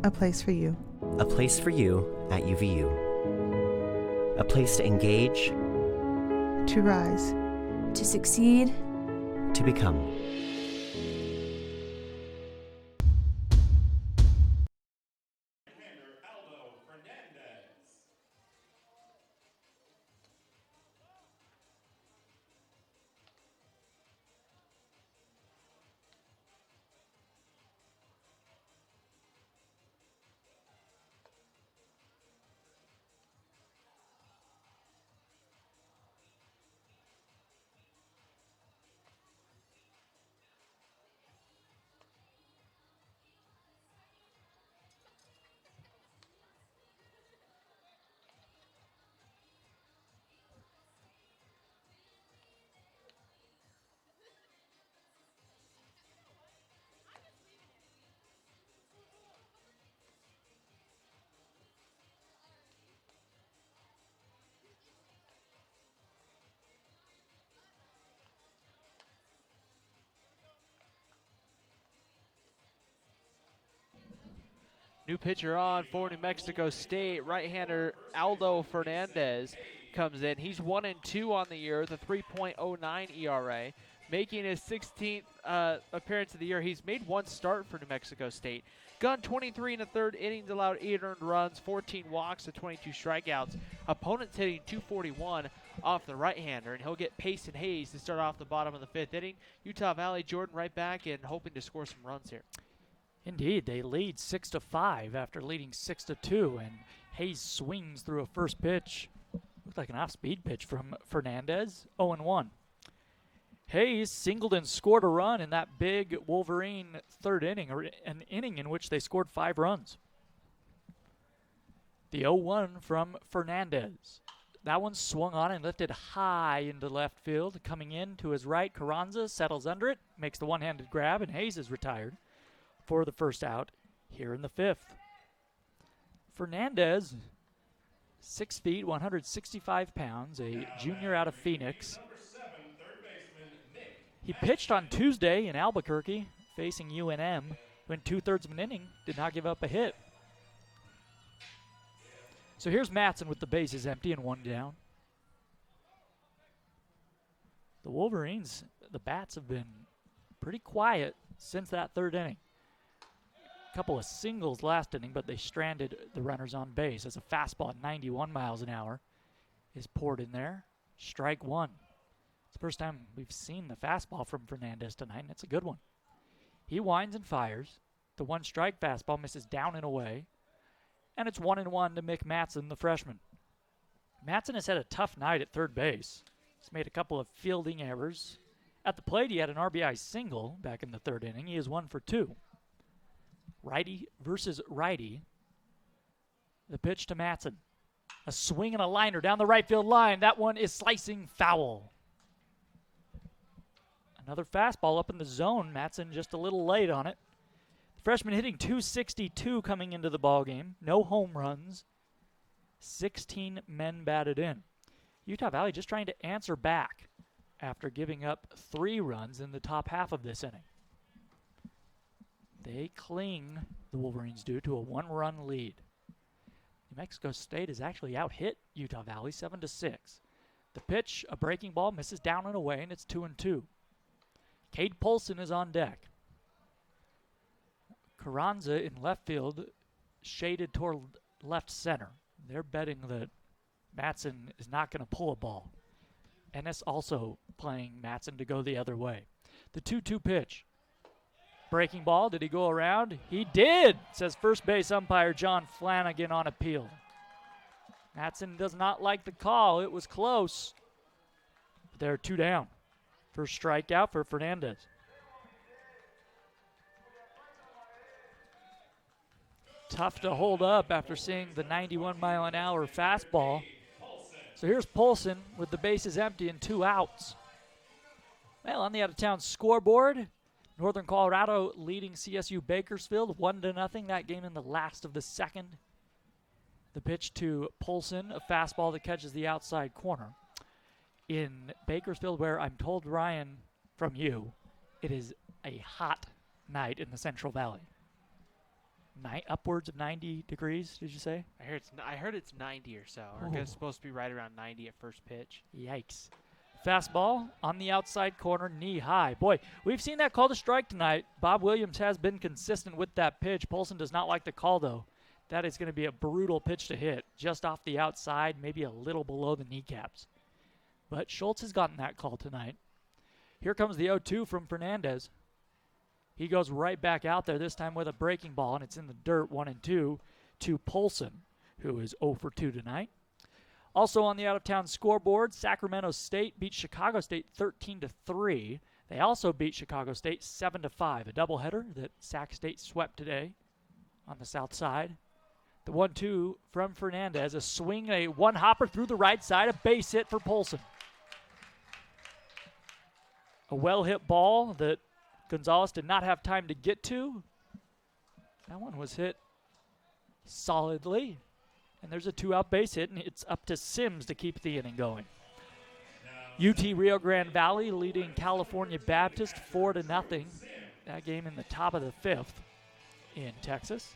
A place for you. A place for you at UVU. A place to engage. To rise. To succeed, To become. New pitcher on for New Mexico State. Right-hander Aldo Fernandez comes in. He's 1-2 on the year with a 3.09 ERA, making his 16th appearance of the year. He's made one start for New Mexico State. Gone 23 in the third innings, allowed 8 earned runs, 14 walks, and 22 strikeouts. Opponents hitting .241 off the right-hander, and he'll get Payson Hayes to start off the bottom of the 5th inning. Utah Valley, Jordan right back and hoping to score some runs here. Indeed, they lead 6-5 after leading 6-2, and Hayes swings through a first pitch. Looked like an off-speed pitch from Fernandez, 0-1. Hayes singled and scored a run in that big Wolverine third inning, or an inning in which they scored 5 runs. The 0-1 from Fernandez. That one swung on and lifted high into left field. Coming in to his right, Carranza settles under it, makes the one-handed grab, and Hayes is retired for the first out here in the 5th. Fernandez, 6 feet, 165 pounds, a junior out of Phoenix. He pitched on Tuesday in Albuquerque, facing UNM. Went 2/3 of an inning, did not give up a hit. So here's Matson with the bases empty and 1 down. The Wolverines, the bats have been pretty quiet since that 3rd inning. Couple of singles last inning, but they stranded the runners on base as a fastball at 91 miles an hour is poured in there. Strike 1. It's the first time we've seen the fastball from Fernandez tonight, and it's a good one. He winds and fires. The 1-strike fastball misses down and away, and it's 1-1 to Mick Matson, the freshman. Matson has had a tough night at third base. He's made a couple of fielding errors. At the plate, he had an RBI single back in the 3rd inning. He is 1 for 2. Righty versus righty. The pitch to Matson. A swing and a liner down the right field line. That one is slicing foul. Another fastball up in the zone. Matson just a little late on it. The freshman hitting .262 coming into the ballgame. No home runs. 16 men batted in. Utah Valley just trying to answer back after giving up 3 runs in the top half of this inning. They cling, the Wolverines do, to a 1-run lead. New Mexico State has actually out-hit Utah Valley 7-6. The pitch, a breaking ball, misses down and away, and it's 2-2. Cade Polson is on deck. Carranza in left field, shaded toward left center. They're betting that Matson is not going to pull a ball. Ennis also playing Matson to go the other way. The 2-2 pitch. Breaking ball, did he go around? He did, says first base umpire John Flanagan on appeal. Matson does not like the call. It was close. But they're 2 down. First strikeout for Fernandez. Tough to hold up after seeing the 91-mile-an-hour fastball. So here's Polson with the bases empty and 2 outs. Well, on the out-of-town scoreboard, Northern Colorado leading CSU Bakersfield 1-0. That game in the last of the 2nd. The pitch to Polson, a fastball that catches the outside corner. In Bakersfield, where I'm told, Ryan, from you, it is a hot night in the Central Valley. Upwards of 90 degrees, did you say? I heard it's 90 or so. Or it's supposed to be right around 90 at first pitch. Yikes. Fastball on the outside corner, knee high. Boy, we've seen that call to strike tonight. Bob Williams has been consistent with that pitch. Polson does not like the call, though. That is going to be a brutal pitch to hit, just off the outside, maybe a little below the kneecaps. But Schultz has gotten that call tonight. Here comes the 0-2 from Fernandez. He goes right back out there, this time with a breaking ball, and it's in the dirt, 1-2, to Polson, who is 0 for 2 tonight. Also on the out-of-town scoreboard, Sacramento State beat Chicago State 13-3. They also beat Chicago State 7-5, a doubleheader that Sac State swept today on the south side. The 1-2 from Fernandez, a swing, a one-hopper through the right side, a base hit for Polson. A well-hit ball that Gonzalez did not have time to get to. That one was hit solidly. And there's a 2-out base hit, and it's up to Sims to keep the inning going. UT Rio Grande Valley leading California Baptist 4-0. That game in the top of the 5th in Texas.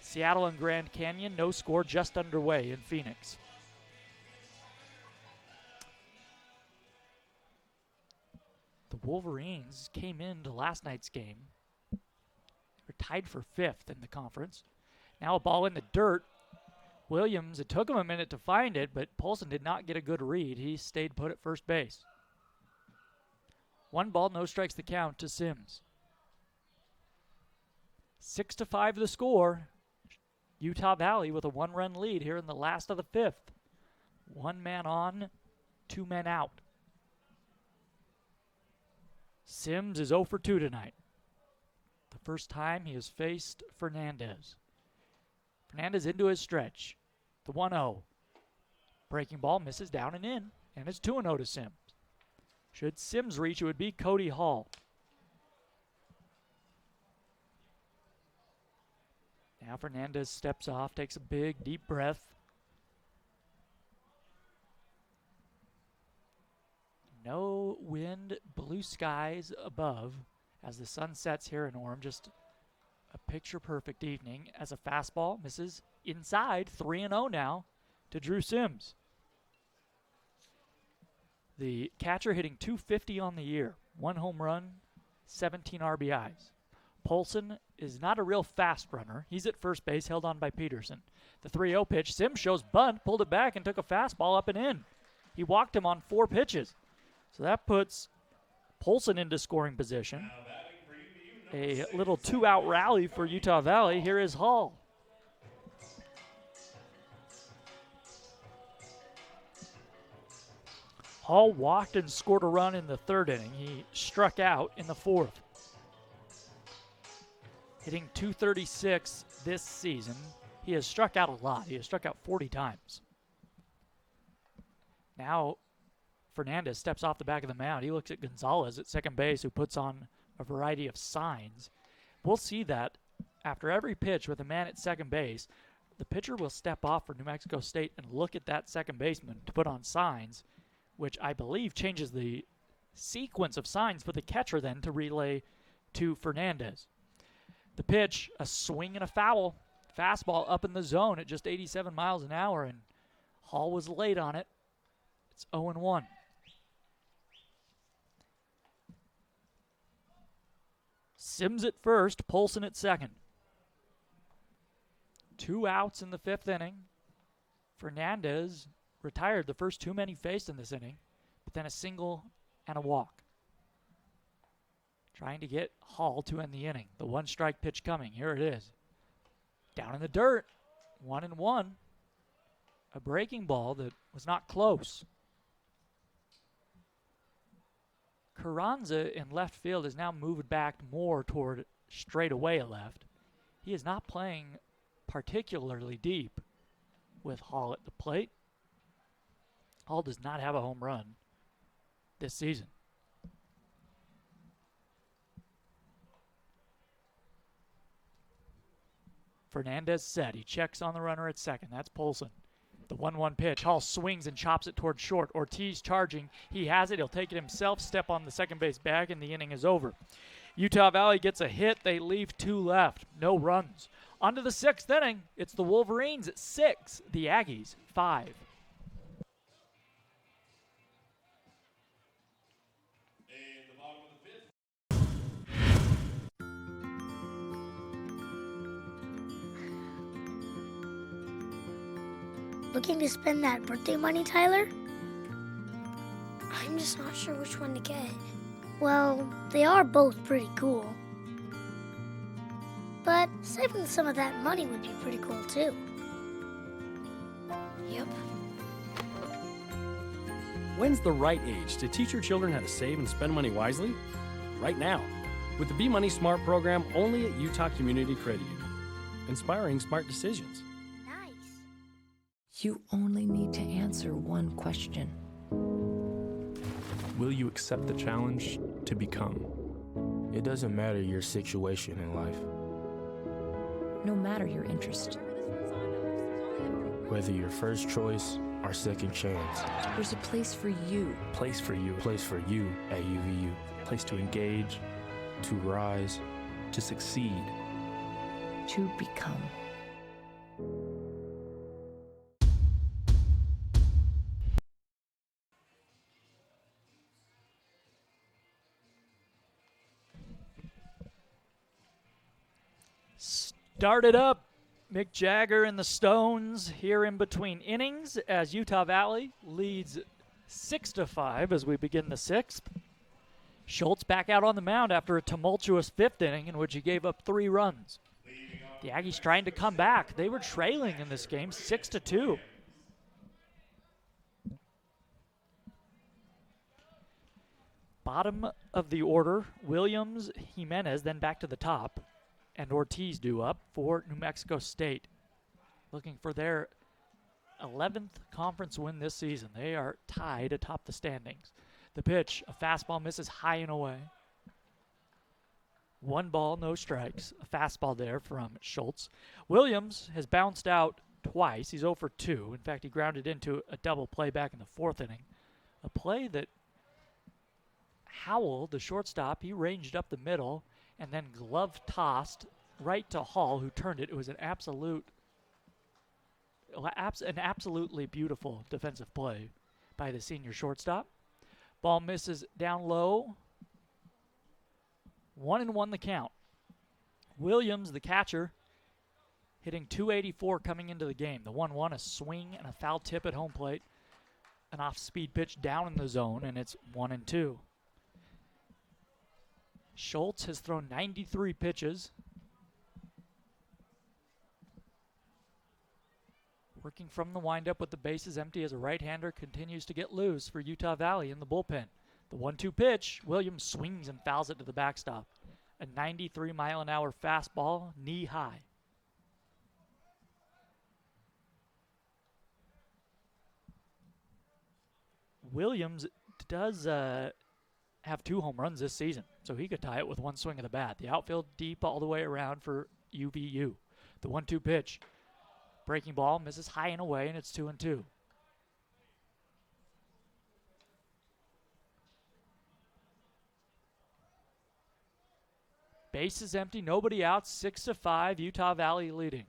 Seattle and Grand Canyon, no score, just underway in Phoenix. The Wolverines came into last night's game. They're tied for 5th in the conference. Now a ball in the dirt. Williams, it took him a minute to find it, but Polson did not get a good read. He stayed put at first base. 1 ball, no strikes the count to Sims. 6-5 the score. Utah Valley with a 1-run lead here in the last of the 5th. 1 man on, 2 men out. Sims is 0 for 2 tonight. The first time he has faced Fernandez. Fernandez into his stretch. The 1-0. Breaking ball misses down and in, and it's 2-0 to Sims. Should Sims reach, it would be Cody Hall. Now Fernandez steps off, takes a big, deep breath. No wind, blue skies above as the sun sets here in Orem. Just a picture-perfect evening as a fastball misses inside, 3-0 now to Drew Sims. The catcher hitting .250 on the year. 1 home run, 17 RBIs. Polson is not a real fast runner. He's at first base, held on by Peterson. The 3-0 pitch, Sims shows bunt, pulled it back, and took a fastball up and in. He walked him on 4 pitches. So that puts Polson into scoring position. A little 2-out rally for Utah Valley. Here is Hall. Hall walked and scored a run in the 3rd inning. He struck out in the 4th. Hitting .236 this season. He has struck out a lot. He has struck out 40 times. Now Fernandez steps off the back of the mound. He looks at Gonzalez at second base, who puts on a variety of signs. We'll see that after every pitch with a man at second base, the pitcher will step off for New Mexico State and look at that second baseman to put on signs, which I believe changes the sequence of signs for the catcher then to relay to Fernandez. The pitch, a swing and a foul. Fastball up in the zone at just 87 miles an hour, and Hall was late on it. It's 0-1. Sims at first, Polson at second. 2 outs in the 5th inning. Fernandez retired the first 2 men he faced in this inning, but then a single and a walk. Trying to get Hall to end the inning. The 1-strike pitch coming. Here it is. Down in the dirt. 1-1. A breaking ball that was not close. Carranza in left field has now moved back more toward straightaway left. He is not playing particularly deep with Hall at the plate. Hall does not have a home run this season. Fernandez set. He checks on the runner at second. That's Polson. The 1-1 pitch. Hall swings and chops it towards short. Ortiz charging. He has it. He'll take it himself. Step on the second base bag, and the inning is over. Utah Valley gets a hit. They leave 2 left. No runs. On to the 6th inning. It's the Wolverines at 6. The Aggies 5. Looking to spend that birthday money, Tyler? I'm just not sure which one to get. Well, they are both pretty cool. But saving some of that money would be pretty cool too. Yep. When's the right age to teach your children how to save and spend money wisely? Right now, with the Be Money Smart program only at Utah Community Credit Union. Inspiring smart decisions. You only need to answer one question. Will you accept the challenge to become? It doesn't matter your situation in life. No matter your interest. Whether your first choice or second chance. There's a place for you. Place for you. Place for you at UVU. Place to engage, To rise. to succeed. To become. Start it up. Mick Jagger and the Stones here in between innings as Utah Valley leads 6-5 as we begin the sixth. Schultz back out on the mound after a tumultuous fifth inning in which he gave up 3 runs. The Aggies trying to come back. They were trailing in this game 6-2. Bottom of the order, Williams, Jimenez, then back to the top, and Ortiz due up for New Mexico State. Looking for their 11th conference win this season. They are tied atop the standings. The pitch, a fastball misses high and away. 1 ball, no strikes. A fastball there from Schultz. Williams has bounced out twice. He's 0 for 2. In fact, he grounded into a double play back in the 4th inning. A play that Howell, the shortstop, he ranged up the middle and then glove tossed right to Hall, who turned it. It was an absolutely beautiful defensive play by the senior shortstop. Ball misses down low. 1-1 the count. Williams, the catcher, hitting .284 coming into the game. The 1-1, a swing and a foul tip at home plate. An off-speed pitch down in the zone, and it's 1-2. Schultz has thrown 93 pitches. Working from the windup with the bases empty as a right-hander continues to get loose for Utah Valley in the bullpen. The 1-2 pitch, Williams swings and fouls it to the backstop. A 93-mile-an-hour fastball, knee-high. Williams does have 2 home runs this season, so he could tie it with 1 swing of the bat. The outfield deep all the way around for UVU. The 1-2 pitch. Breaking ball, misses high and away, and it's 2-2. Base is empty, nobody out, 6-5, Utah Valley leading.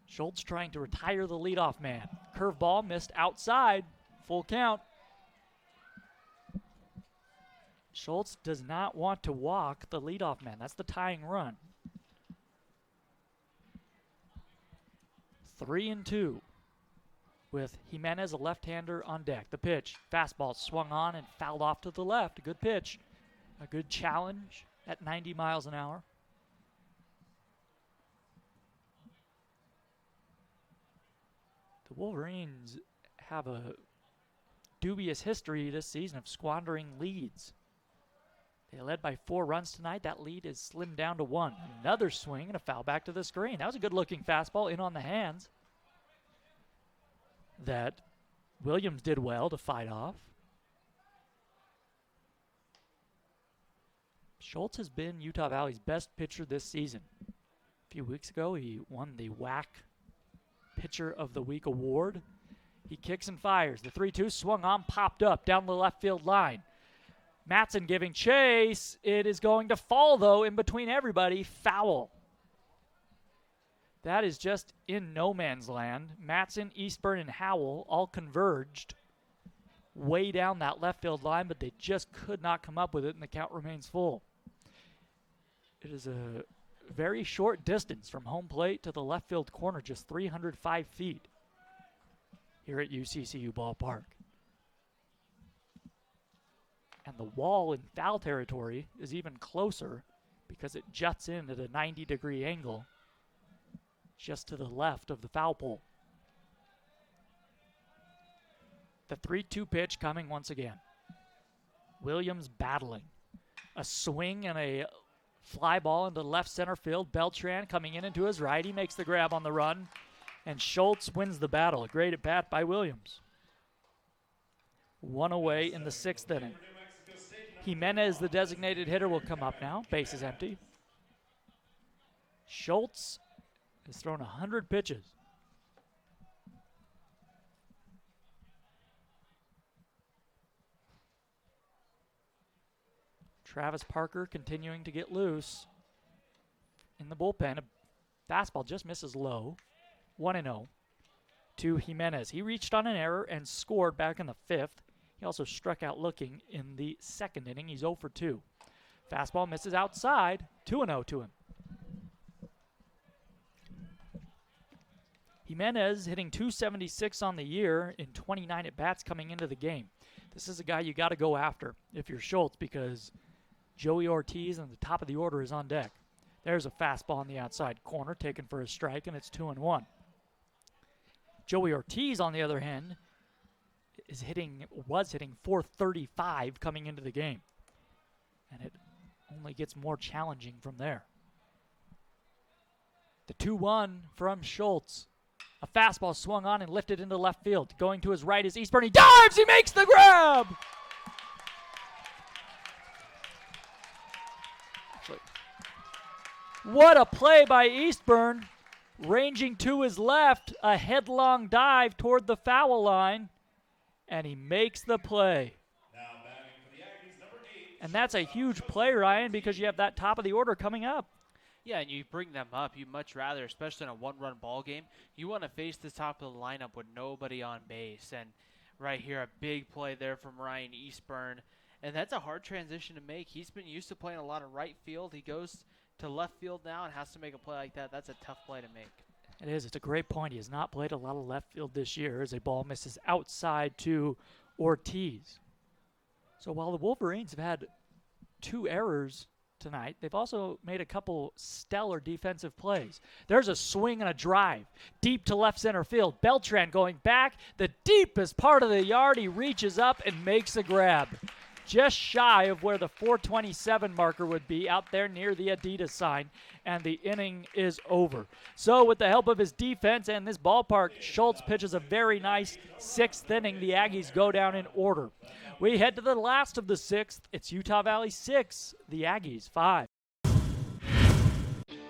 Schultz trying to retire the leadoff man. Curveball missed outside, full count. Schultz does not want to walk the leadoff man. That's the tying run. 3-2 with Jimenez, a left-hander, on deck. The pitch, fastball swung on and fouled off to the left. A good pitch, a good challenge at 90 miles an hour. The Wolverines have a dubious history this season of squandering leads. They led by 4 runs tonight. That lead is slimmed down to 1. Another swing and a foul back to the screen. That was a good-looking fastball in on the hands that Williams did well to fight off. Schultz has been Utah Valley's best pitcher this season. A few weeks ago, he won the WAC Pitcher of the Week award. He kicks and fires. The 3-2 swung on, popped up down the left field line. Matson giving chase. It is going to fall, though, in between everybody. Foul. That is just in no man's land. Matson, Eastburn, and Howell all converged way down that left field line, but they just could not come up with it, and the count remains full. It is a very short distance from home plate to the left field corner, just 305 feet here at UCCU Ballpark. And the wall in foul territory is even closer because it juts in at a 90-degree angle just to the left of the foul pole. The 3-2 pitch coming once again. Williams battling. A swing and a fly ball into left center field. Beltran coming in into his right. He makes the grab on the run. And Schultz wins the battle. A great at-bat by Williams. One away in the 6th inning. Jimenez, the designated hitter, will come up now. Base is empty. Schultz has thrown 100 pitches. Travis Parker continuing to get loose in the bullpen. A fastball just misses low. 1-0 to Jimenez. He reached on an error and scored back in the 5th. He also struck out looking in the 2nd inning. He's 0 for 2. Fastball misses outside. 2-0 to him. Jimenez hitting .276 on the year in 29 at-bats coming into the game. This is a guy you got to go after if you're Schultz, because Joey Ortiz on the top of the order is on deck. There's a fastball on the outside corner taken for a strike, and it's 2-1. Joey Ortiz, on the other hand, was hitting .435 coming into the game. And it only gets more challenging from there. The 2-1 from Schultz. A fastball swung on and lifted into left field. Going to his right is Eastburn. He dives! He makes the grab! What a play by Eastburn. Ranging to his left, a headlong dive toward the foul line. And he makes the play. And that's a huge play, Ryan, because you have that top of the order coming up. Yeah, and you bring them up. You'd much rather, especially in a one-run ball game, you want to face the top of the lineup with nobody on base. And right here, a big play there from Ryan Eastburn. And that's a hard transition to make. He's been used to playing a lot of right field. He goes to left field now and has to make a play like that. That's a tough play to make. It is. It's a great point. He has not played a lot of left field this year as a ball misses outside to Ortiz. So while the Wolverines have had 2 errors tonight, they've also made a couple stellar defensive plays. There's a swing and a drive deep to left center field. Beltran going back the deepest part of the yard. He reaches up and makes a grab. Just shy of where the 427 marker would be, out there near the Adidas sign, and the inning is over. So with the help of his defense and this ballpark, Schultz pitches a very nice 6th inning. The Aggies go down in order. We head to the last of the 6th. It's Utah Valley 6, the Aggies 5.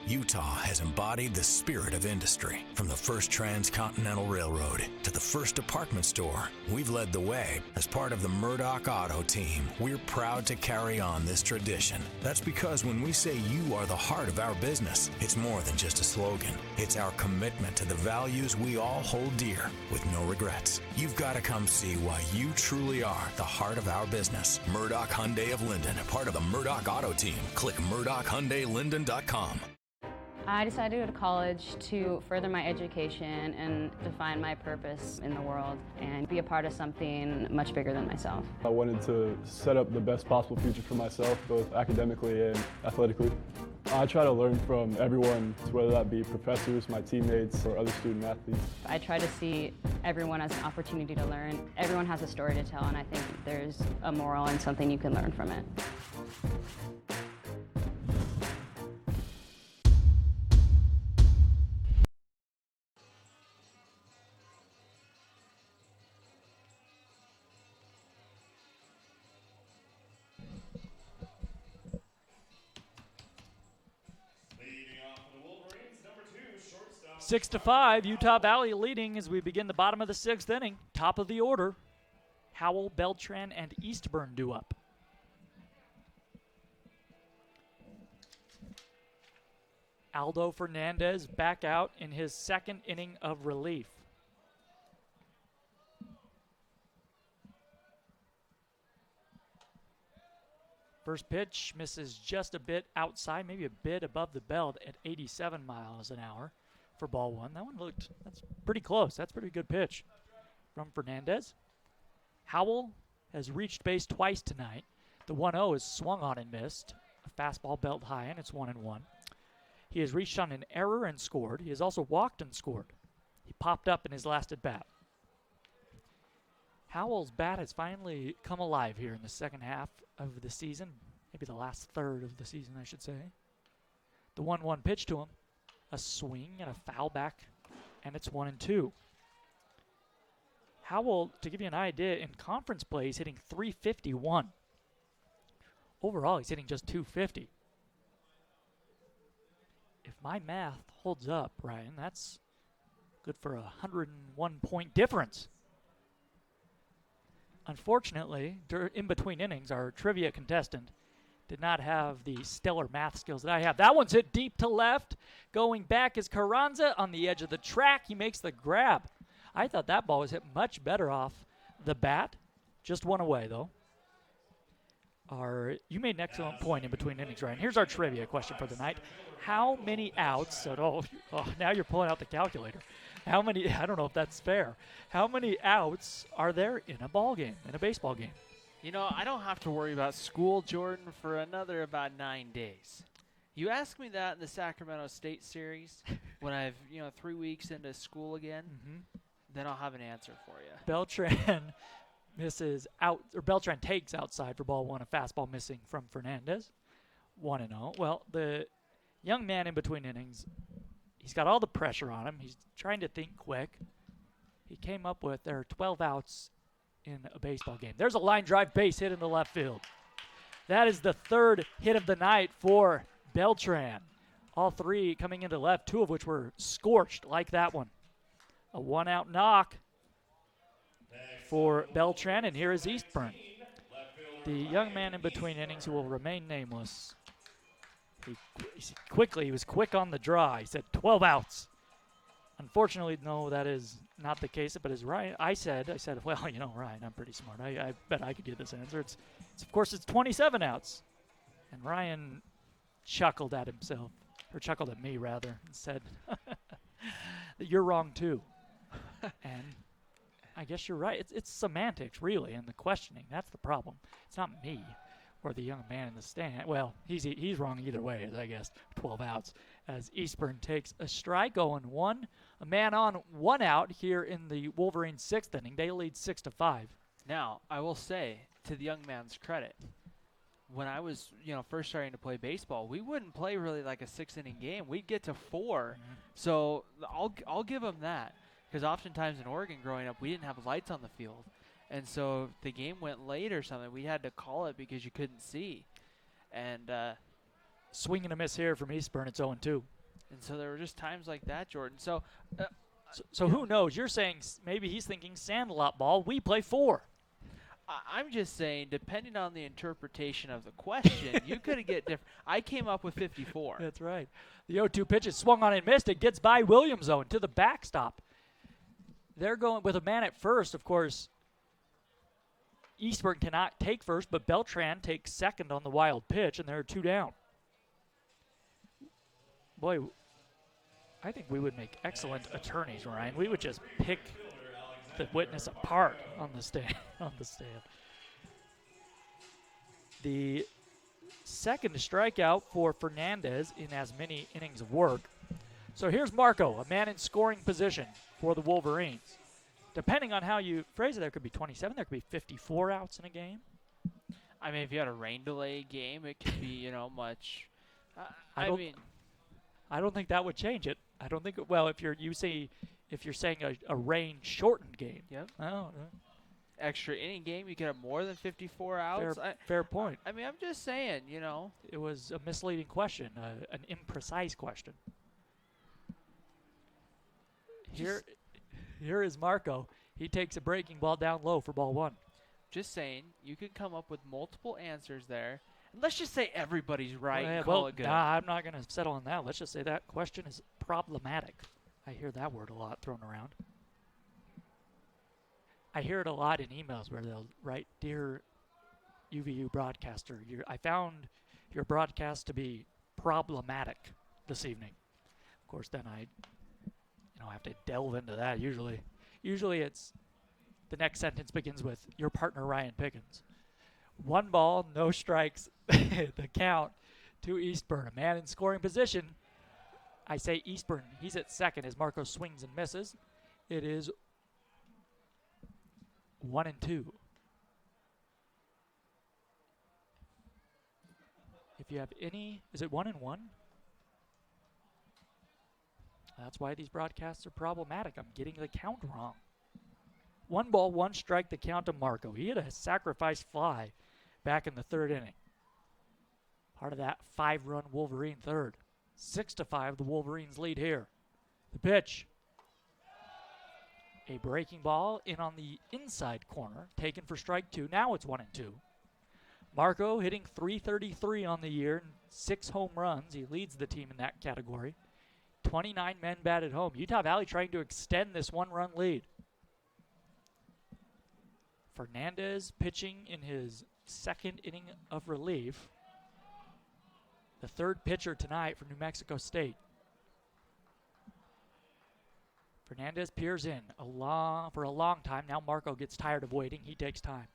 Utah has embodied the spirit of industry. From the first transcontinental railroad to the first department store, we've led the way. As part of the Murdoch Auto Team, we're proud to carry on this tradition. That's because when we say you are the heart of our business, it's more than just a slogan. It's our commitment to the values we all hold dear with no regrets. You've got to come see why you truly are the heart of our business. Murdoch Hyundai of Linden, part of the Murdoch Auto Team. Click MurdochHyundaiLinden.com. I decided to go to college to further my education and define my purpose in the world and be a part of something much bigger than myself. I wanted to set up the best possible future for myself, both academically and athletically. I try to learn from everyone, whether that be professors, my teammates, or other student athletes. I try to see everyone as an opportunity to learn. Everyone has a story to tell, and I think there's a moral and something you can learn from it. Leading off for the Wolverines, number 2, shortstop. 6-5, Utah Valley leading as we begin the bottom of the 6th inning. Top of the order, Howell, Beltran, and Eastburn due up. Aldo Fernandez back out in his 2nd inning of relief. First pitch misses just a bit outside, maybe a bit above the belt at 87 miles an hour for ball one. That's pretty close. That's a pretty good pitch from Fernandez. Howell has reached base twice tonight. The 1-0 is swung on and missed. A fastball belt high, and it's 1-1. He has reached on an error and scored. He has also walked and scored. He popped up in his last at bat. Howell's bat has finally come alive here in the second half of the season, maybe the last third of the season, I should say. The 1-1 pitch to him, a swing and a foul back, and it's 1-2. Howell, to give you an idea, in conference play, he's hitting .351. Overall, he's hitting just .250. If my math holds up, Ryan, that's good for a 101-point difference. Unfortunately, in between innings, our trivia contestant did not have the stellar math skills that I have. That one's hit deep to left. Going back is Carranza on the edge of the track. He makes the grab. I thought that ball was hit much better off the bat. Just one away, though. You made an excellent point in between innings, Ryan. Here's our trivia question for the night. How many outs, now you're pulling out the calculator. How many, I don't know if that's fair. How many outs are there in a ball game, in a baseball game? You know, I don't have to worry about school, Jordan, for another about 9 days. You ask me that in the Sacramento State series when I've, 3 weeks into school again, then I'll have an answer for you. Beltran Beltran takes outside for ball one, a fastball missing from Fernandez. 1-0. Well, the young man in between innings, he's got all the pressure on him. He's trying to think quick. He came up with there are 12 outs in a baseball game. There's a line drive base hit into left field. That is the third hit of the night for Beltran. All three coming into left, two of which were scorched like that one. A one-out knock for Beltran, and here is Eastburn. The young man in between innings who will remain nameless. He was quick on the draw. He said 12 outs. Unfortunately, no, that is not the case. But as Ryan, I said, well, Ryan, I'm pretty smart. I bet I could get this answer. Of course, it's 27 outs. And Ryan chuckled at himself, or chuckled at me rather, and said, "You're wrong too." And I guess you're right. It's semantics, really, and the questioning. That's the problem. It's not me or the young man in the stand. Well, he's wrong either way, I guess. 12 outs as Eastburn takes a strike, 0-1. A man on, 1 out here in the Wolverines' 6th inning. They lead 6-5. Now, I will say, to the young man's credit, when I was, first starting to play baseball, we wouldn't play really like a 6-inning game. We'd get to 4. So I'll give him that. Because oftentimes in Oregon growing up, we didn't have lights on the field. And so if the game went late or something, we had to call it because you couldn't see. And swing and a miss here from Eastburn. It's 0-2. And so there were just times like that, Jordan. So who knows? You're saying maybe he's thinking Sandlot ball. We play 4. I'm just saying, depending on the interpretation of the question, you could get different. I came up with 54. That's right. The 0-2 pitch is swung on and missed. It gets by Williams, though, to the backstop. They're going with a man at first, of course. Eastburn cannot take first, but Beltran takes second on the wild pitch, and there are 2 down. Boy, I think we would make excellent attorneys, Ryan. We would just pick the witness apart on the stand. The second strikeout for Fernandez in as many innings of work. So here's Marco, a man in scoring position for the Wolverines. Depending on how you phrase it, there could be 27, there could be 54 outs in a game. I mean, if you had a rain delay game, it could be, much. I don't think that would change it. I don't think. Well, if you're saying a rain shortened game. Yep. Oh. Extra inning game, you could have more than 54 outs. Fair point. I mean, I'm just saying, It was a misleading question, an imprecise question. Here is Marco. He takes a breaking ball down low for ball 1. Just saying, you could come up with multiple answers there. And let's just say everybody's right and call it good. I'm not going to settle on that. Let's just say that question is problematic. I hear that word a lot thrown around. I hear it a lot in emails where they'll write, Dear UVU broadcaster. I found your broadcast to be problematic this evening. Of course, then I have to delve into that usually. Usually it's the next sentence begins with your partner Ryan Pickens. 1 ball, no strikes, the count to Eastburn. A man in scoring position. I say Eastburn, he's at second as Marco swings and misses. It is 1-2. If you have any, is it 1-1? That's why these broadcasts are problematic. I'm getting the count wrong. 1 ball, 1 strike, the count to Marco. He had a sacrifice fly back in the 3rd inning. Part of that 5-run Wolverine 3rd. 6-5, the Wolverines lead here. The pitch. A breaking ball in on the inside corner, taken for strike 2. Now it's 1-2. Marco hitting .333 on the year, 6 home runs. He leads the team in that category. 29 men batted home. Utah Valley trying to extend this 1-run lead. Fernandez pitching in his 2nd inning of relief. The 3rd pitcher tonight for New Mexico State. Fernandez peers in for a long time. Now Marco gets tired of waiting. He takes time.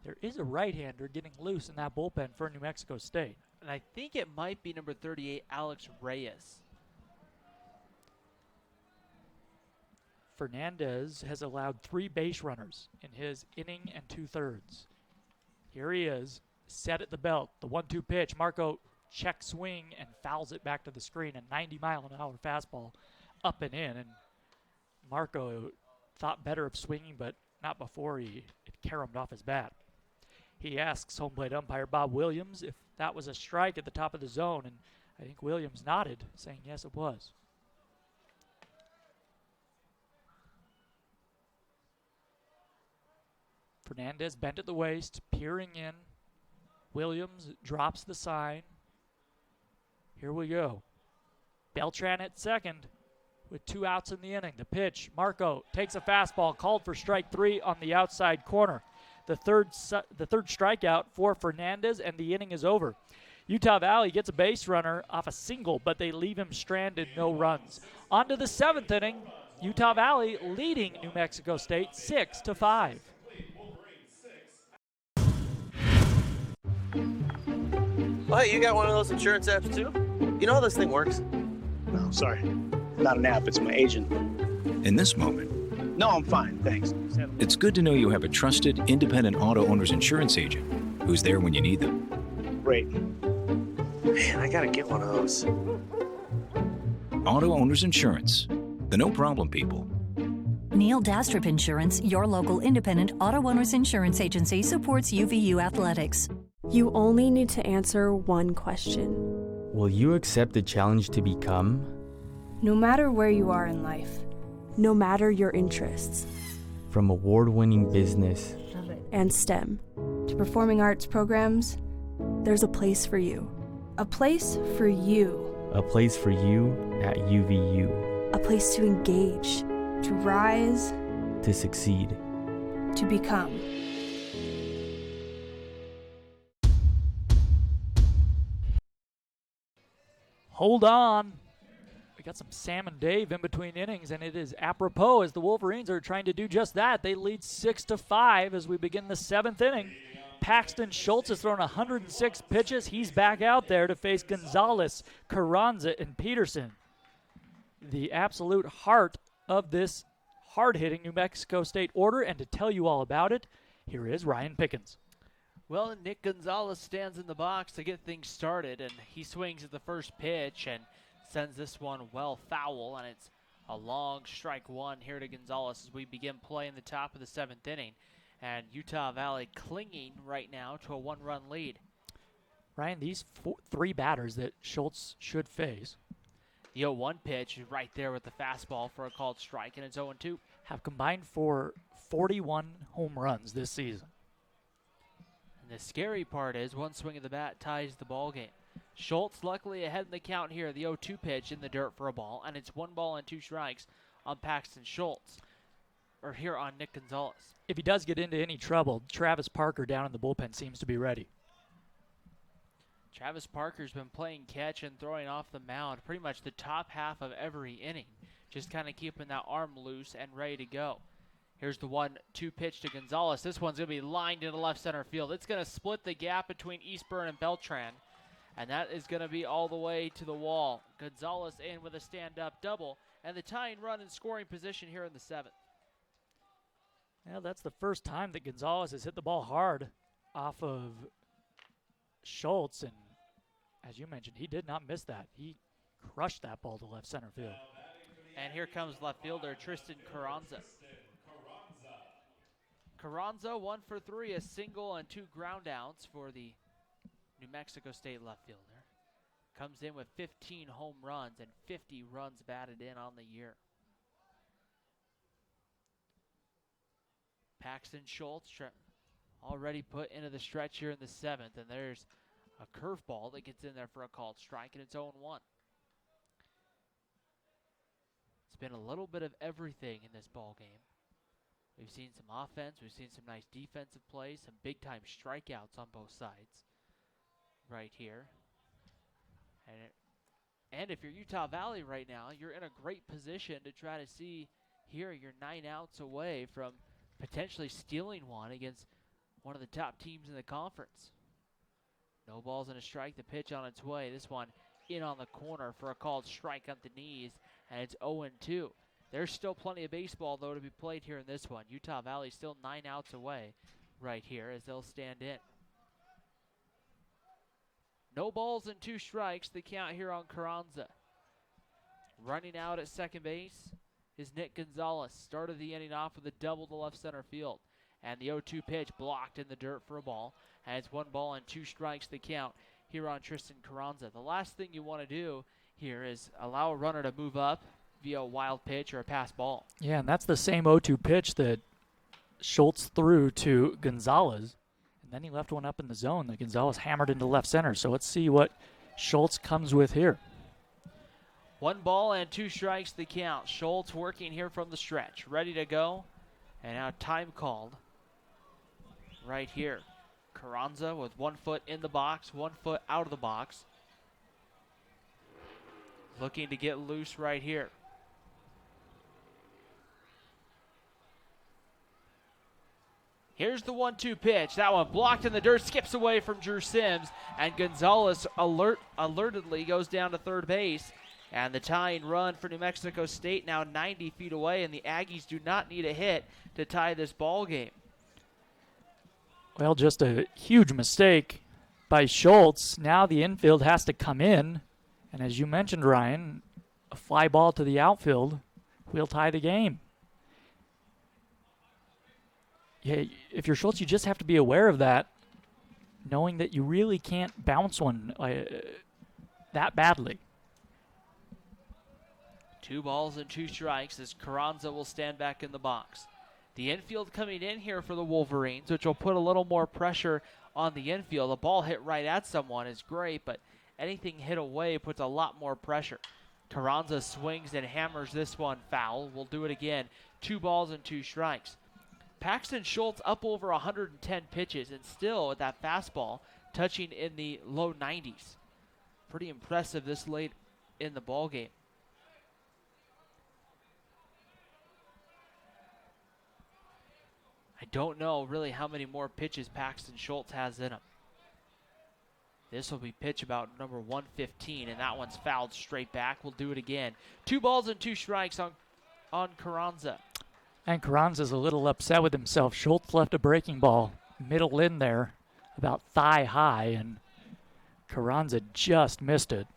There is a right-hander getting loose in that bullpen for New Mexico State. And I think it might be number 38, Alex Reyes. Fernandez has allowed 3 base runners in his inning and 2/3. Here he is, set at the belt. The 1-2 pitch. Marco check swing and fouls it back to the screen. A 90-mile-an-hour fastball up and in. And Marco thought better of swinging, but not before it caromed off his bat. He asks home plate umpire Bob Williams if that was a strike at the top of the zone, and I think Williams nodded, saying yes, it was. Fernandez bent at the waist, peering in. Williams drops the sign. Here we go. Beltran at second with 2 outs in the inning. The pitch, Marco takes a fastball, called for strike 3 on the outside corner. The third strikeout for Fernandez, and the inning is over. Utah Valley gets a base runner off a single, but they leave him stranded, no runs. On to the 7th inning. Utah Valley leading New Mexico State 6-5. Oh, hey, you got one of those insurance apps too? You know how this thing works? No, sorry. Not an app, it's my agent. In this moment, No, I'm fine, thanks. it's good to know you have a trusted, independent auto owner's insurance agent who's there when you need them. Great. Man, I gotta get one of those. Auto Owners Insurance, the no problem people. Neil Dastrup Insurance, your local independent auto owners insurance agency, supports UVU athletics. You only need to answer one question. Will you accept the challenge to become? No matter where you are in life, no matter your interests, From award-winning business and STEM to performing arts programs, there's a place for you. A place for you. A place for you at UVU. A place to engage, to rise, To succeed. to become. Hold on. We got some Sam and Dave in between innings, and it is apropos as the Wolverines are trying to do just that. They lead 6-5 as we begin the 7th inning. Paxton Schultz has thrown 106 pitches. He's back out there to face Gonzalez, Carranza, and Peterson. The absolute heart of this hard-hitting New Mexico State order, and to tell you all about it, here is Ryan Pickens. Well, Nick Gonzalez stands in the box to get things started, and he swings at the first pitch and sends this one well foul, and it's a long strike 1 here to Gonzalez as we begin play in the top of the 7th inning. And Utah Valley clinging right now to a 1-run lead. Ryan, these 3 batters that Schultz should face. The 0-1 pitch is right there with the fastball for a called strike, and it's 0-2. Have combined for 41 home runs this season. And the scary part is one swing of the bat ties the ball game. Schultz luckily ahead in the count here. The 0-2 pitch in the dirt for a ball, and it's 1 ball and 2 strikes on Paxton Schultz. or here on Nick Gonzalez. If he does get into any trouble, Travis Parker down in the bullpen seems to be ready. Travis Parker's been playing catch and throwing off the mound pretty much the top half of every inning, just kind of keeping that arm loose and ready to go. Here's the 1-2 pitch to Gonzalez. This one's going to be lined into left center field. It's going to split the gap between Eastburn and Beltran, and that is going to be all the way to the wall. Gonzalez in with a stand-up double, and the tying run in scoring position here in the 7th. Well, that's the first time that Gonzalez has hit the ball hard off of Schultz, and as you mentioned, he did not miss that. He crushed that ball to left center field. And here comes left fielder Tristan Carranza. Carranza 1 for 3, a single and 2 ground outs for the New Mexico State left fielder. Comes in with 15 home runs and 50 runs batted in on the year. Paxton Schultz already put into the stretch here in the 7th, and there's a curveball that gets in there for a called strike, and it's 0-1. It's been a little bit of everything in this ball game. We've seen some offense, we've seen some nice defensive plays, some big-time strikeouts on both sides right here. And if you're Utah Valley right now, you're in a great position to try to see here you're 9 outs away from potentially stealing one against one of the top teams in the conference. No balls and a strike, the pitch on its way. This one in on the corner for a called strike on the knees, and it's 0-2. There's still plenty of baseball, though, to be played here in this one. Utah Valley still 9 outs away right here as they'll stand in. No balls and 2 strikes, the count here on Carranza. Running out at second base is Nick Gonzalez. Started the inning off with a double to left center field. And the 0-2 pitch blocked in the dirt for a ball. And it's 1 ball and 2 strikes the count here on Tristan Carranza. The last thing you want to do here is allow a runner to move up via a wild pitch or a pass ball. Yeah, and that's the same 0-2 pitch that Schultz threw to Gonzalez. And then he left one up in the zone that Gonzalez hammered into left center. So let's see what Schultz comes with here. 1 ball and 2 strikes the count. Schultz working here from the stretch. Ready to go. And now time called right here. Carranza with 1 foot in the box, 1 foot out of the box. Looking to get loose right here. Here's the 1-2 pitch. That one blocked in the dirt, skips away from Drew Sims, and Gonzalez alertedly goes down to third base. And the tying run for New Mexico State now 90 feet away, and the Aggies do not need a hit to tie this ball game. Well, just a huge mistake by Schultz. Now the infield has to come in, and as you mentioned, Ryan, a fly ball to the outfield will tie the game. Yeah, if you're Schultz, you just have to be aware of that, knowing that you really can't bounce one that badly. 2 balls and 2 strikes as Carranza will stand back in the box. The infield coming in here for the Wolverines, which will put a little more pressure on the infield. A ball hit right at someone is great, but anything hit away puts a lot more pressure. Carranza swings and hammers this one foul. We'll do it again. 2 balls and 2 strikes. Paxton Schultz up over 110 pitches and still with that fastball touching in the low 90s. Pretty impressive this late in the ball game. I don't know really how many more pitches Paxton Schultz has in him. This will be pitch about number 115, and that one's fouled straight back. We'll do it again. 2 balls and 2 strikes on Carranza. And Carranza's a little upset with himself. Schultz left a breaking ball middle in there, about thigh high, and Carranza just missed it.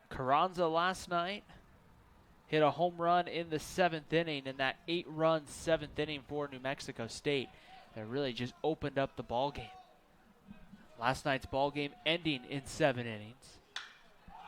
Carranza last night hit a home run in the 7th inning in that 8-run 7th inning for New Mexico State. That really just opened up the ball game. Last night's ball game ending in 7 innings.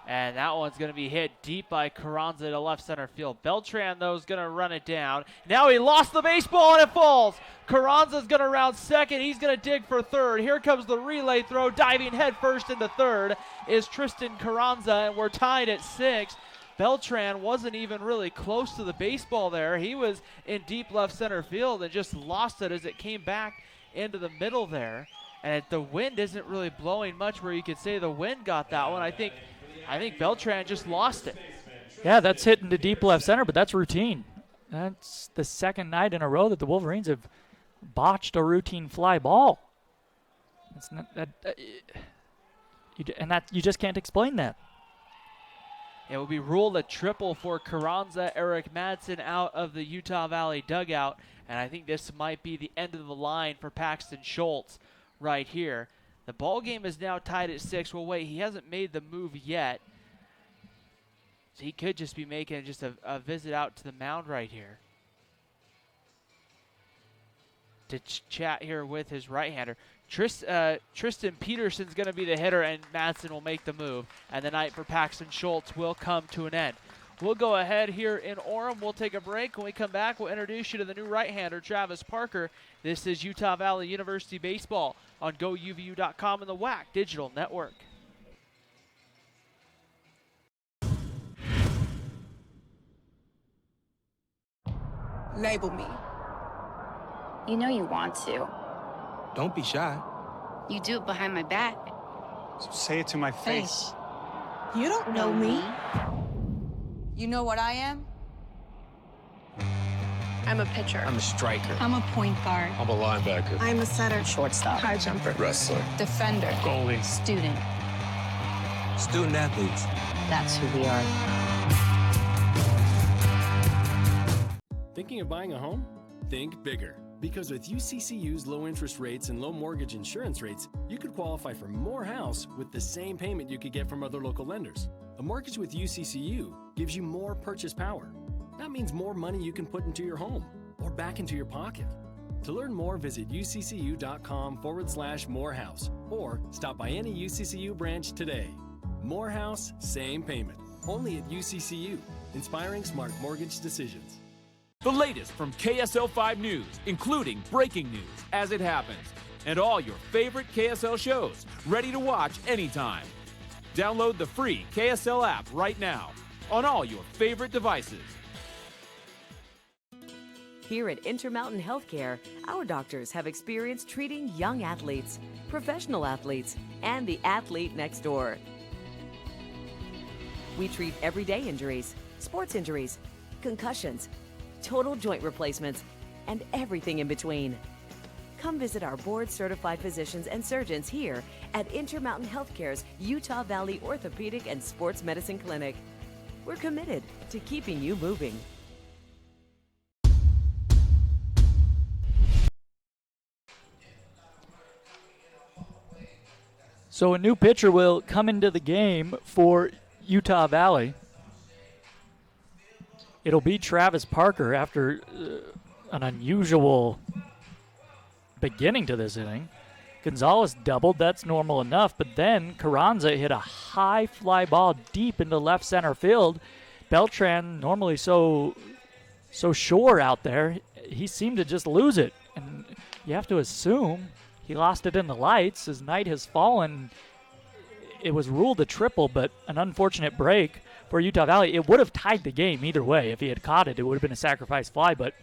And that one's going to be hit deep by Carranza to left center field. Beltran, though, is going to run it down. Now he lost the baseball and it falls. Carranza's going to round second. He's going to dig for third. Here comes the relay throw. Diving head first into third is Tristan Carranza, and we're tied at 6. Beltran wasn't even really close to the baseball there. He was in deep left center field and just lost it as it came back into the middle there. And the wind isn't really blowing much where you could say the wind got that one. I think Beltran just lost it. Yeah, that's hitting to deep left center, but that's routine. That's the second night in a row that the Wolverines have botched a routine fly ball. It's not that, you just can't explain that. It will be ruled a triple for Carranza. Eric Madsen out of the Utah Valley dugout, and I think this might be the end of the line for Paxton Schultz right here. The ball game is now tied at 6. Well, wait, he hasn't made the move yet. So he could just be making just a visit out to the mound right here to chat here with his right-hander. Tristan Peterson's going to be the hitter, and Madsen will make the move. And the night for Paxton Schultz will come to an end. We'll go ahead here in Orem. We'll take a break. When we come back, we'll introduce you to the new right-hander, Travis Parker. This is Utah Valley University Baseball on GoUVU.com and the WAC Digital Network. Label me. You know you want to. Don't be shy. You do it behind my back. So say it to my face. You don't know me. You know what I am? I'm a pitcher. I'm a striker. I'm a point guard. I'm a linebacker. I'm a setter. Shortstop. High jumper. Wrestler. Defender. Goalie. Student. Student athletes. That's who we are. Thinking of buying a home? Think bigger. Because with UCCU's low interest rates and low mortgage insurance rates, you could qualify for more house with the same payment you could get from other local lenders. A mortgage with UCCU gives you more purchase power. That means more money you can put into your home or back into your pocket. To learn more, visit uccu.com/morehouse or stop by any UCCU branch today. More house, same payment. Only at UCCU, inspiring smart mortgage decisions. The latest from KSL 5 News, including breaking news as it happens, and all your favorite KSL shows, ready to watch anytime. Download the free KSL app right now on all your favorite devices. Here at Intermountain Healthcare, our doctors have experience treating young athletes, professional athletes, and the athlete next door. We treat everyday injuries, sports injuries, concussions, total joint replacements, and everything in between. Come visit our board-certified physicians and surgeons here at Intermountain Healthcare's Utah Valley Orthopedic and Sports Medicine Clinic. We're committed to keeping you moving. So a new pitcher will come into the game for Utah Valley. It'll be Travis Parker after an unusual beginning to this inning. Gonzalez doubled, that's normal enough, but then Carranza hit a high fly ball deep into left center field. Beltran, normally so sure out there, he seemed to just lose it. And you have to assume he lost it in the lights. His night has fallen. It was ruled a triple, but an unfortunate break for Utah Valley. It would have tied the game either way. If he had caught it, it would have been a sacrifice fly, but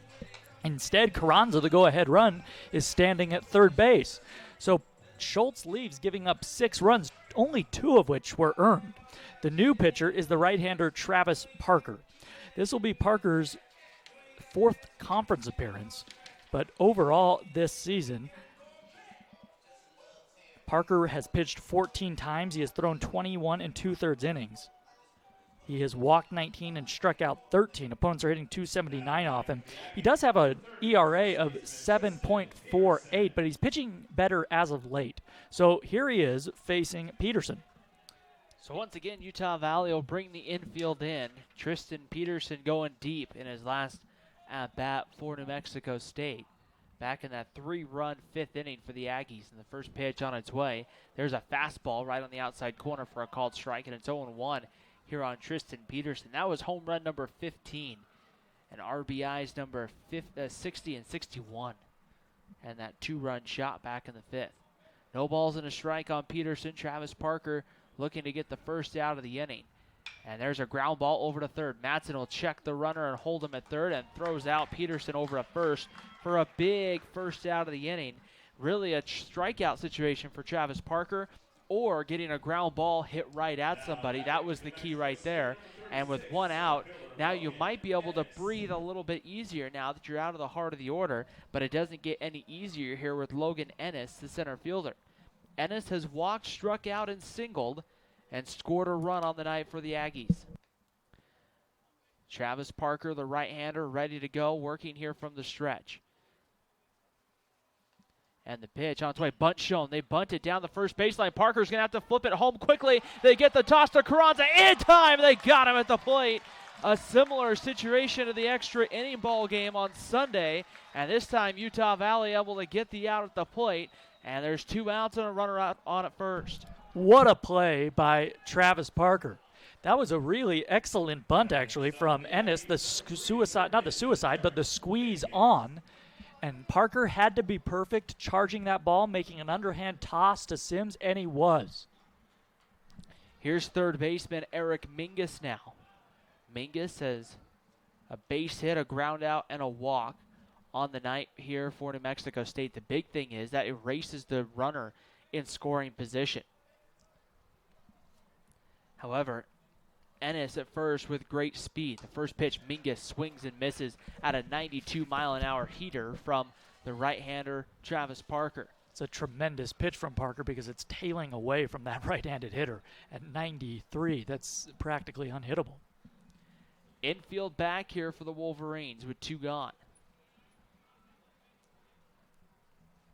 instead, Carranza, the go-ahead run, is standing at third base. So Schultz leaves, giving up 6 runs, only 2 of which were earned. The new pitcher is the right-hander Travis Parker. This will be Parker's 4th conference appearance, but overall this season, Parker has pitched 14 times. He has thrown 21 2/3 innings. He has walked 19 and struck out 13. Opponents are hitting .279 off him. He does have an ERA of 7.48, but he's pitching better as of late. So here he is facing Peterson. So once again, Utah Valley will bring the infield in. Tristan Peterson going deep in his last at-bat for New Mexico State. Back in that 3-run 5th inning for the Aggies, and the first pitch on its way. There's a fastball right on the outside corner for a called strike, and it's 0-1 here on Tristan Peterson. That was home run number 15, and RBIs number 60 and 61, and that 2-run shot back in the 5th. No balls and a strike on Peterson. Travis Parker looking to get the first out of the inning. And there's a ground ball over to third. Madsen will check the runner and hold him at third and throws out Peterson over at first for a big first out of the inning. Really a strikeout situation for Travis Parker, or getting a ground ball hit right at somebody. That was the key right there. And with one out, now you might be able to breathe a little bit easier now that you're out of the heart of the order, but it doesn't get any easier here with Logan Ennis, the center fielder. Ennis has walked, struck out, and singled, and scored a run on the night for the Aggies. Travis Parker, the right-hander, ready to go, working here from the stretch. And the pitch on its way, bunt shown. They bunt it down the first baseline. Parker's going to have to flip it home quickly. They get the toss to Carranza in time. They got him at the plate. A similar situation to the extra inning ball game on Sunday. And this time Utah Valley able to get the out at the plate. And there's 2 outs and a runner out on at first. What a play by Travis Parker. That was a really excellent bunt, actually, from Ennis. The suicide, not the suicide, but the squeeze on. And Parker had to be perfect, charging that ball, making an underhand toss to Sims, and he was. Here's third baseman Eric Mingus now. Mingus has a base hit, a ground out, and a walk on the night here for New Mexico State. The big thing is that erases the runner in scoring position. However, Ennis at first with great speed. The first pitch, Mingus swings and misses at a 92-mile-an-hour heater from the right-hander Travis Parker. It's a tremendous pitch from Parker because it's tailing away from that right-handed hitter at 93. That's practically unhittable. Infield back here for the Wolverines with 2 gone.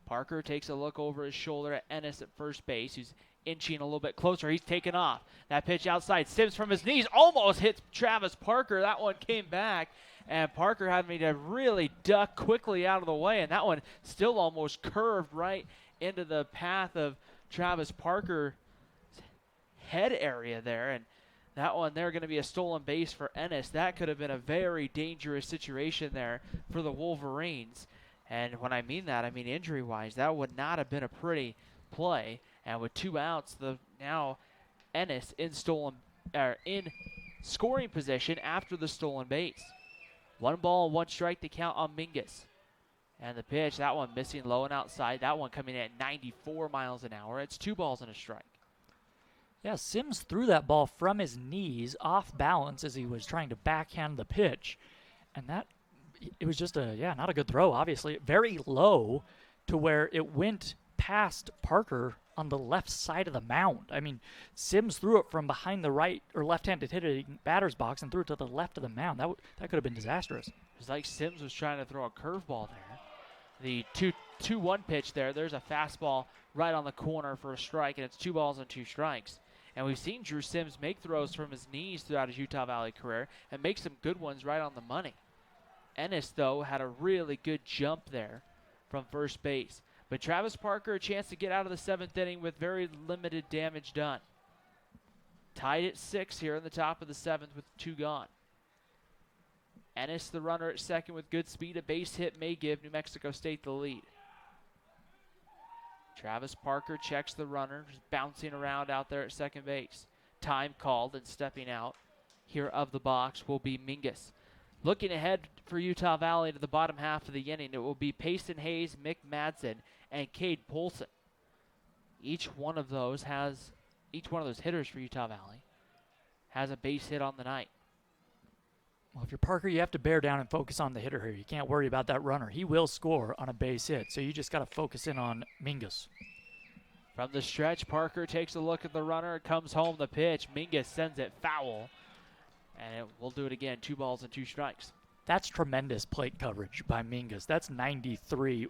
Parker takes a look over his shoulder at Ennis at first base, who's inching a little bit closer. He's taken off. That pitch outside. Sims from his knees almost hits Travis Parker. That one came back, and Parker had to really duck quickly out of the way, and that one still almost curved right into the path of Travis Parker's head area there, and that one there going to be a stolen base for Ennis. That could have been a very dangerous situation there for the Wolverines. And when I mean that, I mean injury-wise. That would not have been a pretty play. And with 2 outs, now Ennis in scoring position after the stolen base. 1 ball and 1 strike to count on Mingus. And the pitch, that one missing low and outside. That one coming in at 94 miles an hour. It's 2 balls and a strike. Yeah, Sims threw that ball from his knees off balance as he was trying to backhand the pitch. And it was just not a good throw, obviously. Very low to where it went past Parker on the left side of the mound. I mean, Sims threw it from behind the right or left-handed hitting batter's box and threw it to the left of the mound. That could have been disastrous. It was like Sims was trying to throw a curveball there. The 2-1 pitch there, there's a fastball right on the corner for a strike, and it's 2 balls and 2 strikes. And we've seen Drew Sims make throws from his knees throughout his Utah Valley career and make some good ones right on the money. Ennis, though, had a really good jump there from first base. But Travis Parker, a chance to get out of the 7th inning with very limited damage done. Tied at 6 here in the top of the 7th with 2 gone. Ennis, the runner at second with good speed. A base hit may give New Mexico State the lead. Travis Parker checks the runner, just bouncing around out there at second base. Time called, and stepping out here of the box will be Mingus. Looking ahead for Utah Valley to the bottom half of the inning, it will be Payson Hayes, Mick Madsen, and Cade Polson. Each one of those hitters for Utah Valley has a base hit on the night. Well, if you're Parker, you have to bear down and focus on the hitter here. You can't worry about that runner. He will score on a base hit, so you just got to focus in on Mingus. From the stretch, Parker takes a look at the runner, comes home the pitch. Mingus sends it foul, and we'll do it again. 2 balls and 2 strikes. That's tremendous plate coverage by Mingus. That's 93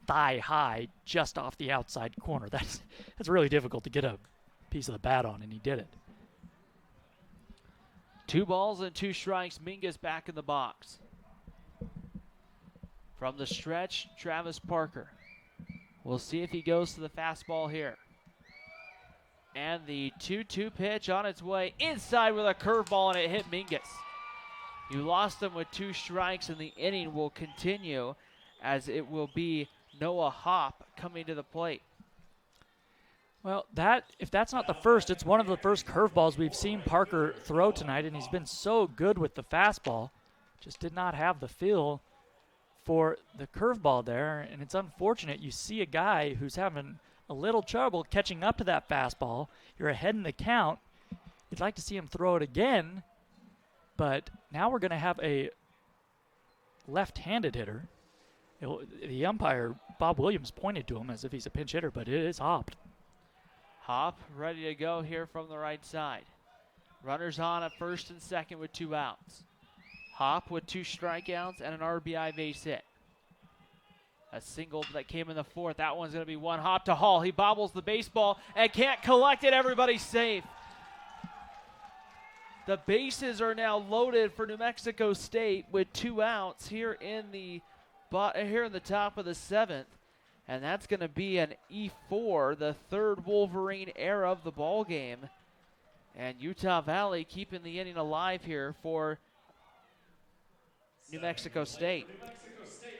thigh high just off the outside corner. That's really difficult to get a piece of the bat on, and he did it. 2 balls and 2 strikes. Mingus back in the box. From the stretch, Travis Parker. We'll see if he goes to the fastball here. And the 2-2 pitch on its way inside with a curveball, and it hit Mingus. You lost him with 2 strikes, and the inning will continue as it will be Noah Hopp coming to the plate. Well, if that's not the first, it's one of the first curveballs we've seen Parker throw tonight, and he's been so good with the fastball. Just did not have the feel for the curveball there, and it's unfortunate. You see a guy who's having a little trouble catching up to that fastball. You're ahead in the count. You'd like to see him throw it again, but now we're going to have a left-handed hitter. The umpire, Bob Williams, pointed to him as if he's a pinch hitter, but it is hopped. Hop ready to go here from the right side. Runners on at first and second with 2 outs. Hop with 2 strikeouts and an RBI base hit. A single that came in the 4th. That one's going to be one hop to Hall. He bobbles the baseball and can't collect it. Everybody's safe. The bases are now loaded for New Mexico State with 2 outs here in the top of the 7th. And that's going to be an E4, the 3rd Wolverine error of the ball game. And Utah Valley keeping the inning alive here for New Mexico State.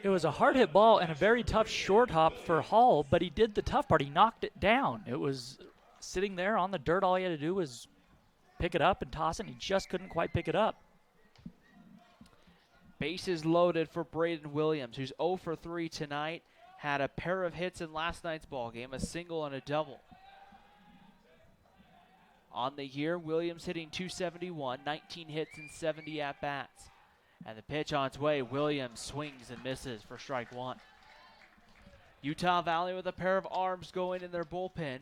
It was a hard hit ball and a very tough short hop for Hall, but he did the tough part. He knocked it down. It was sitting there on the dirt. All he had to do was pick it up and toss it, and he just couldn't quite pick it up. Bases loaded for Braden Williams, who's 0 for 3 tonight. Had a pair of hits in last night's ball game, a single and a double. On the year, Williams hitting .271, 19 hits and 70 at-bats. And the pitch on its way, Williams swings and misses for strike 1. Utah Valley with a pair of arms going in their bullpen.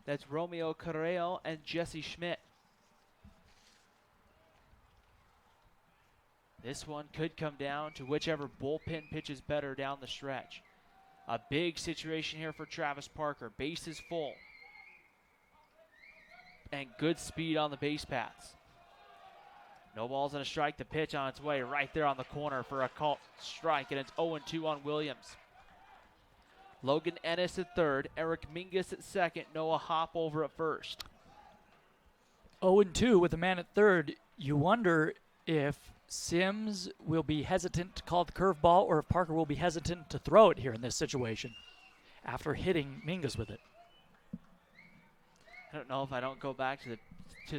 That's Romeo Carreo and Jesse Schmidt. This one could come down to whichever bullpen pitches better down the stretch. A big situation here for Travis Parker. Bases full. And good speed on the base paths. No balls and a strike. The pitch on its way right there on the corner for a called strike, and it's 0-2 on Williams. Logan Ennis at third, Eric Mingus at second, Noah Hop over at first. 0-2 with a man at third. You wonder if Sims will be hesitant to call the curveball or if Parker will be hesitant to throw it here in this situation after hitting Mingus with it. I don't know if I don't go back to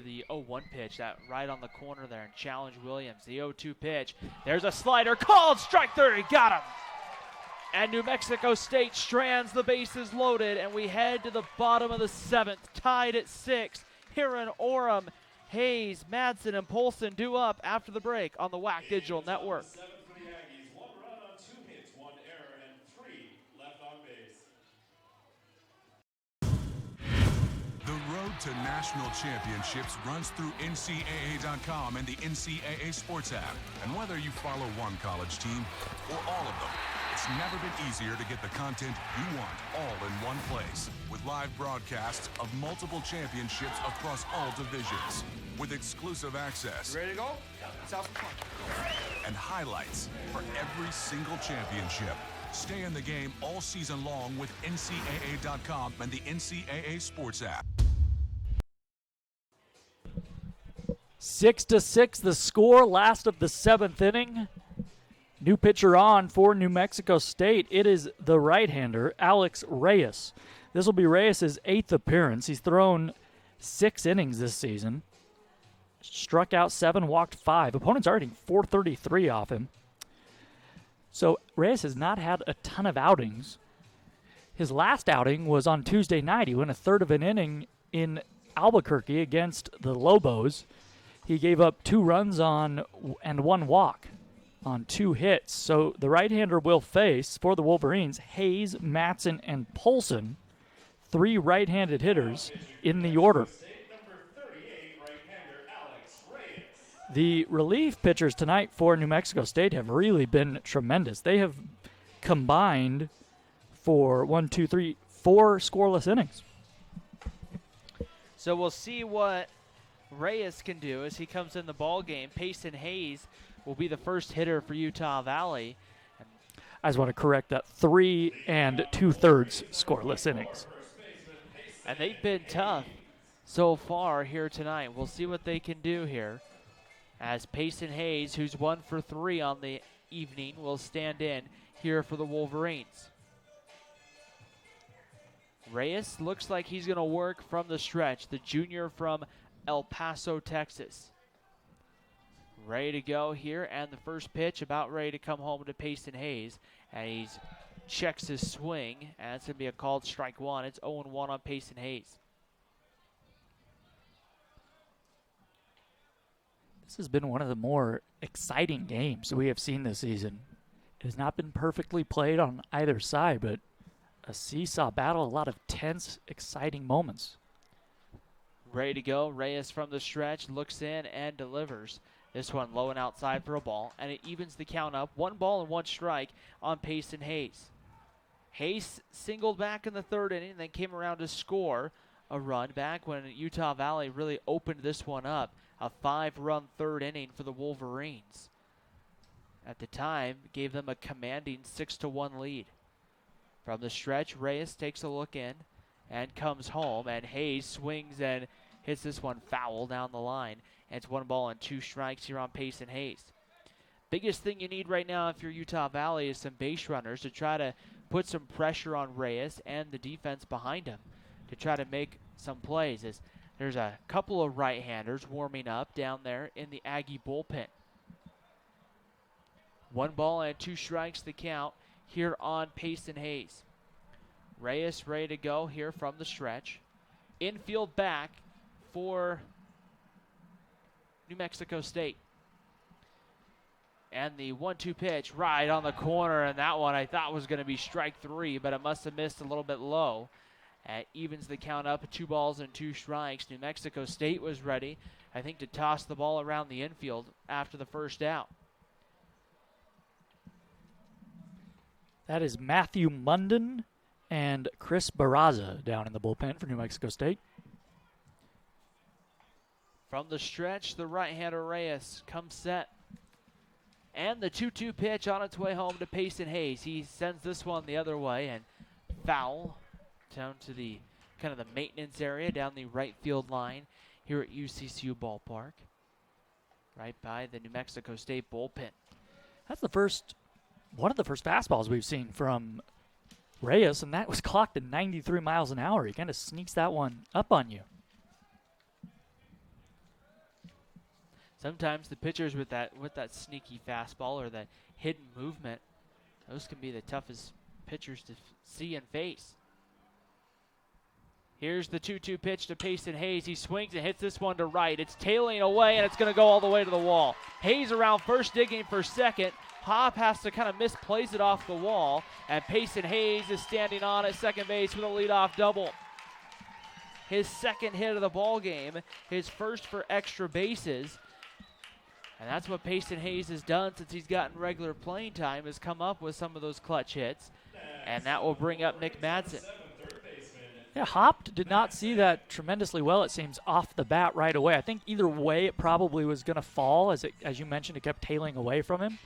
the 0-1 pitch, that right on the corner there, and challenge Williams. The 0-2 pitch. There's a slider called. Strike 3. Got him. And New Mexico State strands the bases loaded, and we head to the bottom of the 7th, tied at 6 here in Orem. Hayes, Madsen, and Polson due up after the break on the WAC Digital Network. 7 for the Aggies, 1 run on 2 hits, 1 error, and 3 left on base. The road to national championships runs through NCAA.com and the NCAA Sports app. And whether you follow one college team or all of them, it's never been easier to get the content you want all in one place. With live broadcasts of multiple championships across all divisions. With exclusive access. Ready to go? South front. And highlights for every single championship. Stay in the game all season long with NCAA.com and the NCAA Sports app. 6-6 the score, last of the 7th inning. New pitcher on for New Mexico State. It is the right-hander, Alex Reyes. This will be Reyes' 8th appearance. He's thrown 6 innings this season. Struck out 7, walked 5. Opponents are hitting .433 off him. So Reyes has not had a ton of outings. His last outing was on Tuesday night. He went a third of an inning in Albuquerque against the Lobos. He gave up 2 runs and 1 walk on 2 hits. So the right-hander will face, for the Wolverines, Hayes, Madsen, and Polson. 3 right-handed hitters in the order. The relief pitchers tonight for New Mexico State have really been tremendous. They have combined for 4 scoreless innings. So we'll see what Reyes can do as he comes in the ball game. Payson Hayes will be the first hitter for Utah Valley. I just want to correct that. 3 2/3 scoreless innings. And they've been tough so far here tonight. We'll see what they can do here as Payson Hayes, who's 1 for 3 on the evening, will stand in here for the Wolverines. Reyes looks like he's going to work from the stretch, the junior from El Paso, Texas. Ready to go here, and the first pitch about ready to come home to Payson Hayes. And he checks his swing, and it's going to be a called strike one. It's 0-1 on Payson Hayes. This has been one of the more exciting games we have seen this season. It has not been perfectly played on either side, but a seesaw battle, a lot of tense, exciting moments. Ready to go. Reyes from the stretch looks in and delivers. This one low and outside for a ball, and it evens the count up. 1 ball and 1 strike on Payson Hayes. Hayes singled back in the 3rd inning, then came around to score a run back when Utah Valley really opened this one up. A 5-run 3rd inning for the Wolverines. At the time, gave them a commanding 6-1 lead. From the stretch, Reyes takes a look in and comes home, and Hayes swings and hits this one foul down the line. And it's 1 ball and 2 strikes here on Payson Hayes. Biggest thing you need right now if you're Utah Valley is some base runners to try to put some pressure on Reyes and the defense behind him to try to make some plays. As there's a couple of right-handers warming up down there in the Aggie bullpen. 1 ball and 2 strikes the count here on Payson Hayes. Reyes ready to go here from the stretch. Infield back for New Mexico State. And the 1-2 pitch right on the corner, and that one I thought was going to be strike 3, but it must have missed a little bit low. Evens the count up, 2 balls and 2 strikes. New Mexico State was ready, I think, to toss the ball around the infield after the first out. That is Matthew Munden and Chris Barraza down in the bullpen for New Mexico State. From the stretch, the right-hander Reyes comes set. And the 2-2 pitch on its way home to Payson Hayes. He sends this one the other way and foul down to the kind of the maintenance area down the right field line here at UCCU Ballpark. Right by the New Mexico State bullpen. That's one of the first fastballs we've seen from Reyes, and that was clocked at 93 miles an hour. He kind of sneaks that one up on you. Sometimes the pitchers with that sneaky fastball or that hidden movement, those can be the toughest pitchers to see and face. Here's the 2-2 pitch to Payson Hayes. He swings and hits this one to right. It's tailing away, and it's going to go all the way to the wall. Hayes around first, digging for second. Hop has to kind of misplace it off the wall, and Payson Hayes is standing on at second base with a leadoff double. His second hit of the ball game, his first for extra bases. And that's what Payson Hayes has done since he's gotten regular playing time, has come up with some of those clutch hits. And that will bring up Nick Madsen. Yeah, Hop did not see that tremendously well, it seems, off the bat right away. I think either way it probably was going to fall. As you mentioned, it kept tailing away from him.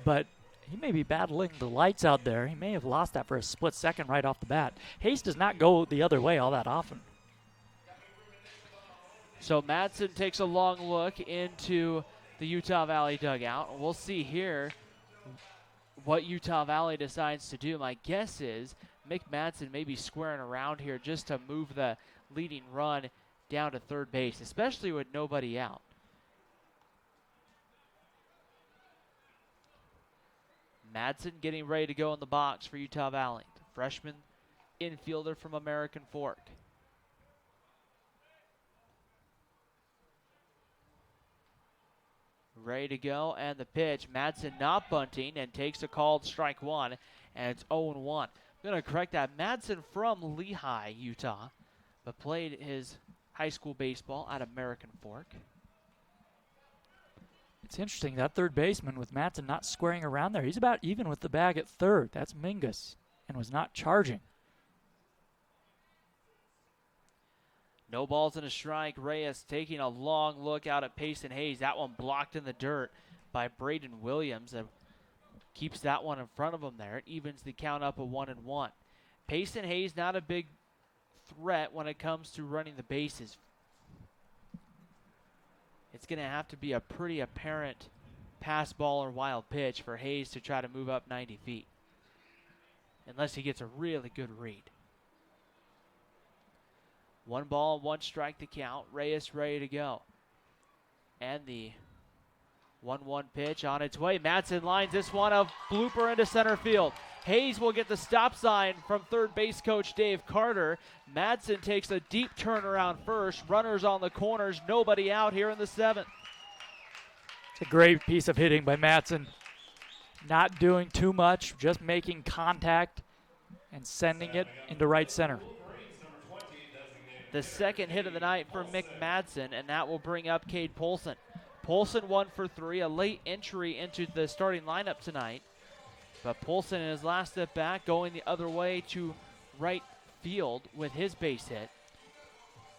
But he may be battling the lights out there. He may have lost that for a split second right off the bat. Hayes does not go the other way all that often. So Madsen takes a long look into the Utah Valley dugout. We'll see here what Utah Valley decides to do. My guess is Mick Madsen may be squaring around here just to move the leading run down to third base, especially with nobody out. Madsen getting ready to go in the box for Utah Valley. The freshman infielder from American Fork. Ready to go, and the pitch. Madsen not bunting and takes a called strike 1, and it's 0-1. I'm going to correct that. Madsen from Lehigh, Utah, but played his high school baseball at American Fork. It's interesting, that third baseman with Madsen not squaring around there. He's about even with the bag at third. That's Mingus, and was not charging. No balls and a strike. Reyes taking a long look out at Payson Hayes. That one blocked in the dirt by Braden Williams. And keeps that one in front of him there. It evens the count up at 1-1. Payson Hayes not a big threat when it comes to running the bases. It's going to have to be a pretty apparent pass ball or wild pitch for Hayes to try to move up 90 feet. Unless he gets a really good read. 1 ball, 1 strike to count. Reyes ready to go. And the 1-1 pitch on its way. Madsen lines this one, a blooper into center field. Hayes will get the stop sign from third base coach Dave Carter. Madsen takes a deep turnaround first. Runners on the corners, nobody out here in the 7th. It's a great piece of hitting by Madsen. Not doing too much, just making contact and sending it into right center. The second hit of the night for Mick Madsen, and that will bring up Cade Polson. Polson 1 for 3, a late entry into the starting lineup tonight. But Polson in his last at bat going the other way to right field with his base hit.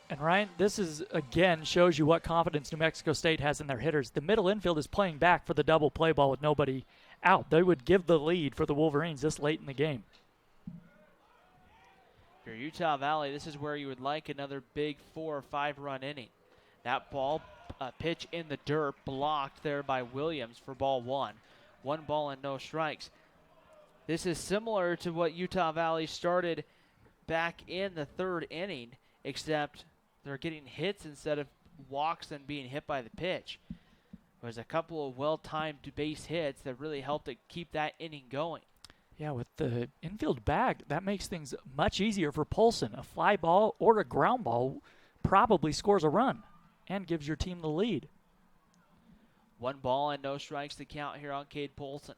And Ryan, this is again shows you what confidence New Mexico State has in their hitters. The middle infield is playing back for the double play ball with nobody out. They would give the lead for the Wolverines this late in the game. For Utah Valley, this is where you would like another big 4 or 5 run inning. That ball, pitch in the dirt, blocked there by Williams for ball 1. 1 ball and no strikes. This is similar to what Utah Valley started back in the 3rd inning, except they're getting hits instead of walks and being hit by the pitch. There's a couple of well-timed base hits that really helped to keep that inning going. Yeah, with the infield bag, that makes things much easier for Polson. A fly ball or a ground ball probably scores a run and gives your team the lead. 1 ball and no strikes to count here on Cade Polson.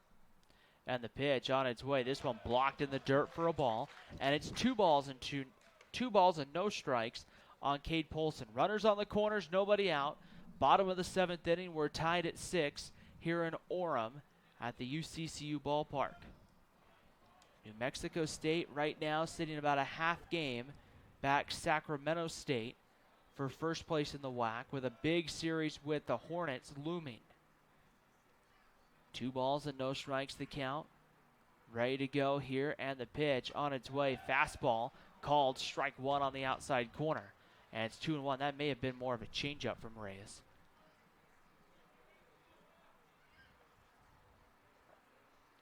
And the pitch on its way. This one blocked in the dirt for a ball. And it's 2 balls and no strikes on Cade Polson. Runners on the corners, nobody out. Bottom of the 7th inning, we're tied at 6 here in Orem at the UCCU Ballpark. New Mexico State right now sitting about a half game back Sacramento State for first place in the WAC with a big series with the Hornets looming. 2 balls and no strikes to count. Ready to go here, and the pitch on its way. Fastball called strike 1 on the outside corner. And it's 2-1. That may have been more of a changeup from Reyes.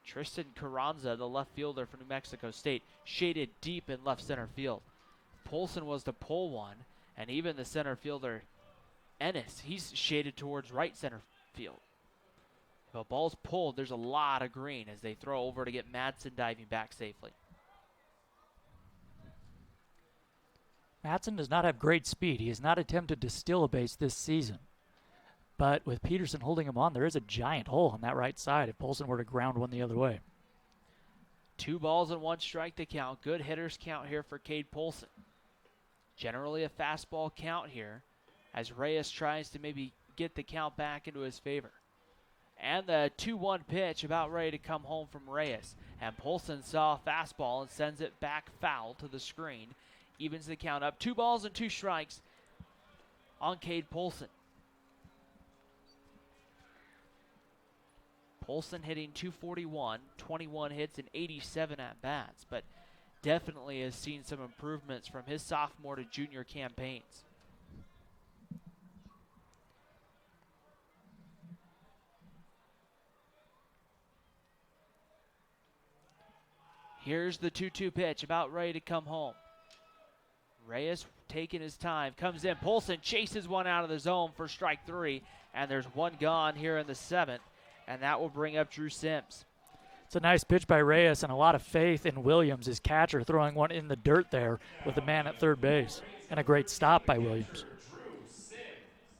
Tristan Carranza, the left fielder for New Mexico State, shaded deep in left center field. Polson was to pull one, and even the center fielder, Ennis, he's shaded towards right center field. If a ball's pulled, there's a lot of green as they throw over to get Madsen diving back safely. Madsen does not have great speed. He has not attempted to steal a base this season. But with Peterson holding him on, there is a giant hole on that right side if Polson were to ground one the other way. 2 balls and 1 strike to count. Good hitters count here for Cade Polson. Generally a fastball count here as Reyes tries to maybe get the count back into his favor. And the 2-1 pitch about ready to come home from Reyes. And Polson saw a fastball and sends it back foul to the screen. Evens the count up. 2 balls and 2 strikes on Cade Polson. Polson hitting .241, 21 hits and 87 at-bats, but definitely has seen some improvements from his sophomore to junior campaigns. Here's the 2-2 pitch, about ready to come home. Reyes taking his time, comes in. Polson chases one out of the zone for strike 3, and there's 1 gone here in the 7th. And that will bring up Drew Sims. It's a nice pitch by Reyes and a lot of faith in Williams, his catcher, throwing one in the dirt there with the man at third base. And a great stop by Williams.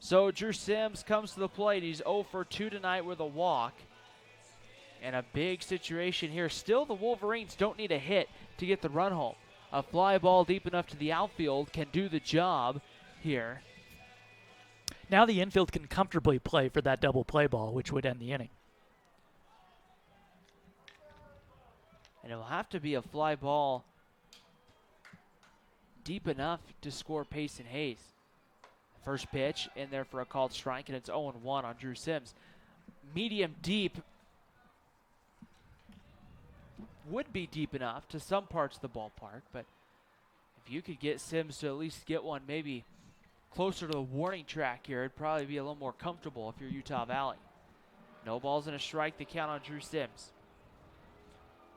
So Drew Sims comes to the plate. He's 0 for 2 tonight with a walk. And a big situation here. Still, the Wolverines don't need a hit to get the run home. A fly ball deep enough to the outfield can do the job here. Now the infield can comfortably play for that double play ball, which would end the inning. And it will have to be a fly ball deep enough to score Payson Hayes. First pitch in there for a called strike, and it's 0-1 on Drew Sims. Medium deep would be deep enough to some parts of the ballpark, but if you could get Sims to at least get one maybe closer to the warning track here, it'd probably be a little more comfortable if you're Utah Valley. No balls and a strike to count on Drew Sims.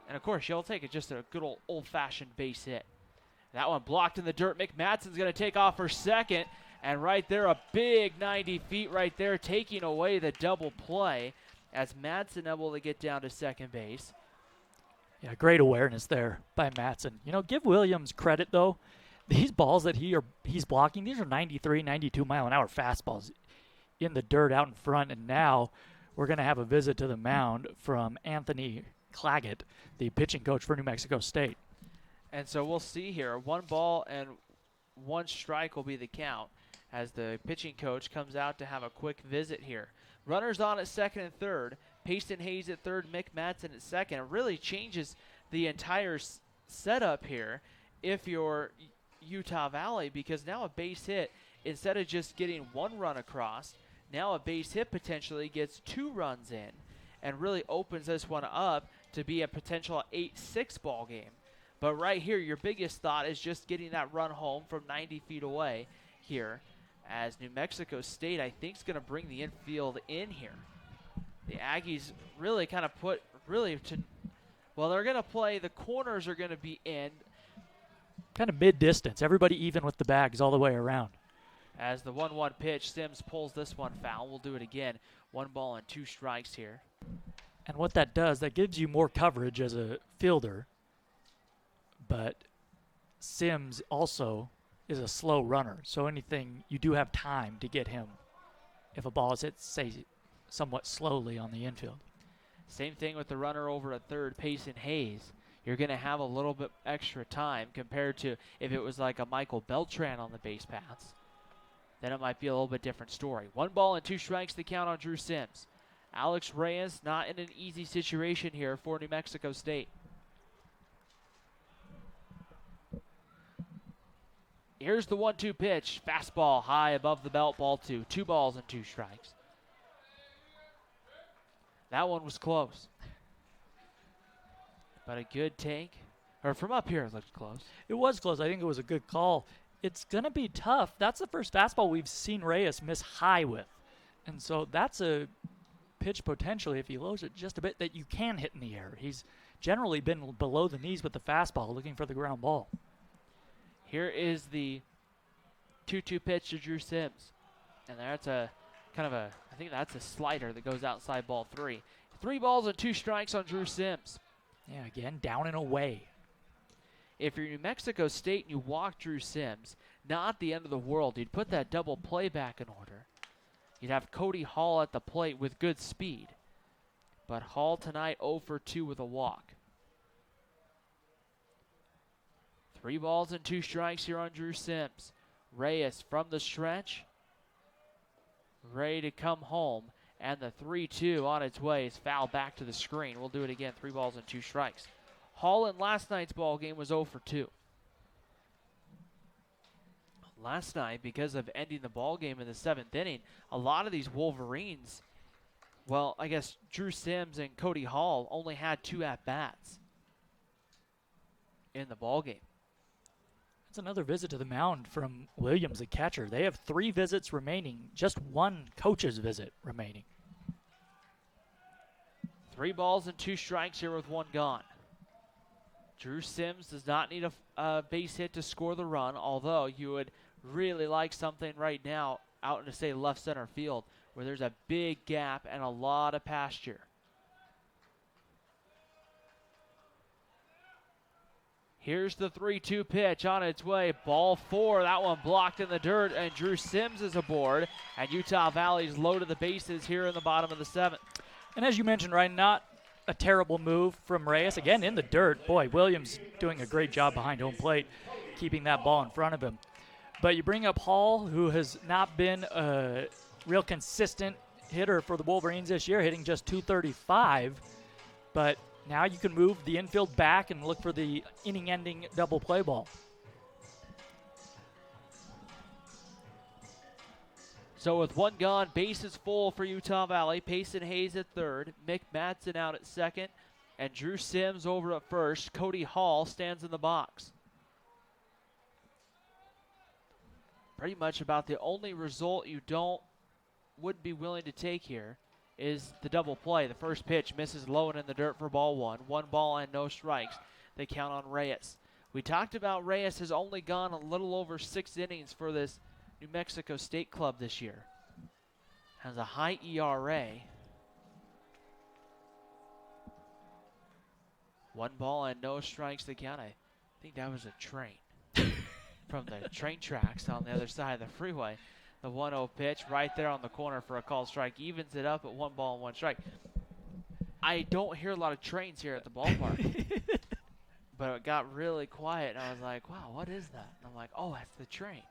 And of course, you'll take it just a good old-fashioned base hit. That one blocked in the dirt. Mick Matson's going to take off for second. And right there, a big 90 feet right there, taking away the double play as Matson able to get down to second base. Yeah, great awareness there by Matson. You know, give Williams credit, though. These balls that he's blocking, these are 93, 92 mile an hour fastballs in the dirt out in front. And now we're going to have a visit to the mound from Anthony Claggett, the pitching coach for New Mexico State. And so we'll see here. 1 ball and 1 strike will be the count as the pitching coach comes out to have a quick visit here. Runners on at second and third. Payson Hayes at third, Mick Matson at second. It really changes the entire setup here if you're Utah Valley, because now a base hit, instead of just getting 1 run across, now a base hit potentially gets 2 runs in and really opens this one up to be a potential 8-6 ball game. But right here, your biggest thought is just getting that run home from 90 feet away here, as New Mexico State, I think, is going to bring the infield in here. The Aggies really kind of they're going to play, the corners are going to be in. Kind of mid-distance, everybody even with the bags all the way around. As the 1-1 pitch, Sims pulls this one foul. We'll do it again. 1 ball and 2 strikes here. And what that does, that gives you more coverage as a fielder. But Sims also is a slow runner, so anything, you do have time to get him if a ball is hit, say, somewhat slowly on the infield. Same thing with the runner over at third, Payson Hayes. You're going to have a little bit extra time compared to if it was like a Michael Beltran on the base paths. Then it might be a little bit different story. 1 ball and 2 strikes the count on Drew Sims. Alex Reyes not in an easy situation here for New Mexico State. Here's the 1-2 pitch. Fastball high above the belt, ball 2. 2 balls and 2 strikes. That one was close. But a good take. Or from up here, it looked close. It was close. I think it was a good call. It's going to be tough. That's the first fastball we've seen Reyes miss high with. And so that's a pitch potentially, if he lowers it just a bit, that you can hit in the air. He's generally been below the knees with the fastball, looking for the ground ball. Here is the 2-2 pitch to Drew Sims. And that's a kind of a, I think that's a slider that goes outside ball 3. 3 balls and 2 strikes on Drew Sims. Yeah, again, down and away. If you're New Mexico State and you walk Drew Sims, not the end of the world. You'd put that double play back in order. You'd have Cody Hall at the plate with good speed. But Hall tonight 0 for 2 with a walk. 3 balls and 2 strikes here on Drew Sims. Reyes from the stretch, ready to come home. And the 3-2 on its way is fouled back to the screen. We'll do it again, 3 balls and 2 strikes. Hall in last night's ball game was 0 for 2. Last night, because of ending the ball game in the 7th inning, a lot of these Wolverines, well, I guess Drew Sims and Cody Hall only had 2 at-bats in the ball game. That's another visit to the mound from Williams, the catcher. They have 3 visits remaining, just 1 coach's visit remaining. 3 balls and 2 strikes here with 1 gone. Drew Sims does not need a base hit to score the run, although you would really like something right now out into, say, left center field where there's a big gap and a lot of pasture. Here's the 3-2 pitch on its way. Ball 4. That one blocked in the dirt, and Drew Sims is aboard. And Utah Valley's loaded the bases here in the bottom of the 7th. And as you mentioned, Ryan, not a terrible move from Reyes. Again, in the dirt. Boy, Williams doing a great job behind home plate, keeping that ball in front of him. But you bring up Hall, who has not been a real consistent hitter for the Wolverines this year, hitting just .235. But now you can move the infield back and look for the inning-ending double play ball. So with 1 gone, bases full for Utah Valley. Payson Hayes at third, Mick Matson out at second, and Drew Sims over at first. Cody Hall stands in the box. Pretty much about the only result you wouldn't be willing to take here is the double play. The first pitch misses low and in the dirt for ball 1. 1 ball and no strikes. They count on Reyes. We talked about Reyes has only gone a little over 6 innings for this New Mexico State club this year. Has a high ERA. 1 ball and no strikes to count. I think that was a train from the train tracks on the other side of the freeway. The 1-0 pitch right there on the corner for a called strike. Evens it up at 1 ball and 1 strike. I don't hear a lot of trains here at the ballpark. But it got really quiet, and I was like, wow, what is that? And I'm like, oh, that's the train.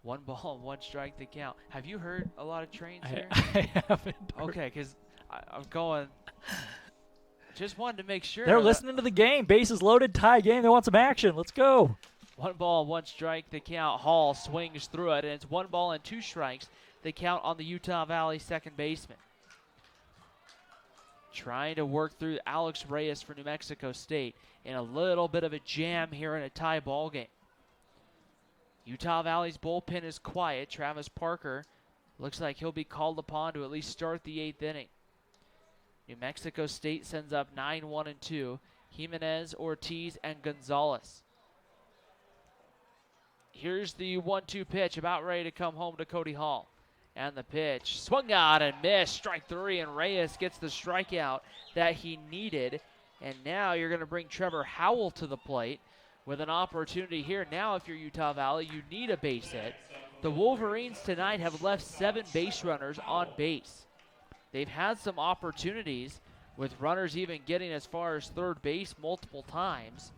1 ball and 1 strike to count. Have you heard a lot of trains here? I haven't. Okay, because I'm going. Just wanted to make sure. They're listening to the game. Bases loaded, tie game. They want some action. Let's go. 1 ball, 1 strike to count. Hall swings through it, and it's 1 ball and 2 strikes to count on the Utah Valley second baseman. Trying to work through Alex Reyes for New Mexico State in a little bit of a jam here in a tie ball game. Utah Valley's bullpen is quiet. Travis Parker looks like he'll be called upon to at least start the 8th inning. New Mexico State sends up 9, 1, and 2. Jimenez, Ortiz, and Gonzalez. Here's the 1-2 pitch, about ready to come home to Cody Hall. And the pitch, swung out and missed, strike 3, and Reyes gets the strikeout that he needed. And now you're going to bring Trevor Howell to the plate with an opportunity here. Now if you're Utah Valley, you need a base hit. The Wolverines tonight have left 7 base runners on base. They've had some opportunities with runners even getting as far as third base multiple times,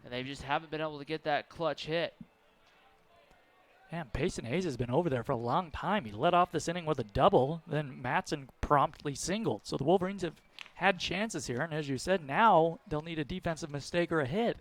and they just haven't been able to get that clutch hit. Man, Payson Hayes has been over there for a long time. He led off this inning with a double, then Matson promptly singled. So the Wolverines have had chances here, and as you said, now they'll need a defensive mistake or a hit.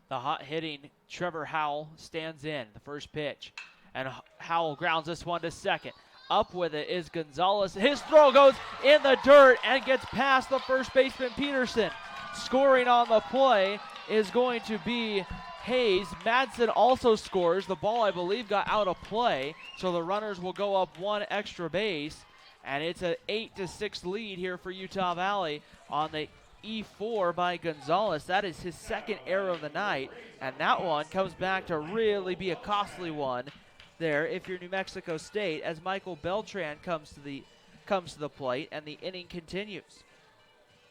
The hot-hitting Trevor Howell stands in the first pitch, and Howell grounds this one to second. Up with it is Gonzalez. His throw goes in the dirt and gets past the first baseman, Peterson. Scoring on the play is going to be Hayes. Madsen also scores. The ball, I believe, got out of play, so the runners will go up 1 extra base, and it's an 8-6 lead here for Utah Valley on the E4 by Gonzalez. That is his 2nd error of the night, and that one comes back to really be a costly one there if you're New Mexico State, as Michael Beltran comes to the plate, and the inning continues.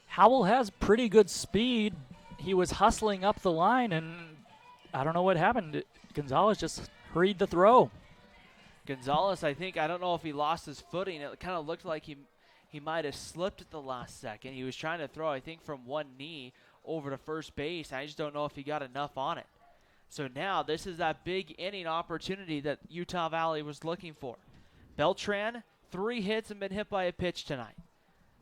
Howell has pretty good speed. He was hustling up the line, and I don't know what happened. Gonzalez just hurried the throw. Gonzalez, I don't know if he lost his footing. It kind of looked like he might have slipped at the last second. He was trying to throw, I think, from one knee over to first base. I just don't know if he got enough on it. So now this is that big inning opportunity that Utah Valley was looking for. Beltran, 3 hits and been hit by a pitch tonight.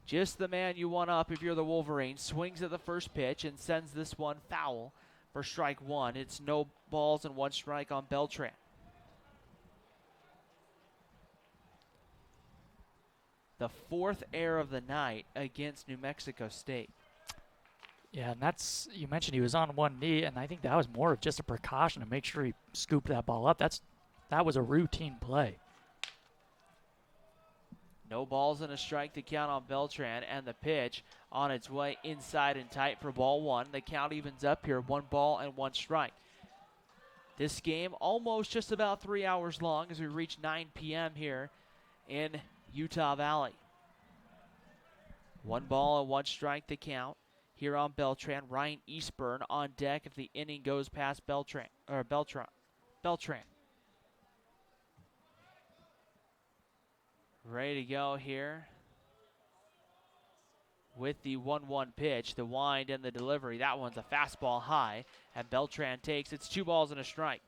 Just the man you want up if you're the Wolverines. Swings at the first pitch and sends this one foul for strike 1. It's no balls and 1 strike on Beltran. The 4th error of the night against New Mexico State. Yeah, and that's, you mentioned he was on one knee, and I think that was more of just a precaution to make sure he scooped that ball up. That was a routine play. No balls and a strike to count on Beltran, and the pitch on its way inside and tight for ball 1. The count evens up here, 1 ball and 1 strike. This game almost just about 3 hours long as we reach 9 p.m. here in Utah Valley. 1 ball and 1 strike to count here on Beltran. Ryan Eastburn on deck if the inning goes past Beltran. Ready to go here with the 1-1 pitch, the wind and the delivery. That one's a fastball high, and Beltran takes. It's 2 balls and a strike.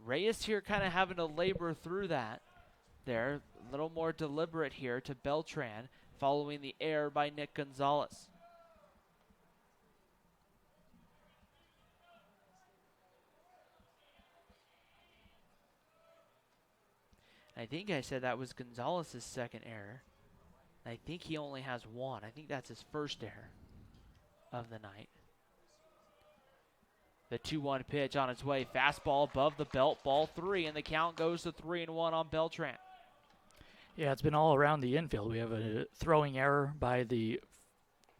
Reyes here kind of having to labor through that. There, a little more deliberate here to Beltran, following the error by Nick Gonzalez. I think I said that was Gonzalez's 2nd error. I think he only has 1. I think that's his 1st error of the night. The 2-1 pitch on its way. Fastball above the belt, ball 3, and the count goes to 3-1 on Beltran. Yeah, it's been all around the infield. We have a throwing error by the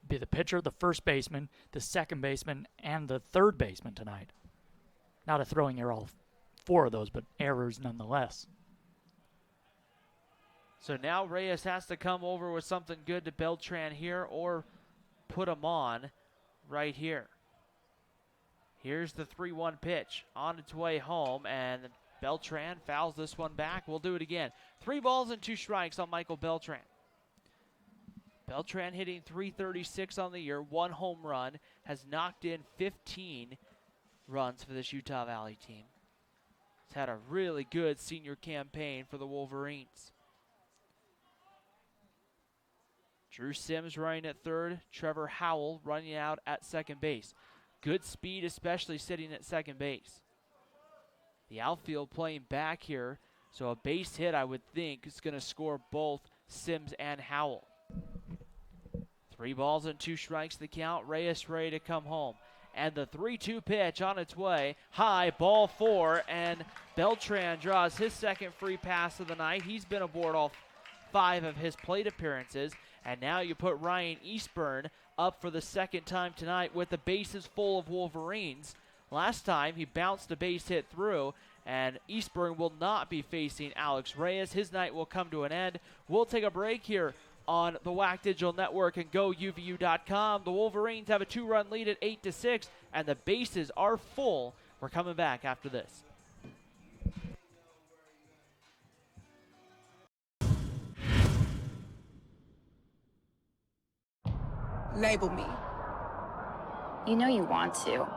be the pitcher, the first baseman, the second baseman, and the third baseman tonight. Not a throwing error, all 4 of those, but errors nonetheless. So now Reyes has to come over with something good to Beltran here or put him on right here. Here's the 3-1 pitch on its way home, and Beltran fouls this one back. We'll do it again. 3 balls and 2 strikes on Michael Beltran. Beltran hitting .336 on the year, 1 home run, has knocked in 15 runs for this Utah Valley team. He's had a really good senior campaign for the Wolverines. Drew Sims running at third, Trevor Howell running out at second base. Good speed, especially sitting at second base. The outfield playing back here, so a base hit, I would think, is going to score both Sims and Howell. 3 balls and 2 strikes the count. Reyes ready to come home. And the 3-2 pitch on its way. High, ball 4, and Beltran draws his second free pass of the night. He's been aboard all 5 of his plate appearances. And now you put Ryan Eastburn up for the second time tonight with the bases full of Wolverines. Last time he bounced a base hit through, and Eastburn will not be facing Alex Reyes. His night will come to an end. We'll take a break here on the WAC Digital Network and GoUVU.com. The Wolverines have a 2-run lead at 8-6, and the bases are full. We're coming back after this. Label me. You know you want to.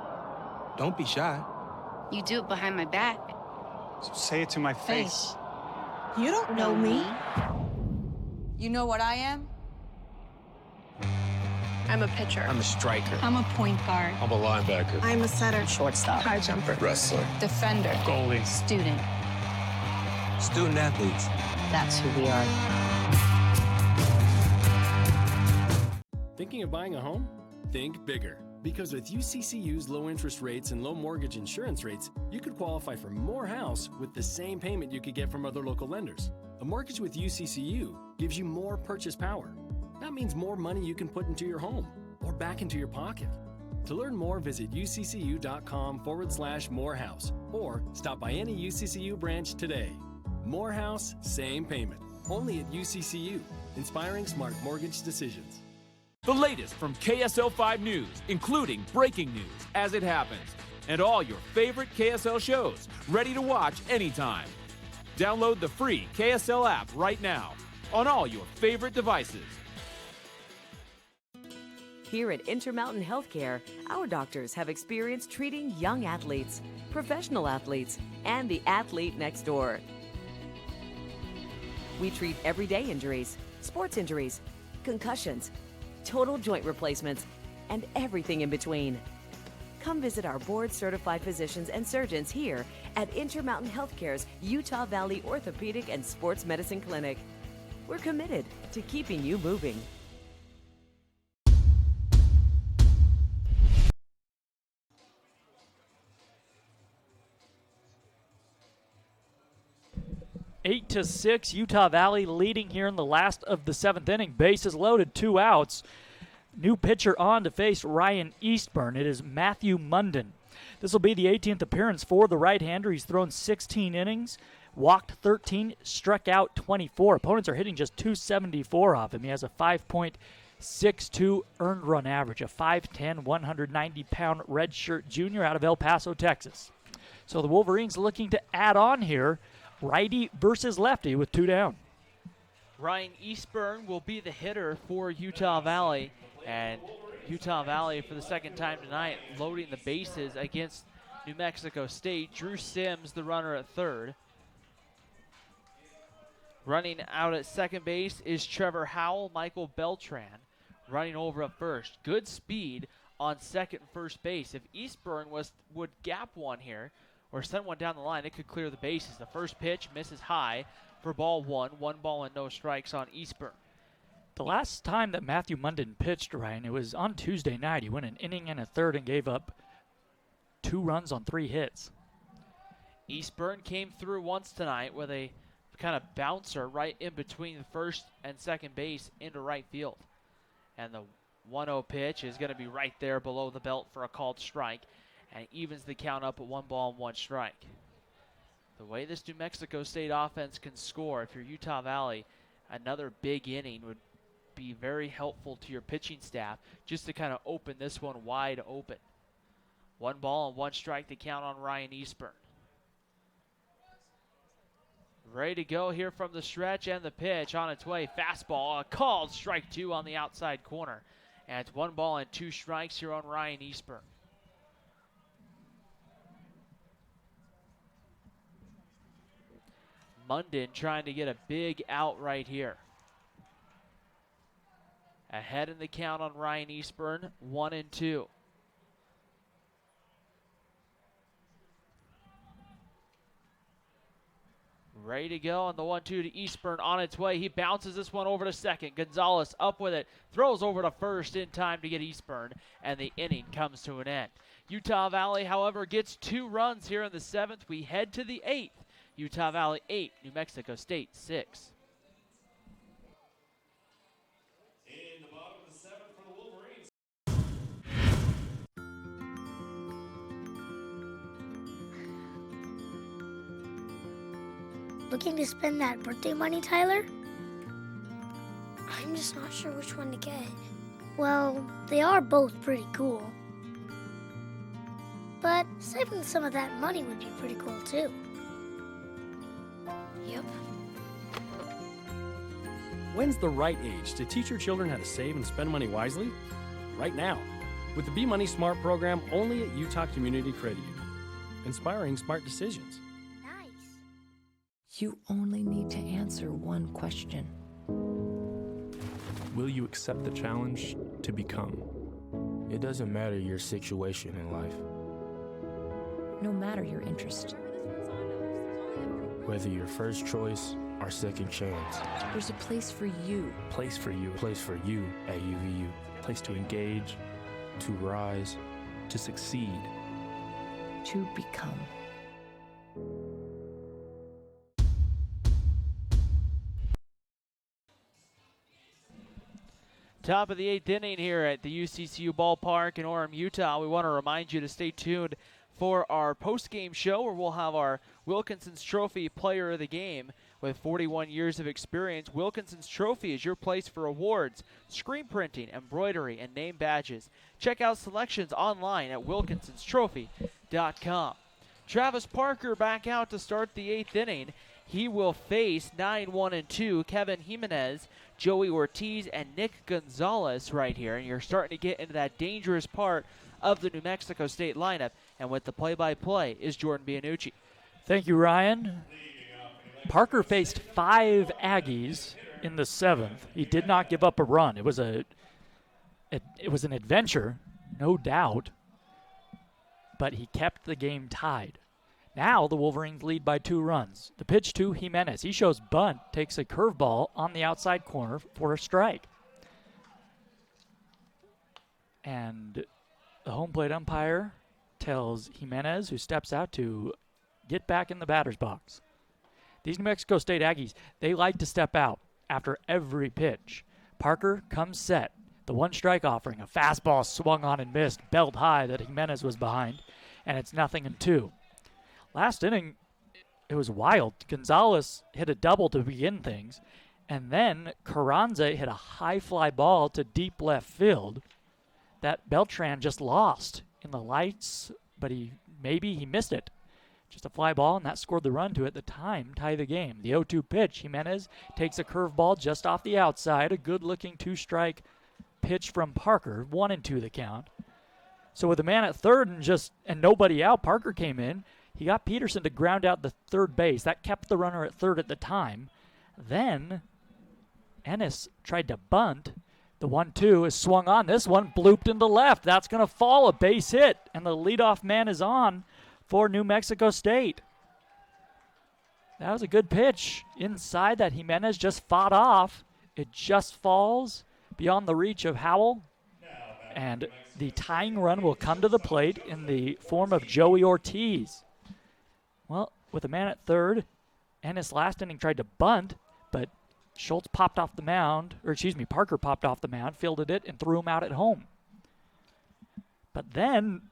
Don't be shy. You do it behind my back. Say it to my face. You don't know me. You know what I am? I'm a pitcher. I'm a striker. I'm a point guard. I'm a linebacker. I'm a setter. Shortstop. High jumper. Wrestler. Defender. Goalie. Student. Student athletes. That's who we are. Thinking of buying a home? Think bigger. Because with UCCU's low interest rates and low mortgage insurance rates, you could qualify for more house with the same payment you could get from other local lenders. A mortgage with UCCU gives you more purchase power. That means more money you can put into your home or back into your pocket. To learn more, visit uccu.com/morehouse or stop by any UCCU branch today. More house, same payment. Only at UCCU, inspiring smart mortgage decisions. The latest from KSL 5 News, including breaking news as it happens, and all your favorite KSL shows, ready to watch anytime. Download the free KSL app right now on all your favorite devices. Here at Intermountain Healthcare, our doctors have experience treating young athletes, professional athletes, and the athlete next door. We treat everyday injuries, sports injuries, concussions, total joint replacements, and everything in between. Come visit our board-certified physicians and surgeons here at Intermountain Healthcare's Utah Valley Orthopedic and Sports Medicine Clinic. We're committed to keeping you moving. Eight to 6, Utah Valley leading here in the last of the 7th inning. Bases loaded, 2 outs. New pitcher on to face Ryan Eastburn. It is Matthew Munden. This will be the 18th appearance for the right-hander. He's thrown 16 innings, walked 13, struck out 24. Opponents are hitting just .274 off him. He has a 5.62 earned run average, a 5'10", 190-pound redshirt junior out of El Paso, Texas. So the Wolverines looking to add on here. Righty versus lefty with 2 down. Ryan Eastburn will be the hitter for Utah Valley. And Utah Valley, for the second time tonight, loading the bases against New Mexico State. Drew Sims, the runner at third. Running out at second base is Trevor Howell. Michael Beltran running over at first. Good speed on second and first base. If Eastburn would gap one here, or send one down the line, it could clear the bases. The first pitch misses high for ball 1. 1 ball and no strikes on Eastburn. The last time that Matthew Munden pitched, Ryan, it was on Tuesday night. He went an inning and a third and gave up 2 runs on 3 hits. Eastburn came through once tonight with a kind of bouncer right in between the first and second base into right field. And the 1-0 pitch is going to be right there below the belt for a called strike, and it evens the count up at 1 ball and 1 strike. The way this New Mexico State offense can score, if you're Utah Valley, another big inning would be very helpful to your pitching staff just to kind of open this one wide open. 1 ball and 1 strike to count on Ryan Eastburn. Ready to go here from the stretch, and the pitch on its way. Fastball, a called strike 2 on the outside corner. And it's 1 ball and 2 strikes here on Ryan Eastburn. Munden trying to get a big out right here. Ahead in the count on Ryan Eastburn, 1-2. Ready to go on the 1-2 to Eastburn on its way. He bounces this one over to second. Gonzalez up with it, throws over to first in time to get Eastburn, and the inning comes to an end. Utah Valley, however, gets 2 runs here in the 7th. We head to the 8th. Utah Valley 8, New Mexico State 6. In the bottom of the 7th for the Wolverines. Looking to spend that birthday money, Tyler? I'm just not sure which one to get. Well, they are both pretty cool. But saving some of that money would be pretty cool too. Yep. When's the right age to teach your children how to save and spend money wisely? Right now, with the Be Money Smart program only at Utah Community Credit Union. Inspiring smart decisions. You only need to answer one question. Will you accept the challenge to become? It doesn't matter your situation in life. No matter your interest. Whether your first choice or second chance. There's a place for you. Place for you. Place for you at UVU. Place to engage, To rise. to succeed. To become. Top of the 8th inning here at the UCCU Ballpark in Orem, Utah. We want to remind you to stay tuned for our post-game show where we'll have our Wilkinson's Trophy Player of the Game. With 41 years of experience, Wilkinson's Trophy is your place for awards, screen printing, embroidery, and name badges. Check out selections online at wilkinsonstrophy.com. Travis Parker back out to start the 8th inning. He will face 9-1-2 Kevin Jimenez, Joey Ortiz, and Nick Gonzalez right here. And you're starting to get into that dangerous part of the New Mexico State lineup. And with the play-by-play is Jordan Bianucci. Thank you, Ryan. Parker faced 5 Aggies in the 7th. He did not give up a run. It was an adventure, no doubt, but he kept the game tied. Now the Wolverines lead by 2 runs. The pitch to Jimenez. He shows bunt, takes a curveball on the outside corner for a strike. And the home plate umpire tells Jimenez, who steps out, to get back in the batter's box. These New Mexico State Aggies, they like to step out after every pitch. Parker comes set. The 1-strike offering, a fastball swung on and missed, belt high that Jimenez was behind, and it's 0-2. Last inning, it was wild. Gonzalez hit a double to begin things, and then Carranza hit a high fly ball to deep left field that Beltran just lost in the lights, but maybe he missed it. Just a fly ball, and that scored the run to, at the time, tie the game. The 0-2 pitch, Jimenez takes a curveball just off the outside, a good-looking 2-strike pitch from Parker, 1-2 the count. So with a man at third and nobody out, Parker came in. He got Peterson to ground out the third base. That kept the runner at third at the time. Then Ennis tried to bunt. The 1-2 is swung on. This one blooped into left. That's going to fall, a base hit, and the leadoff man is on for New Mexico State. That was a good pitch inside that Jimenez just fought off. It just falls beyond the reach of Howell. And the tying run will come to the plate in the form of Joey Ortiz. Well, with a man at third, Ennis last inning tried to bunt, but Schultz popped off the mound, Parker popped off the mound, fielded it, and threw him out at home. But then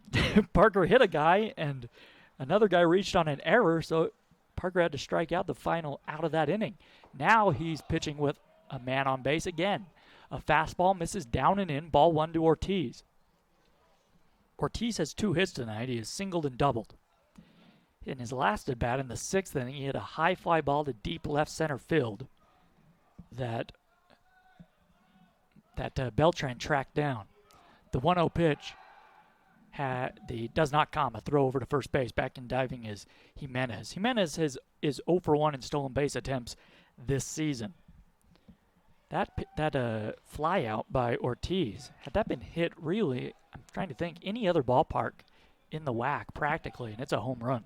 Parker hit a guy, and another guy reached on an error, so Parker had to strike out the final out of that inning. Now he's pitching with a man on base again. A fastball misses down and in, ball 1 to Ortiz. Ortiz has 2 hits tonight. He has singled and doubled. In his last at bat in the 6th inning, he hit a high fly ball to deep left center field that Beltran tracked down. The 1-0 pitch does not come. A throw over to first base. Back in diving is Jimenez. Jimenez is 0 for 1 in stolen base attempts this season. That fly out by Ortiz, had that been hit really, I'm trying to think, any other ballpark in the WAC practically, and it's a home run.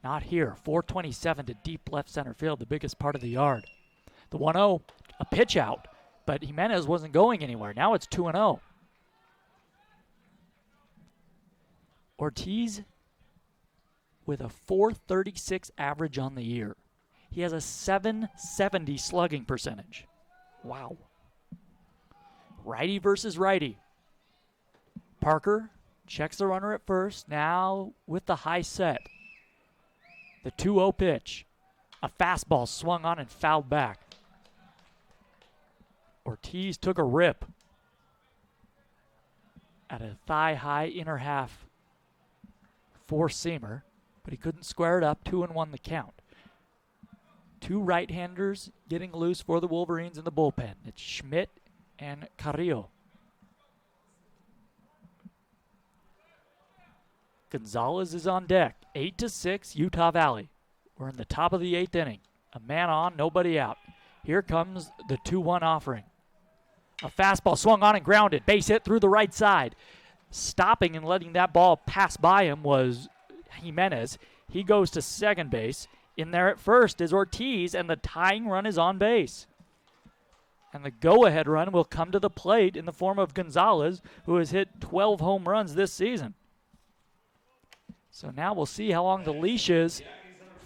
Not here. 427 to deep left center field, the biggest part of the yard. The 1-0, a pitch out, but Jimenez wasn't going anywhere. Now it's 2-0. Ortiz with a 436 average on the year. He has a 770 slugging percentage. Wow. Righty versus righty. Parker checks the runner at first, now with the high set. The 2-0 pitch. A fastball swung on and fouled back. Ortiz took a rip at a thigh-high inner half four-seamer, but he couldn't square it up. 2-1 the count. Two right-handers getting loose for the Wolverines in the bullpen. It's Schmidt and Carrillo. Gonzalez is on deck. 8-6, Utah Valley. We're in the top of the 8th inning. A man on, nobody out. Here comes the 2-1 offering. A fastball swung on and grounded. Base hit through the right side. Stopping and letting that ball pass by him was Jimenez. He goes to second base. In there at first is Ortiz, and the tying run is on base. And the go-ahead run will come to the plate in the form of Gonzalez, who has hit 12 home runs this season. So now we'll see how long the leash is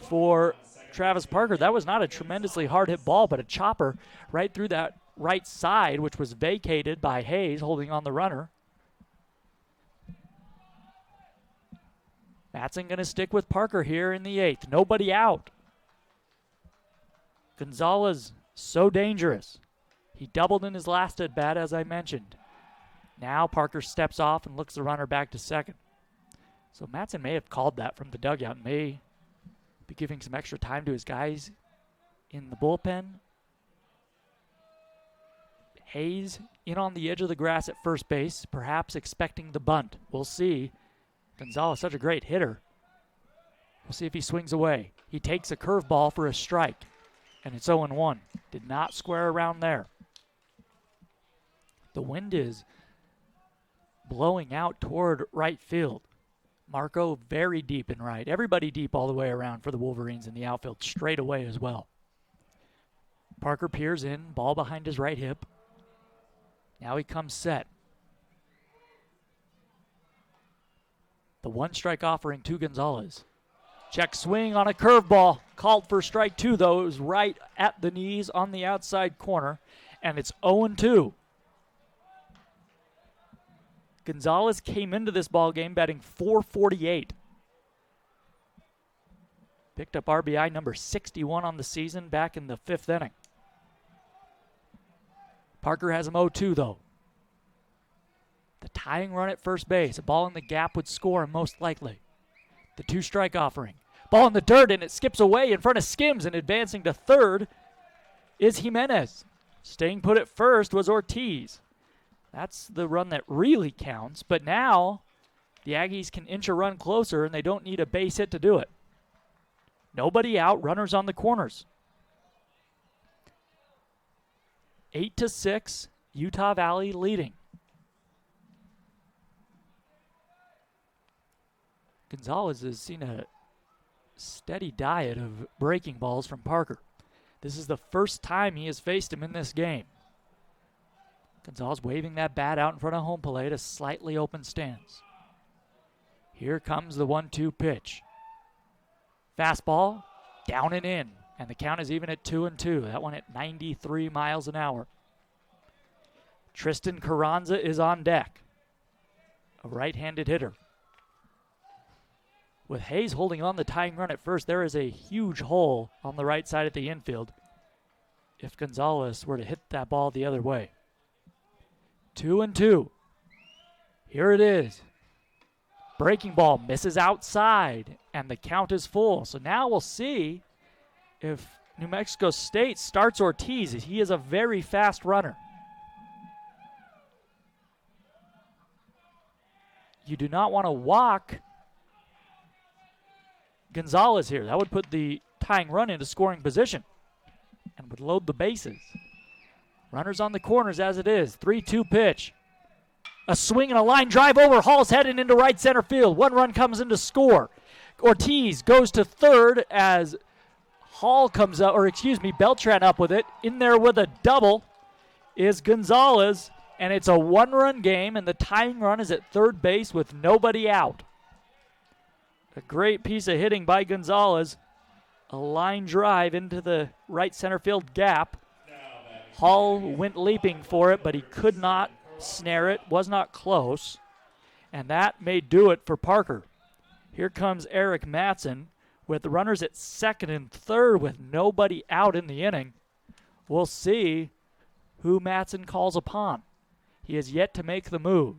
for Travis Parker. That was not a tremendously hard-hit ball, but a chopper right through that right side, which was vacated by Hayes holding on the runner. Matson going to stick with Parker here in the 8th. Nobody out. Gonzalez, so dangerous. He doubled in his last at-bat, as I mentioned. Now Parker steps off and looks the runner back to second. So Matson may have called that from the dugout and may be giving some extra time to his guys in the bullpen. Hayes in on the edge of the grass at first base, perhaps expecting the bunt. We'll see. Gonzalez, such a great hitter. We'll see if he swings away. He takes a curveball for a strike, and it's 0-1. Did not square around there. The wind is blowing out toward right field. Marco very deep in right. Everybody deep all the way around for the Wolverines in the outfield, straight away as well. Parker peers in, ball behind his right hip. Now he comes set. The one-strike offering to Gonzalez. Check swing on a curveball. Called for strike 2, though. It was right at the knees on the outside corner, and it's 0-2. Gonzalez came into this ball game batting .448. Picked up RBI number 61 on the season back in the 5th inning. Parker has him 0-2, though. The tying run at first base. A ball in the gap would score him most likely. The 2-strike offering. Ball in the dirt, and it skips away in front of Skims, and advancing to third is Jimenez. Staying put at first was Ortiz. That's the run that really counts, but now the Aggies can inch a run closer, and they don't need a base hit to do it. Nobody out, runners on the corners. 8-6, Utah Valley leading. Gonzalez has seen a steady diet of breaking balls from Parker. This is the first time he has faced him in this game. Gonzalez waving that bat out in front of home plate, a slightly open stance. Here comes the 1-2 pitch. Fastball, down and in. And the count is even at 2-2. That one at 93 miles an hour. Tristan Carranza is on deck, a right-handed hitter. With Hayes holding on the tying run at first, there is a huge hole on the right side of the infield if Gonzalez were to hit that ball the other way. 2-2. Here it is. Breaking ball misses outside, and the count is full. So now we'll see if New Mexico State starts Ortiz. He is a very fast runner. You do not want to walk Gonzalez here. That would put the tying run into scoring position and would load the bases. Runners on the corners as it is. 3-2 pitch. A swing and a line drive over. Hall's heading into right center field. One run comes in to score. Ortiz goes to third as Hall comes up, Beltran up with it. In there with a double is Gonzalez, and it's a one-run game, and the tying run is at third base with nobody out. A great piece of hitting by Gonzalez. A line drive into the right center field gap. Hall went leaping for it, but he could not snare it, was not close, and that may do it for Parker. Here comes Eric Matson with the runners at second and third with nobody out in the inning. We'll see who Matson calls upon. He has yet to make the move,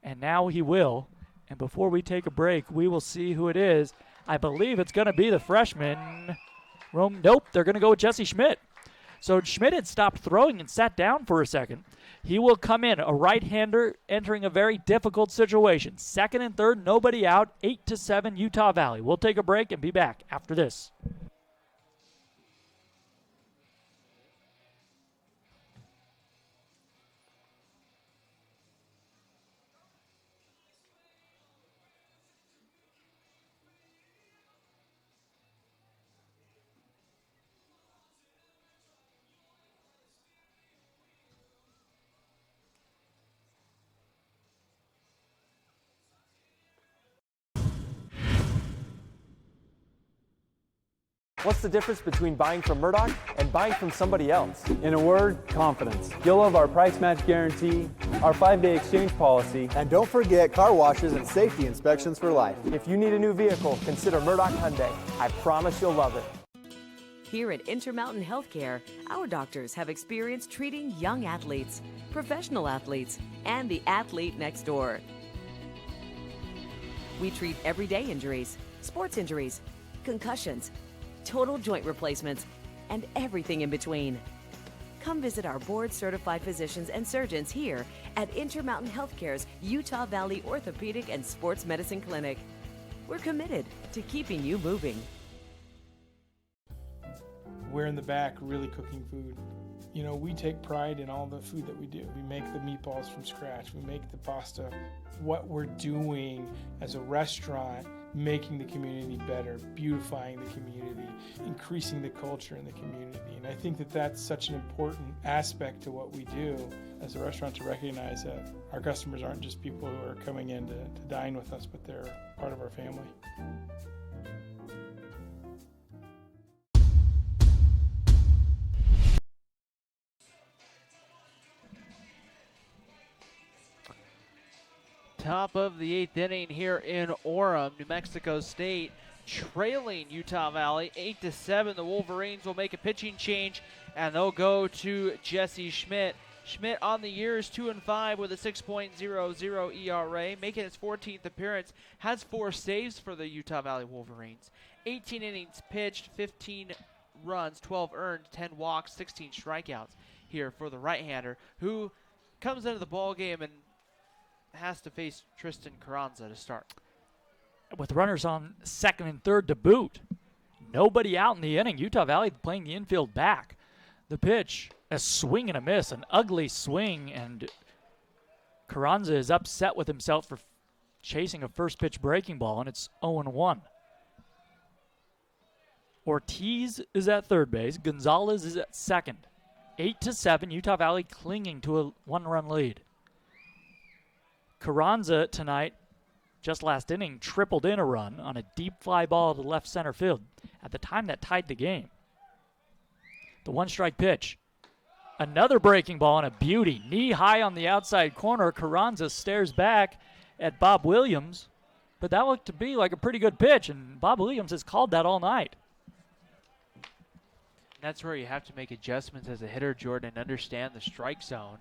and now he will. And before we take a break, we will see who it is. I believe it's going to be the freshman. Nope, they're going to go with Jesse Schmidt. So Schmidt had stopped throwing and sat down for a second. He will come in, a right-hander entering a very difficult situation. Second and third, nobody out, 8-7 Utah Valley. We'll take a break and be back after this. What's the difference between buying from Murdoch and buying from somebody else? In a word, confidence. You'll love our price match guarantee, our 5-day exchange policy, And don't forget car washes and safety inspections for life. If you need a new vehicle, consider Murdoch Hyundai. I promise you'll love it. Here at Intermountain Healthcare, our doctors have experience treating young athletes, professional athletes, and the athlete next door. We treat everyday injuries, sports injuries, concussions, total joint replacements, and everything in between. Come visit our board-certified physicians and surgeons here at Intermountain Healthcare's Utah Valley Orthopedic and Sports Medicine Clinic. We're committed to keeping you moving. We're in the back really cooking food. You know, we take pride in all the food that we do. We make the meatballs from scratch. We make the pasta. What we're doing as a restaurant, making the community better, beautifying the community, increasing the culture in the community. And I think that that's such an important aspect to what we do as a restaurant, to recognize that our customers aren't just people who are coming in to dine with us, but they're part of our family. Top of the 8th inning here in Orem. New Mexico State trailing Utah Valley 8-7. The Wolverines will make a pitching change, and they'll go to Jesse Schmidt. Schmidt on the year is 2-5 with a 6.00 ERA, making his 14th appearance. Has 4 saves for the Utah Valley Wolverines. 18 innings pitched, 15 runs, 12 earned, 10 walks, 16 strikeouts here for the right-hander, who comes into the ball game and has to face Tristan Carranza to start. With runners on second and third to boot. Nobody out in the inning. Utah Valley playing the infield back. The pitch, a swing and a miss, an ugly swing, and Carranza is upset with himself for chasing a first pitch breaking ball, and it's 0-1. Ortiz is at third base. Gonzalez is at second. 8-7, Utah Valley clinging to a 1-run lead. Carranza tonight, just last inning, tripled in a run on a deep fly ball to left center field at the time that tied the game. The one-strike pitch. Another breaking ball and a beauty. Knee high on the outside corner. Carranza stares back at Bob Williams, but that looked to be like a pretty good pitch, and Bob Williams has called that all night. That's where you have to make adjustments as a hitter, Jordan, and understand the strike zone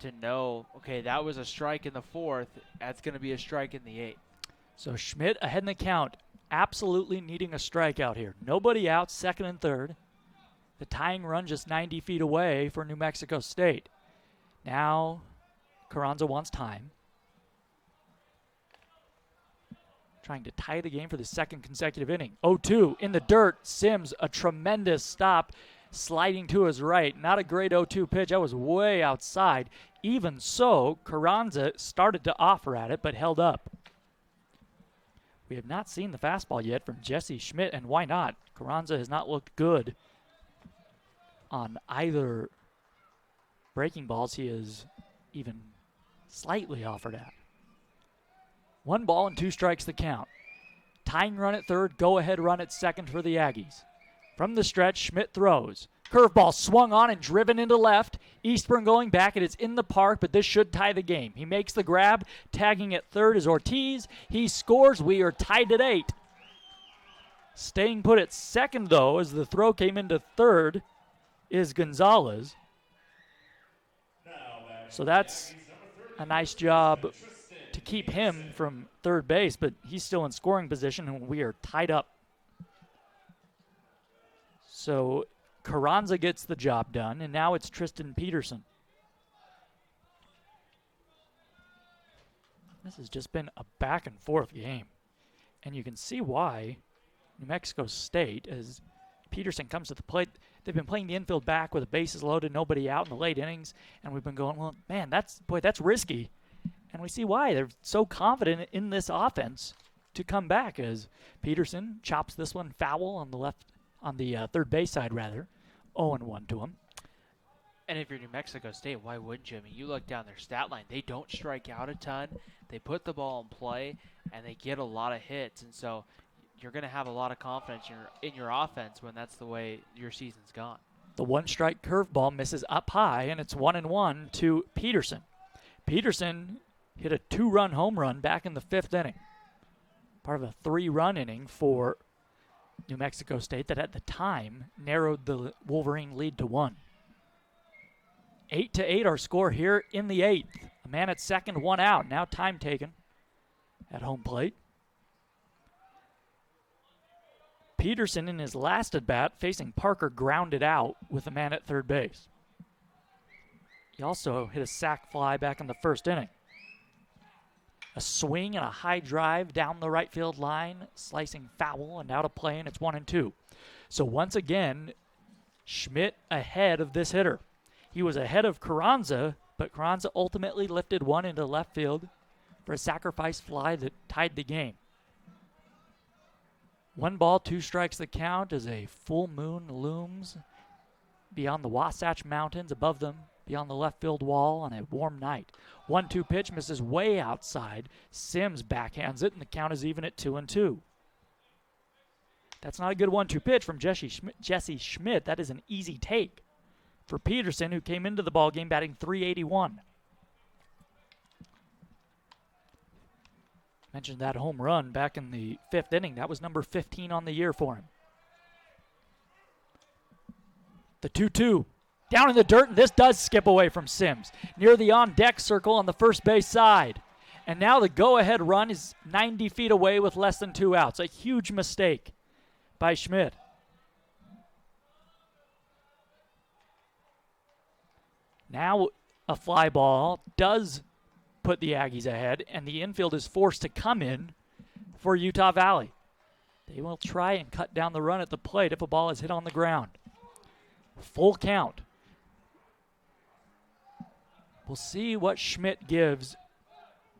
to know, okay, that was a strike in the 4th. That's going to be a strike in the 8th. So Schmidt ahead in the count, absolutely needing a strikeout here. Nobody out, 2nd and 3rd. The tying run just 90 feet away for New Mexico State. Now Carranza wants time. Trying to tie the game for the 2nd consecutive inning. 0-2 in the dirt. Sims, a tremendous stop, sliding to his right. Not a great 0-2 pitch. That was way outside. Even so, Carranza started to offer at it, but held up. We have not seen the fastball yet from Jesse Schmidt, and why not? Carranza has not looked good on either breaking balls he has even slightly offered at. 1 ball and 2 strikes the count. Tying run at 3rd, go-ahead run at 2nd for the Aggies. From the stretch, Schmidt throws. Curveball swung on and driven into left. Eastburn going back. It is in the park, but this should tie the game. He makes the grab. Tagging at 3rd is Ortiz. He scores. We are tied at 8. Staying put at 2nd, though, as the throw came into 3rd, is Gonzalez. So that's a nice job to keep him from 3rd base, but he's still in scoring position, and we are tied up. So Carranza gets the job done, and now it's Tristan Peterson. This has just been a back-and-forth game, and you can see why New Mexico State, as Peterson comes to the plate, they've been playing the infield back with the bases loaded, nobody out in the late innings, and we've been going, well, man, that's risky. And we see why they're so confident in this offense to come back, as Peterson chops this one foul on the left, on the 3rd base side rather, 0-1 to him. And if you're New Mexico State, why wouldn't you? I mean, you look down their stat line. They don't strike out a ton. They put the ball in play, and they get a lot of hits. And so you're going to have a lot of confidence in your offense when that's the way your season's gone. The 1-strike curveball misses up high, and it's 1-1 to Peterson. Peterson hit a 2-run home run back in the 5th inning. Part of a 3-run inning for New Mexico State that at the time narrowed the Wolverine lead to 1. 8-8 our score here in the 8th. A man at 2nd, 1 out. Now time taken at home plate. Peterson in his last at-bat facing Parker grounded out with a man at 3rd base. He also hit a sac fly back in the 1st inning. A swing and a high drive down the right field line, slicing foul and out of play, and it's 1-2. So once again, Schmidt ahead of this hitter. He was ahead of Carranza, but Carranza ultimately lifted one into left field for a sacrifice fly that tied the game. 1 ball, 2 strikes the count as a full moon looms beyond the Wasatch Mountains, above them, beyond the left field wall on a warm night. 1-2 pitch misses way outside. Sims backhands it, and the count is even at 2-2. That's not a good 1-2 pitch from Jesse Schmidt. That is an easy take for Peterson, who came into the ballgame batting .381. Mentioned that home run back in the 5th inning. That was number 15 on the year for him. The 2-2. Down in the dirt, and this does skip away from Sims. Near the on-deck circle on the 1st base side. And now the go-ahead run is 90 feet away with less than 2 outs. A huge mistake by Schmidt. Now a fly ball does put the Aggies ahead, and the infield is forced to come in for Utah Valley. They will try and cut down the run at the plate if a ball is hit on the ground. Full count. We'll see what Schmidt gives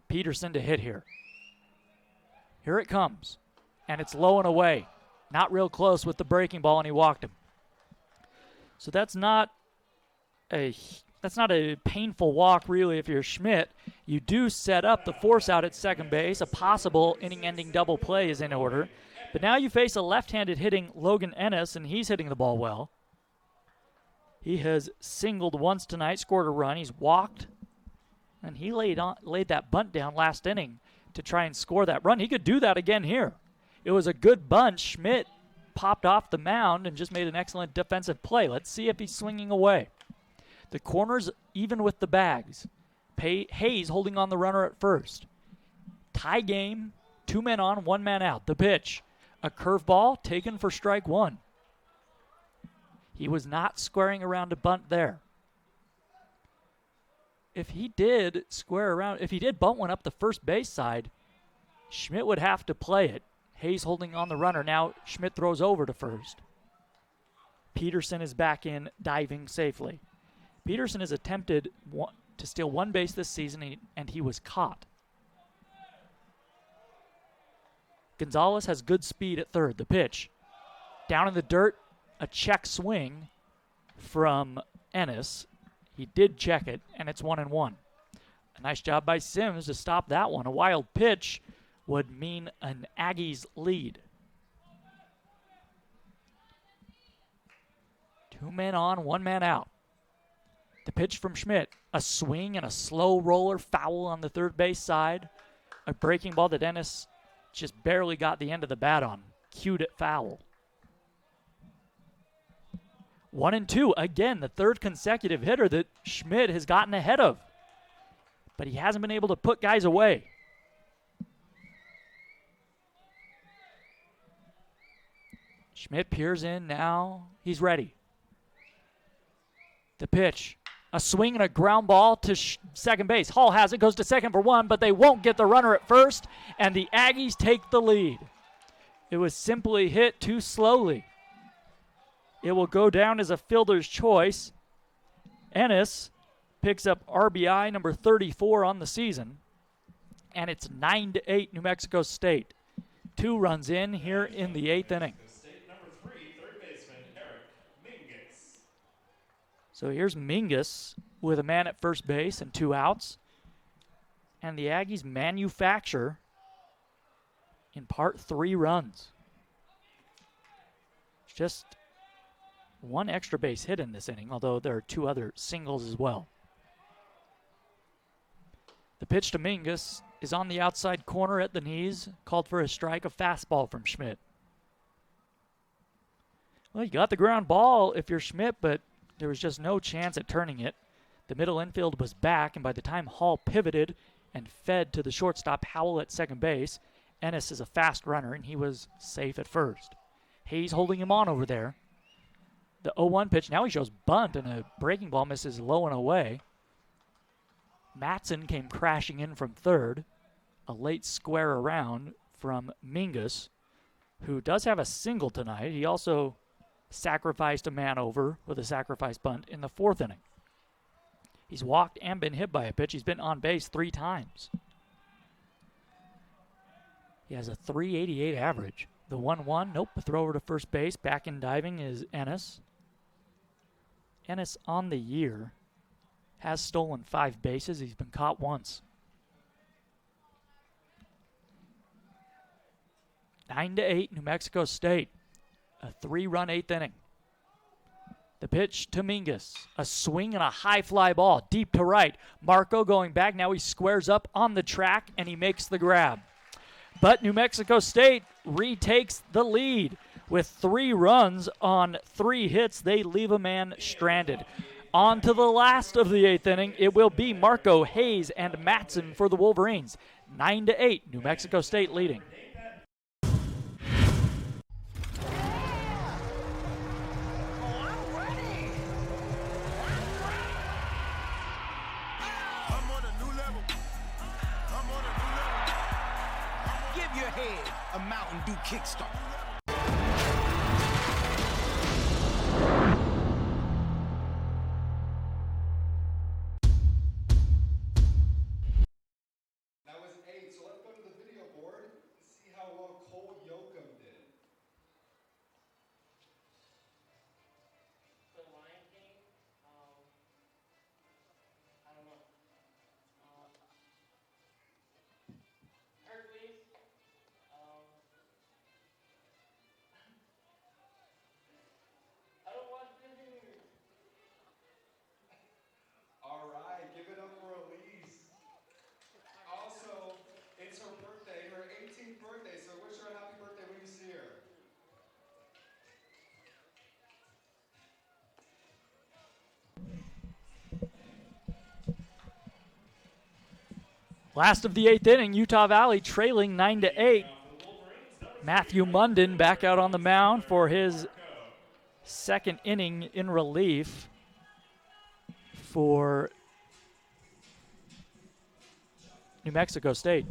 Peterson to hit here. Here it comes, and it's low and away. Not real close with the breaking ball, and he walked him. So that's not a painful walk, really, if you're Schmidt. You do set up the force out at 2nd base. A possible inning-ending double play is in order. But now you face a left-handed hitting Logan Ennis, and he's hitting the ball well. He has singled once tonight, scored a run. He's walked, and he laid that bunt down last inning to try and score that run. He could do that again here. It was a good bunt. Schmidt popped off the mound and just made an excellent defensive play. Let's see if he's swinging away. The corner's even with the bags. Hayes holding on the runner at first. Tie game, 2 men on, 1 man out. The pitch, a curveball taken for strike 1. He was not squaring around a bunt there. If he did bunt one up the first base side, Schmidt would have to play it. Hayes holding on the runner. Now Schmidt throws over to first. Peterson is back in, diving safely. Peterson has attempted to steal 1 base this season, and he was caught. Gonzalez has good speed at third. The pitch, down in the dirt, a check swing from Ennis. He did check it, and it's 1-1. A nice job by Sims to stop that one. A wild pitch would mean an Aggies lead. 2 men on, 1 man out. The pitch from Schmidt, a swing and a slow roller, foul on the third base side. A breaking ball that Ennis just barely got the end of the bat on. Cued it foul. 1-2, again, the third consecutive hitter that Schmidt has gotten ahead of. But he hasn't been able to put guys away. Schmidt peers in now. He's ready. The pitch, a swing and a ground ball to second base. Hall has it, goes to second for 1, but they won't get the runner at first, and the Aggies take the lead. It was simply hit too slowly. It will go down as a fielder's choice. Ennis picks up RBI number 34 on the season, and it's 9-8 New Mexico State. 2 runs in here in the 8th inning. State number 3, third baseman Eric Mingus. So here's Mingus with a man at first base and 2 outs. And the Aggies manufacture, in part, 3 runs. Just 1 extra base hit in this inning, although there are 2 other singles as well. The pitch to Mingus is on the outside corner at the knees, called for a strike, a fastball from Schmidt. Well, you got the ground ball if you're Schmidt, but there was just no chance at turning it. The middle infield was back, and by the time Hall pivoted and fed to the shortstop, Howell at second base, Ennis is a fast runner, and he was safe at first. Hayes holding him on over there. The 0-1 pitch, now he shows bunt, and a breaking ball misses low and away. Matson came crashing in from third. A late square around from Mingus, who does have a single tonight. He also sacrificed a man over with a sacrifice bunt in the 4th inning. He's walked and been hit by a pitch. He's been on base 3 times. He has a .388 average. The 1-1, nope, a throw over to first base. Back in diving is Ennis. Ennis on the year has stolen 5 bases. He's been caught once. 9-8, New Mexico State. A 3-run 8th inning. The pitch to Mingus. A swing and a high fly ball deep to right. Marco going back. Now he squares up on the track and he makes the grab. But New Mexico State retakes the lead. With 3 runs on 3 hits, they leave a man stranded. On to the last of the 8th inning. It will be Marco, Hayes, and Matson for the Wolverines. 9-8, New Mexico State leading. Give your head a Mountain Dew kickstart. That was 8, so let's go to the video board and see how well Cole Yoakum did. The Lion King, I don't know. Hercules, Last of the 8th inning, Utah Valley trailing 9-8. Matthew Munden back out on the mound for his second inning in relief for New Mexico State.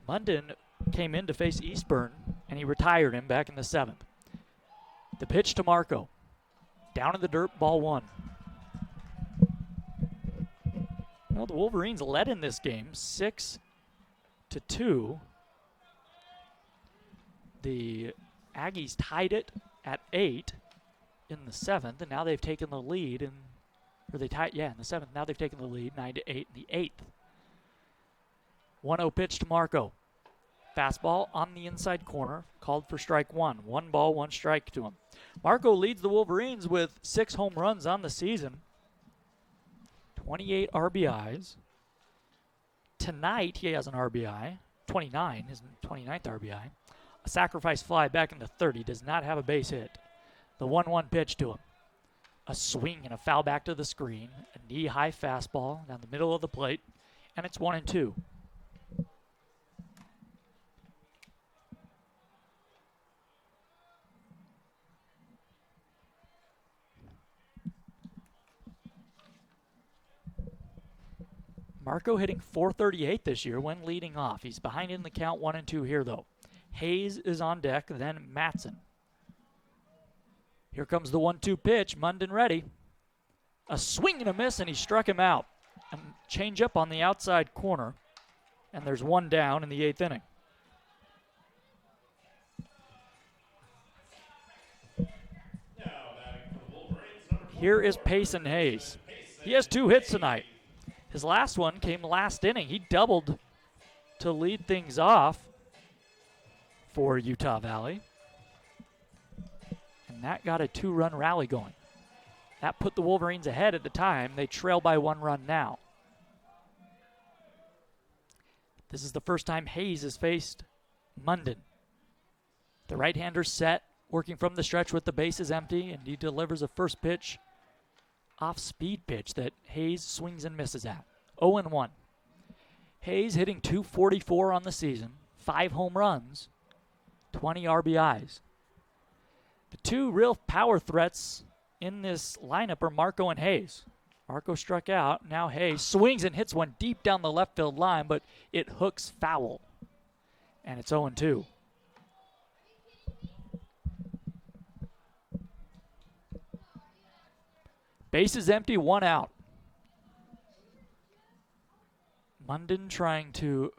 Munden came in to face Eastburn, and he retired him back in the 7th. The pitch to Marco. Down in the dirt, ball 1. Well, the Wolverines led in this game 6-2. The Aggies tied it at 8 in the 7th, and now they've taken the lead in the 7th. Now they've taken the lead 9-8 in the 8th. 1-0 pitch to Marco. Fastball on the inside corner, called for strike 1. 1 ball, 1 strike to him. Marco leads the Wolverines with 6 home runs on the season. 28 RBIs. Tonight he has an RBI, 29, his 29th RBI. A sacrifice fly back in the 3rd. He does not have a base hit. The 1-1 pitch to him. A swing and a foul back to the screen. A knee-high fastball down the middle of the plate, and it's 1-2. Marco hitting .438 this year when leading off. He's behind in the count 1-2 here, though. Hayes is on deck, then Matson. Here comes the 1-2 pitch. Munden ready. A swing and a miss, and he struck him out. A change up on the outside corner, and there's 1 down in the 8th inning. Here is Payson Hayes. He has 2 hits tonight. His last one came last inning. He doubled to lead things off for Utah Valley. And that got a 2-run rally going. That put the Wolverines ahead at the time. They trail by 1 run now. This is the first time Hayes has faced Munden. The right-hander set, working from the stretch with the bases empty, and he delivers a first pitch off-speed pitch that Hayes swings and misses at. 0-1. Hayes hitting .244 on the season, 5 home runs, 20 RBIs. The 2 real power threats in this lineup are Marco and Hayes. Marco struck out. Now Hayes swings and hits one deep down the left field line, but it hooks foul. And it's 0-2. Base is empty, 1 out. Munden trying to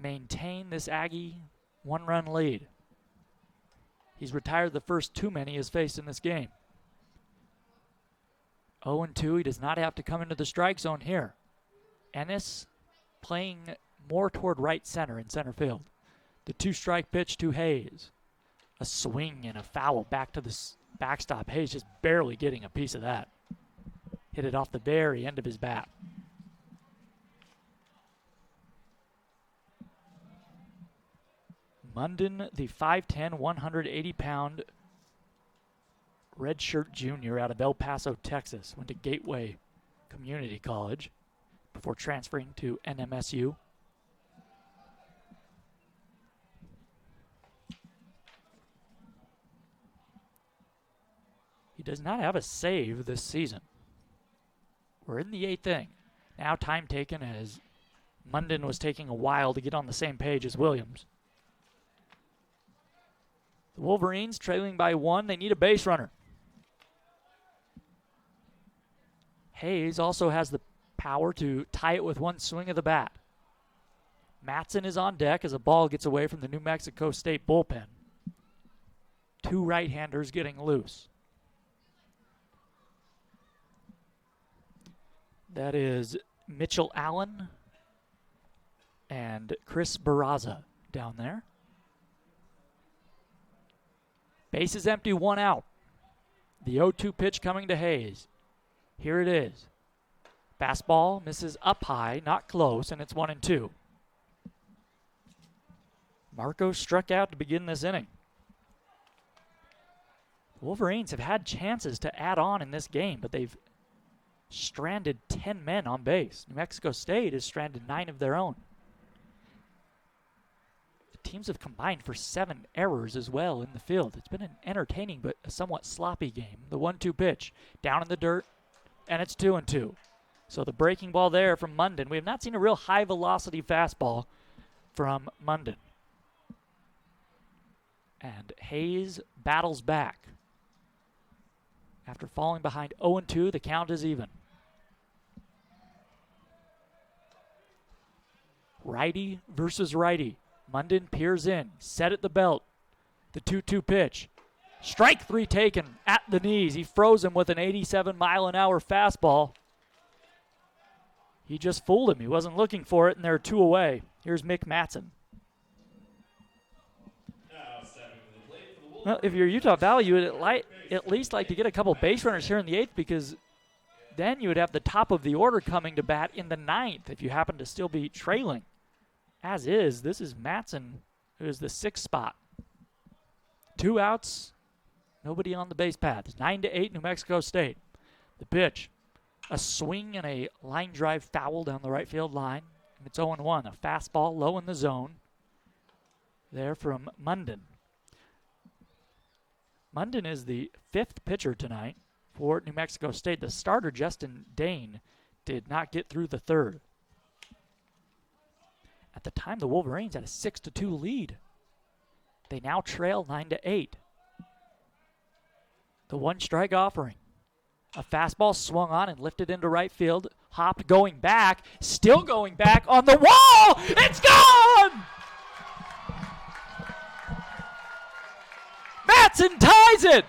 maintain this Aggie 1-run lead. He's retired the first too many he has faced in this game. 0-2, he does not have to come into the strike zone here. Ennis playing more toward right center in center field. The 2-strike pitch to Hayes. A swing and a foul back to the backstop. Hayes just barely getting a piece of that. Hit it off the very end of his bat. Munden, the 5'10", 180-pound redshirt junior out of El Paso, Texas. Went to Gateway Community College before transferring to NMSU. He does not have a save this season. We're in the 8th inning. Now time taken as Munden was taking a while to get on the same page as Williams. The Wolverines trailing by 1. They need a base runner. Hayes also has the power to tie it with 1 swing of the bat. Matson is on deck as a ball gets away from the New Mexico State bullpen. 2 right-handers getting loose. That is Mitchell Allen and Chris Barraza down there. Base is empty, 1 out. The 0-2 pitch coming to Hayes. Here it is. Fastball misses up high, not close, and it's 1-2. Marco struck out to begin this inning. Wolverines have had chances to add on in this game, but they've stranded 10 men on base. New Mexico State has stranded 9 of their own. The teams have combined for 7 errors as well in the field. It's been an entertaining but a somewhat sloppy game. The 1-2 pitch, down in the dirt, and it's 2-2. So the breaking ball there from Munden. We have not seen a real high-velocity fastball from Munden. And Hayes battles back. After falling behind 0-2, the count is even. Righty versus righty. Munden peers in, set at the belt. The 2-2 pitch. Strike 3 taken at the knees. He froze him with an 87-mile-an-hour fastball. He just fooled him. He wasn't looking for it, and there are 2 away. Here's Mick Matson. Well, if you're Utah Valley, you would at least like to get a couple base runners here in the 8th, because then you would have the top of the order coming to bat in the 9th if you happen to still be trailing. As is, this is Matson, who is the 6th spot. 2 outs, nobody on the base path. It's 9-8 New Mexico State. The pitch, a swing and a line drive foul down the right field line. And it's 0-1, a fastball low in the zone there from Munden. Munden is the 5th pitcher tonight for New Mexico State. The starter, Justin Dane, did not get through the 3rd. At the time, the Wolverines had a 6-2 lead. They now trail 9-8. The 1-strike offering. A fastball swung on and lifted into right field. Hopped going back, still going back on the wall. It's gone! Matson ties it!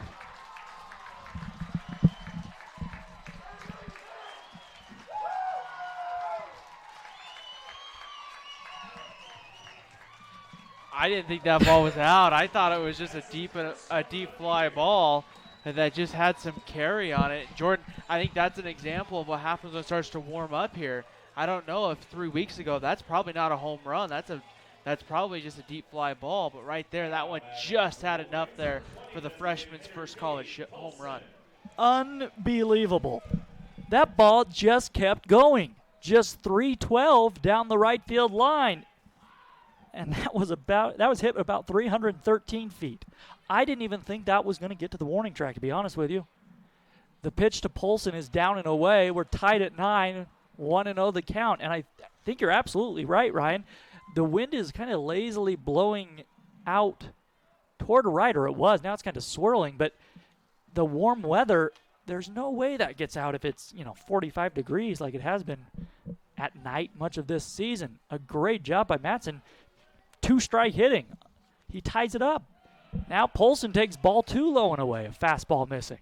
I didn't think that ball was out. I thought it was just a deep fly ball that just had some carry on it. Jordan, I think that's an example of what happens when it starts to warm up here. I don't know if 3 weeks ago, that's probably not a home run. That's probably just a deep fly ball, but right there, that one just had enough there for the freshman's first college home run. Unbelievable. That ball just kept going. Just 312 down the right field line. And that was hit about 313 feet. I didn't even think that was going to get to the warning track, to be honest with you. The pitch to Polson is down and away. We're tied at 9, 1-0 the count. And I think you're absolutely right, Ryan. The wind is kind of lazily blowing out toward right, or it was. Now it's kind of swirling, but the warm weather, there's no way that gets out if it's, 45 degrees like it has been at night much of this season. A great job by Matson. 2-strike hitting. He ties it up. Now Polson takes ball 2 low and away. A fastball missing.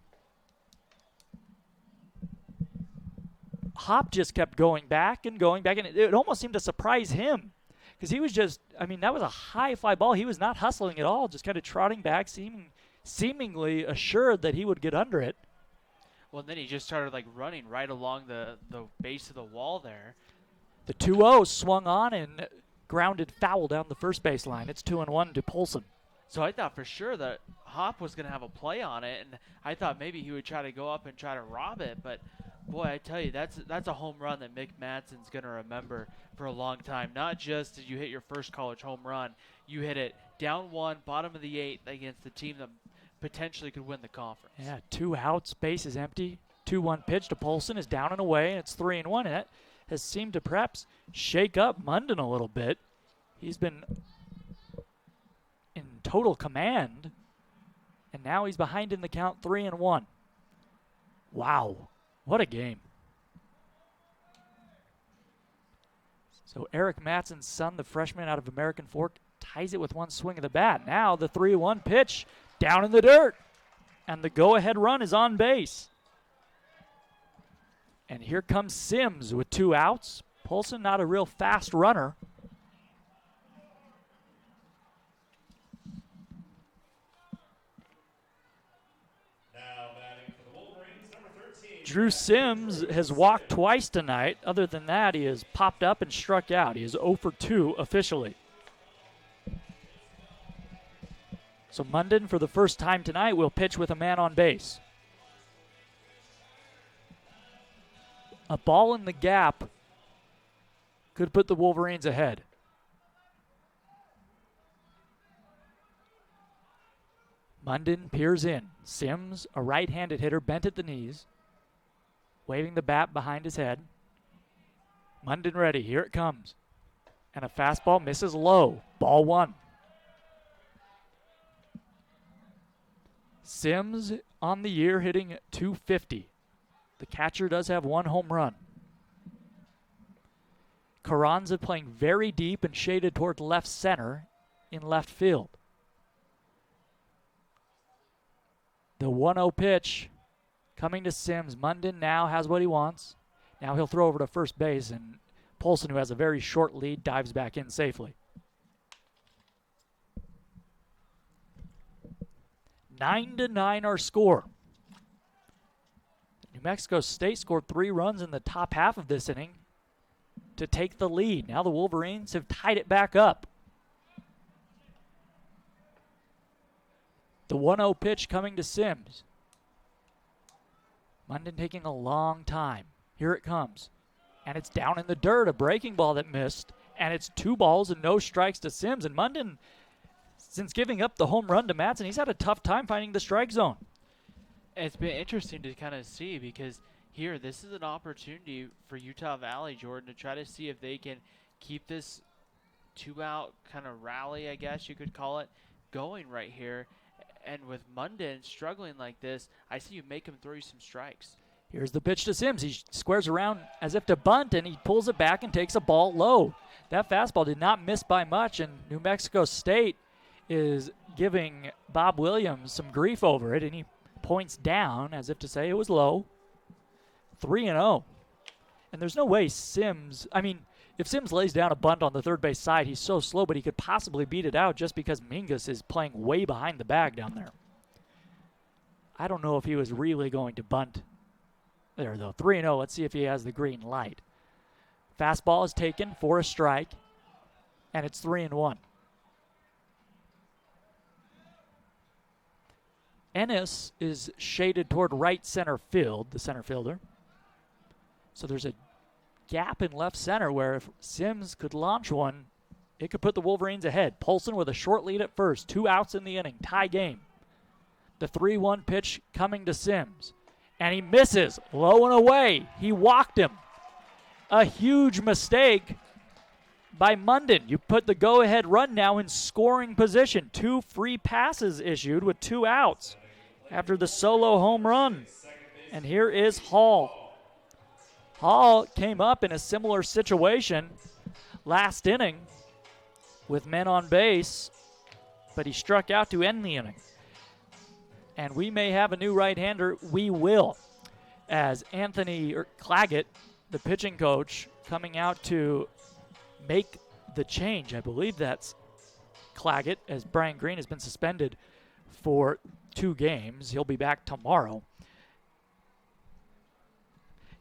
Hop just kept going back, and it almost seemed to surprise him. Because he was just, that was a high fly ball. He was not hustling at all, just kind of trotting back, seemingly assured that he would get under it. Well, then he just started running right along the base of the wall there. The 2-0 swung on and grounded foul down the first baseline. It's 2-1 to Polson. So I thought for sure that Hop was going to have a play on it, and I thought maybe he would try to go up and try to rob it, but boy, I tell you, that's a home run that Mick Matson's going to remember for a long time. Not just did you hit your first college home run, you hit it down 1, bottom of the 8th against the team that potentially could win the conference. Yeah, 2 outs, base is empty. 2-1 pitch to Polson is down and away, and it's 3-1, and that has seemed to perhaps shake up Munden a little bit. He's been in total command, and now he's behind in the count 3-1. Wow. What a game. So Eric Matson's son, the freshman out of American Fork, ties it with 1 swing of the bat. Now the 3-1 pitch down in the dirt. And the go-ahead run is on base. And here comes Sims with 2 outs. Polson not a real fast runner. Drew Sims has walked twice tonight. Other than that, he has popped up and struck out. He is 0 for 2 officially. So Munden, for the first time tonight, will pitch with a man on base. A ball in the gap could put the Wolverines ahead. Munden peers in. Sims, a right-handed hitter, bent at the knees, waving the bat behind his head. Munden ready. Here it comes. And a fastball misses low. Ball one. Sims on the year hitting .250. The catcher does have one home run. Carranza playing very deep and shaded toward left center in left field. The 1-0 pitch coming to Sims. Munden now has what he wants. Now he'll throw over to first base, and Polson, who has a very short lead, dives back in safely. 9-9 our score. New Mexico State scored 3 runs in the top half of this inning to take the lead. Now the Wolverines have tied it back up. The 1-0 pitch coming to Sims. Munden taking a long time. Here it comes. And it's down in the dirt, a breaking ball that missed. And it's 2 balls and no strikes to Sims. And Munden, since giving up the home run to Madsen, he's had a tough time finding the strike zone. It's been interesting to kind of see because here, this is an opportunity for Utah Valley, Jordan, to try to see if they can keep this 2-out kind of rally, I guess you could call it, going right here. And with Munden struggling like this, I see you make him throw you some strikes. Here's the pitch to Sims. He squares around as if to bunt, and he pulls it back and takes a ball low. That fastball did not miss by much, and New Mexico State is giving Bob Williams some grief over it, and he points down as if to say it was low. 3-0. And there's no way Sims, if Sims lays down a bunt on the third base side, he's so slow, but he could possibly beat it out just because Mingus is playing way behind the bag down there. I don't know if he was really going to bunt there, though. 3-0. Let's see if he has the green light. Fastball is taken for a strike, and it's 3-1. Ennis is shaded toward right center field, the center fielder. So there's a gap in left center where if Sims could launch one, it could put the Wolverines ahead. Polson with a short lead at first. 2 outs in the inning. Tie game. The 3-1 pitch coming to Sims. And he misses. Low and away. He walked him. A huge mistake by Munden. You put the go-ahead run now in scoring position. 2 free passes issued with 2 outs after the solo home run. And here is Hall. Hall came up in a similar situation last inning with men on base, but he struck out to end the inning. And we may have a new right-hander. We will, as Anthony Claggett, the pitching coach, coming out to make the change. I believe that's Claggett, as Brian Green has been suspended for 2 games. He'll be back tomorrow.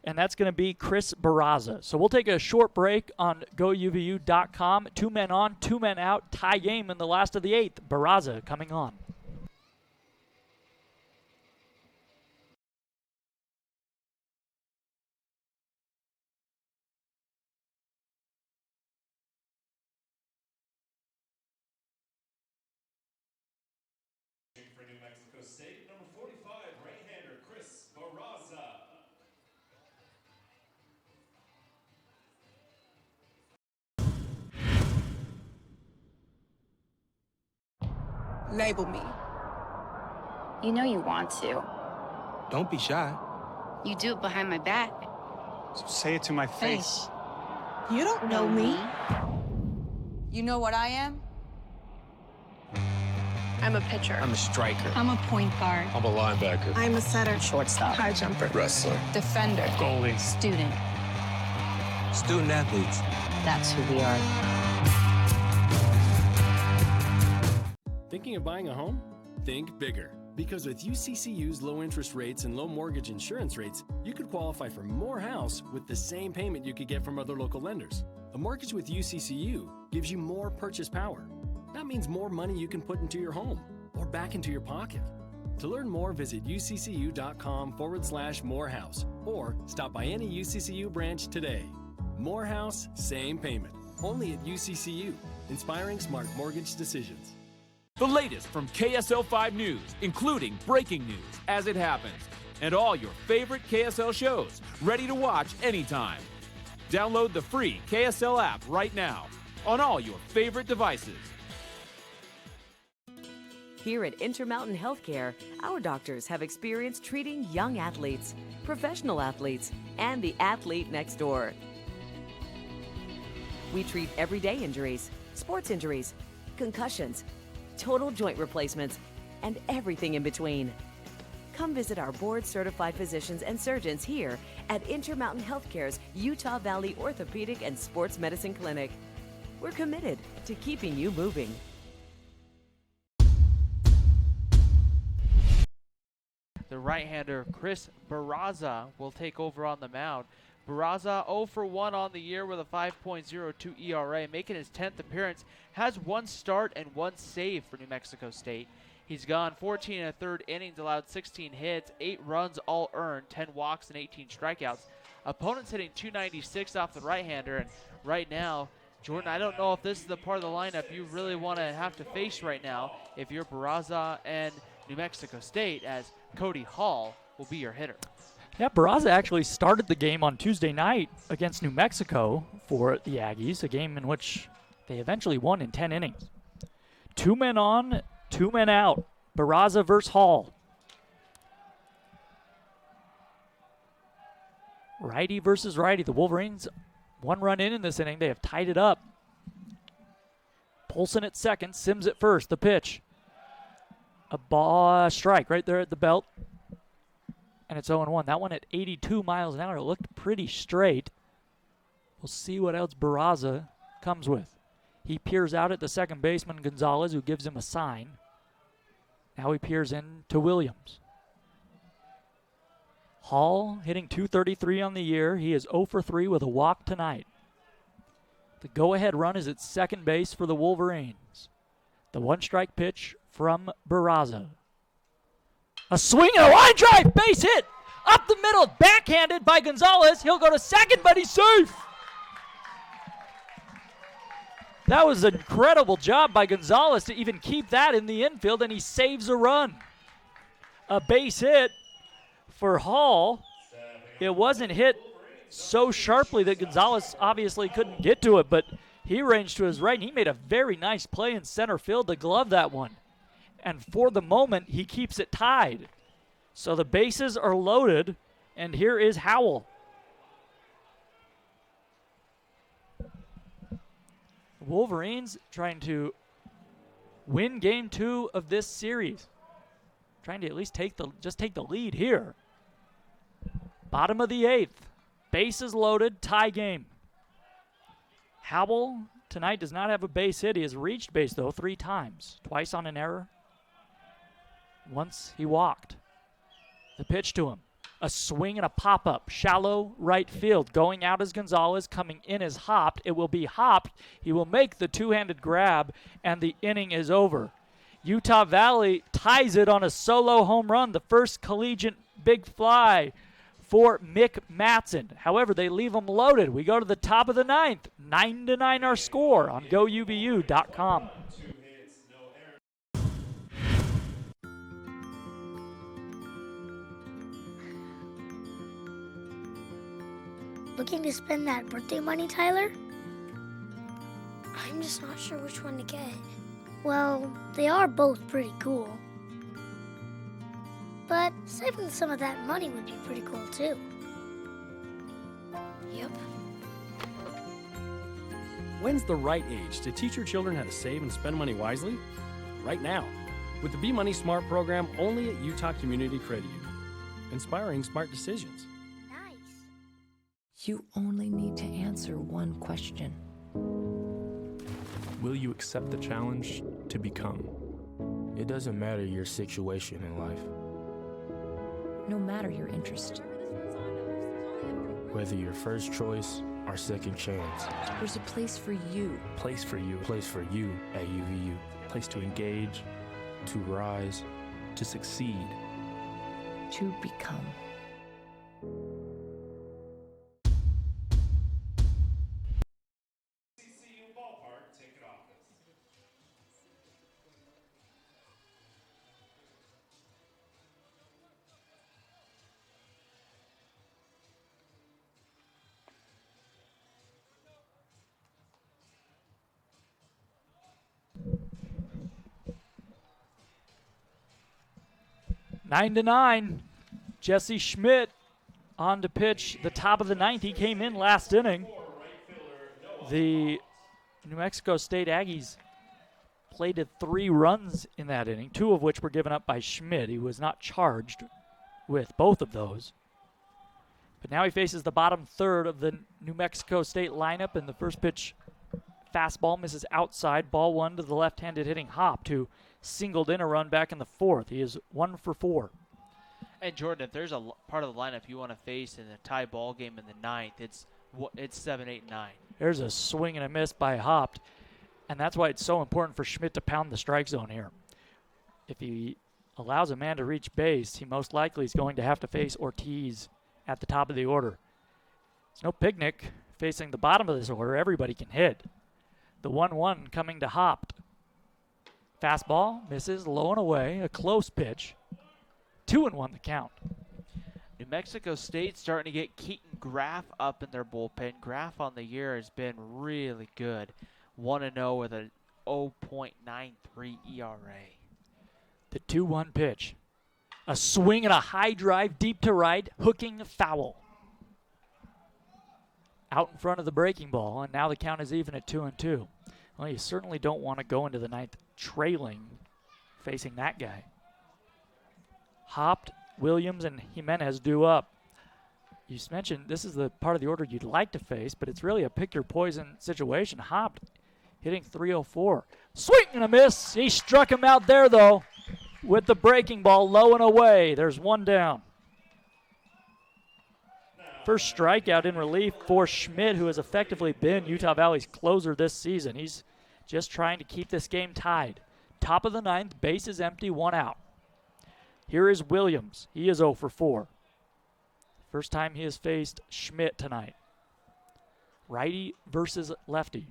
And that's going to be Chris Barraza. So we'll take a short break on GoUVU.com. 2 men on, 2 men out, tie game in the last of the 8th. Barraza coming on. For New Mexico State, number 45, right-hander Chris Barraza. Label me. You know you want to. Don't be shy. You do it behind my back. Say it to my face. You don't know me. You know what I am? I'm a pitcher. I'm a striker. I'm a point guard. I'm a linebacker. I'm a setter. Shortstop. High jumper. Wrestler. Defender. Goalie. Student. Student athletes. That's who we are. Thinking of buying a home? Think bigger. Because with UCCU's low interest rates and low mortgage insurance rates, you could qualify for more house with the same payment you could get from other local lenders. A mortgage with UCCU gives you more purchase power. That means more money you can put into your home. or back into your pocket. To learn more, visit uccu.com/Morehouse or stop by any UCCU branch today. Morehouse, same payment. Only at UCCU, inspiring smart mortgage decisions. The latest from KSL 5 News, including breaking news as it happens, and all your favorite KSL shows, ready to watch anytime. Download the free KSL app right now on all your favorite devices. Here at Intermountain Healthcare, our doctors have experience treating young athletes, professional athletes, and the athlete next door. We treat everyday injuries, sports injuries, concussions, total joint replacements, and everything in between. Come visit our board-certified physicians and surgeons here at Intermountain Healthcare's Utah Valley Orthopedic and Sports Medicine Clinic. We're committed to keeping you moving. The right-hander Chris Barraza will take over on the mound. Barraza 0 for 1 on the year with a 5.02 ERA, making his 10th appearance, has 1 start and 1 save for New Mexico State. He's gone 14 1/3 innings, allowed 16 hits, 8 runs all earned, 10 walks and 18 strikeouts. Opponents hitting .296 off the right-hander, and right now, Jordan, I don't know if this is the part of the lineup you really want to have to face right now if you're Barraza and New Mexico State, as Cody Hall will be your hitter. Yeah, Barraza actually started the game on Tuesday night against New Mexico for the Aggies, a game in which they eventually won in 10 innings. 2 men on, 2 men out. Barraza versus Hall. Righty versus righty. The Wolverines, 1 run in this inning. They have tied it up. Polson at second, Sims at first. The pitch. A ball strike right there at the belt. And it's 0-1. That one at 82 miles an hour. It looked pretty straight. We'll see what else Barraza comes with. He peers out at the second baseman, Gonzalez, who gives him a sign. Now he peers in to Williams. Hall hitting .233 on the year. He is 0 for 3 with a walk tonight. The go-ahead run is at second base for the Wolverines. The 1-strike pitch from Barraza. A swing and a line drive, base hit, up the middle, backhanded by Gonzalez. He'll go to second, but he's safe. That was an incredible job by Gonzalez to even keep that in the infield, and he saves a run. A base hit for Hall. It wasn't hit so sharply that Gonzalez obviously couldn't get to it, but he ranged to his right, and he made a very nice play in center field to glove that one. And for the moment, he keeps it tied. So the bases are loaded, and here is Howell. Wolverines trying to win game 2 of this series. Trying to at least take the lead here. Bottom of the 8th. Bases loaded, tie game. Howell tonight does not have a base hit. He has reached base, though, 3 times. Twice on an error. Once he walked. The pitch to him. A swing and a pop-up. Shallow right field. Going out as Gonzalez. Coming in as Hopped. It will be Hopped. He will make the 2-handed grab, and the inning is over. Utah Valley ties it on a solo home run. The first collegiate big fly for Mick Matson. However, they leave them loaded. We go to the top of the 9th. 9-9 our score on GoUVU.com. Looking to spend that birthday money, Tyler? I'm just not sure which one to get. Well, they are both pretty cool. But saving some of that money would be pretty cool, too. Yep. When's the right age to teach your children how to save and spend money wisely? Right now, with the Be Money Smart program only at Utah Community Credit Union. Inspiring smart decisions. You only need to answer one question. Will you accept the challenge to become? It doesn't matter your situation in life. No matter your interest. Whether your first choice or second chance. There's a place for you. Place for you. Place for you at UVU. Place to engage, to rise, to succeed. To become. UCCU Ballpark ticket office. Nine to 9. Jesse Schmidt on to pitch the top of the ninth. He came in last inning. The New Mexico State Aggies plated 3 runs in that inning, 2 of which were given up by Schmidt. He was not charged with both of those. But now he faces the bottom third of the New Mexico State lineup, and the first pitch fastball misses outside. Ball 1 to the left-handed hitting Hopt, who singled in a run back in the 4th. He is 1 for 4. And Jordan, if there's a part of the lineup you want to face in a tie ball game in the 9th, it's 7, 8, 9. There's a swing and a miss by Hopt, and that's why it's so important for Schmidt to pound the strike zone here. If he allows a man to reach base, he most likely is going to have to face Ortiz at the top of the order. It's no picnic facing the bottom of this order. Everybody can hit. The 1-1 coming to Hopt. Fastball misses, low and away, a close pitch. 2-1 the count. New Mexico State starting to get Keaton Graff up in their bullpen. Graff on the year has been really good. 1-0 with a 0.93 ERA. The 2-1 pitch. A swing and a high drive deep to right, hooking foul. Out in front of the breaking ball, and now the count is even at 2-2. Well, you certainly don't want to go into the 9th trailing facing that guy. Hopt, Williams, and Jimenez due up. You mentioned this is the part of the order you'd like to face, but it's really a pick-your-poison situation. Hopt hitting 304. Swing and a miss. He struck him out there, though, with the breaking ball low and away. There's 1 down. First strikeout in relief for Schmidt, who has effectively been Utah Valley's closer this season. He's just trying to keep this game tied. Top of the 9th, base is empty, 1 out. Here is Williams. He is 0 for 4. First time he has faced Schmidt tonight. Righty versus lefty.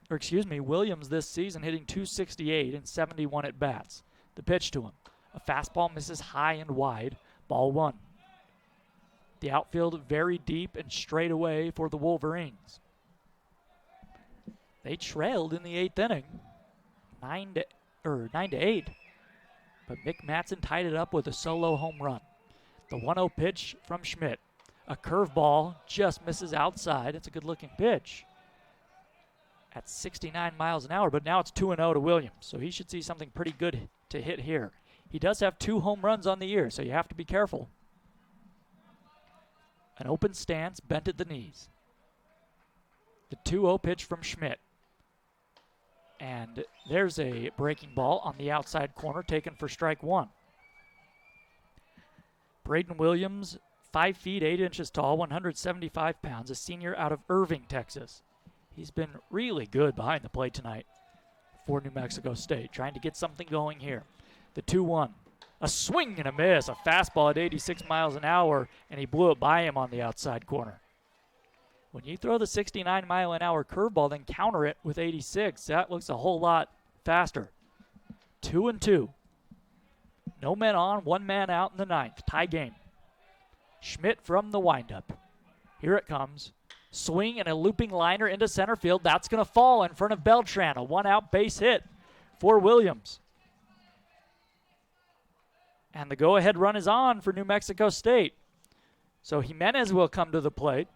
Williams this season hitting .268 and 71 at bats. The pitch to him. A fastball misses high and wide. Ball 1. The outfield very deep and straight away for the Wolverines. They trailed in the 8th inning, 9-8. But Mick Matson tied it up with a solo home run. The 1-0 pitch from Schmidt. A curveball just misses outside. It's a good-looking pitch at 69 miles an hour, but now it's 2-0 to Williams, so he should see something pretty good to hit here. He does have 2 home runs on the year, so you have to be careful. An open stance, bent at the knees. The 2-0 pitch from Schmidt. And there's a breaking ball on the outside corner taken for strike 1. Braden Williams, 5 feet 8 inches tall, 175 pounds, a senior out of Irving, Texas. He's been really good behind the plate tonight for New Mexico State, trying to get something going here. The 2-1. A swing and a miss, a fastball at 86 miles an hour, and he blew it by him on the outside corner. When you throw the 69-mile-an-hour curveball, then counter it with 86, that looks a whole lot faster. 2-2. No men on, 1 man out in the 9th. Tie game. Schmidt from the windup. Here it comes. Swing and a looping liner into center field. That's going to fall in front of Beltran. A 1-out base hit for Williams. And the go-ahead run is on for New Mexico State. So Jimenez will come to the plate.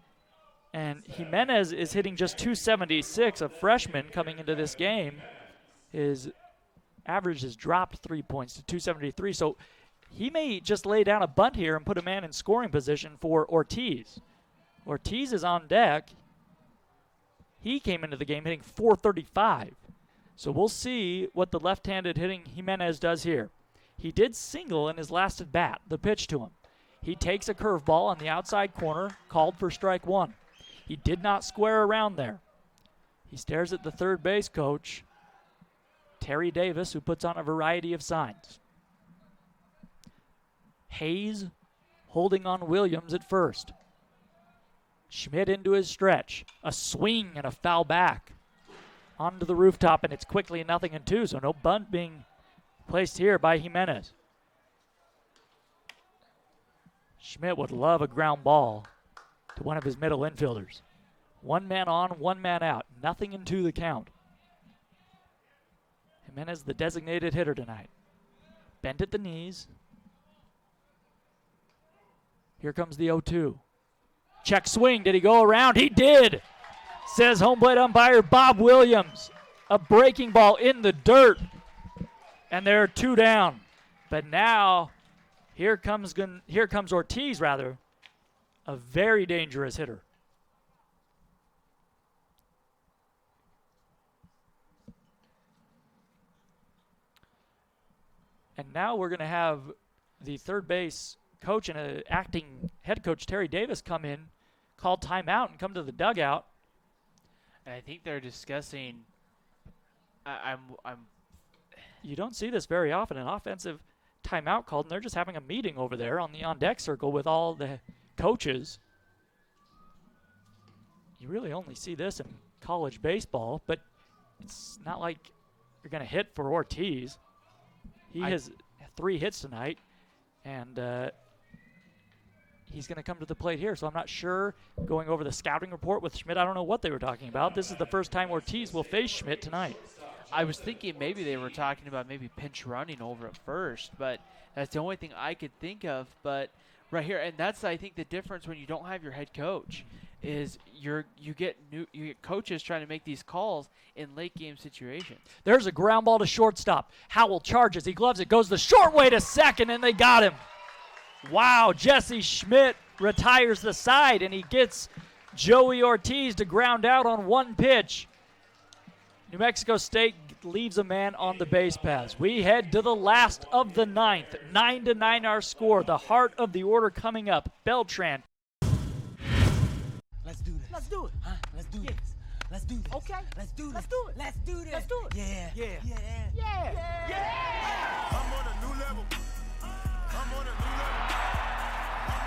And Jimenez is hitting just .276, a freshman coming into this game. His average has dropped 3 points to .273. So he may just lay down a bunt here and put a man in scoring position for Ortiz. Ortiz is on deck. He came into the game hitting .435. So we'll see what the left-handed hitting Jimenez does here. He did single in his last at bat, the pitch to him. He takes a curveball on the outside corner, called for strike 1. He did not square around there. He stares at the third base coach, Terry Davis, who puts on a variety of signs. Hayes holding on Williams at first. Schmidt into his stretch. A swing and a foul back onto the rooftop, and it's quickly a 0-2, so no bunt being placed here by Jimenez. Schmidt would love a ground ball to one of his middle infielders. One man on, one man out. 0-2 the count. Jimenez, the designated hitter tonight. Bent at the knees. Here comes the 0-2. Check swing. Did he go around? He did, says home plate umpire Bob Williams. A breaking ball in the dirt. And there are 2 down. But now, here comes Ortiz, rather. A very dangerous hitter. And now we're going to have the third base coach and acting head coach Terry Davis come in, call timeout, and come to the dugout. And I think they're discussing. You don't see this very often, an offensive timeout called, and they're just having a meeting over there on the on-deck circle with all the coaches. You really only see this in college baseball, but it's not like you're going to hit for Ortiz. He has 3 hits tonight, and he's going to come to the plate here. So I'm not sure, going over the scouting report with Schmidt, I don't know what they were talking about. This is the first time Ortiz will face Schmidt tonight. I was thinking maybe they were talking about maybe pinch running over at first, but that's the only thing I could think of. But right here, and that's, I think, the difference when you don't have your head coach, is you get coaches trying to make these calls in late game situations. There's a ground ball to shortstop. Howell charges. He gloves it. Goes the short way to second, and they got him. Wow, Jesse Schmidt retires the side, and he gets Joey Ortiz to ground out on 1 pitch. New Mexico State leaves a man on the base paths. We head to the last of the 9th. 9-9 our score. The heart of the order coming up. Beltran. Let's do this. Let's do it. Huh? Let's do this. Let's do this. Okay. Let's do this. Let's do it. Let's do this. Let's do it. Yeah. Yeah. Yeah. Yeah. Yeah. Yeah. I'm on a new level. I'm on a new level.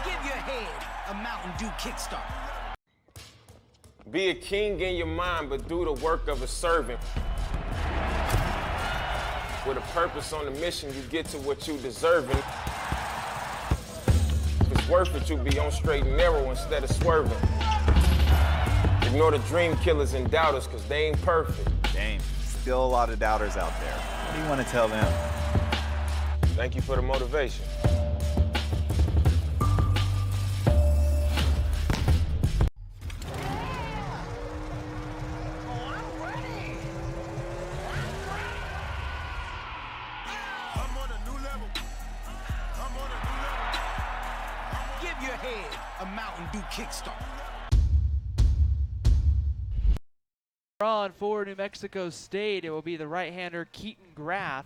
Give your head a Mountain Dew kickstart. Be a king in your mind, but do the work of a servant. With a purpose on the mission, you get to what you deserving. If it's worth it, you be on straight and narrow instead of swerving. Ignore the dream killers and doubters, cause they ain't perfect. Dang, still a lot of doubters out there. What do you want to tell them? Thank you for the motivation. Give your head a Mountain Dew kickstart. On for New Mexico State, it will be the right-hander Keaton Graff.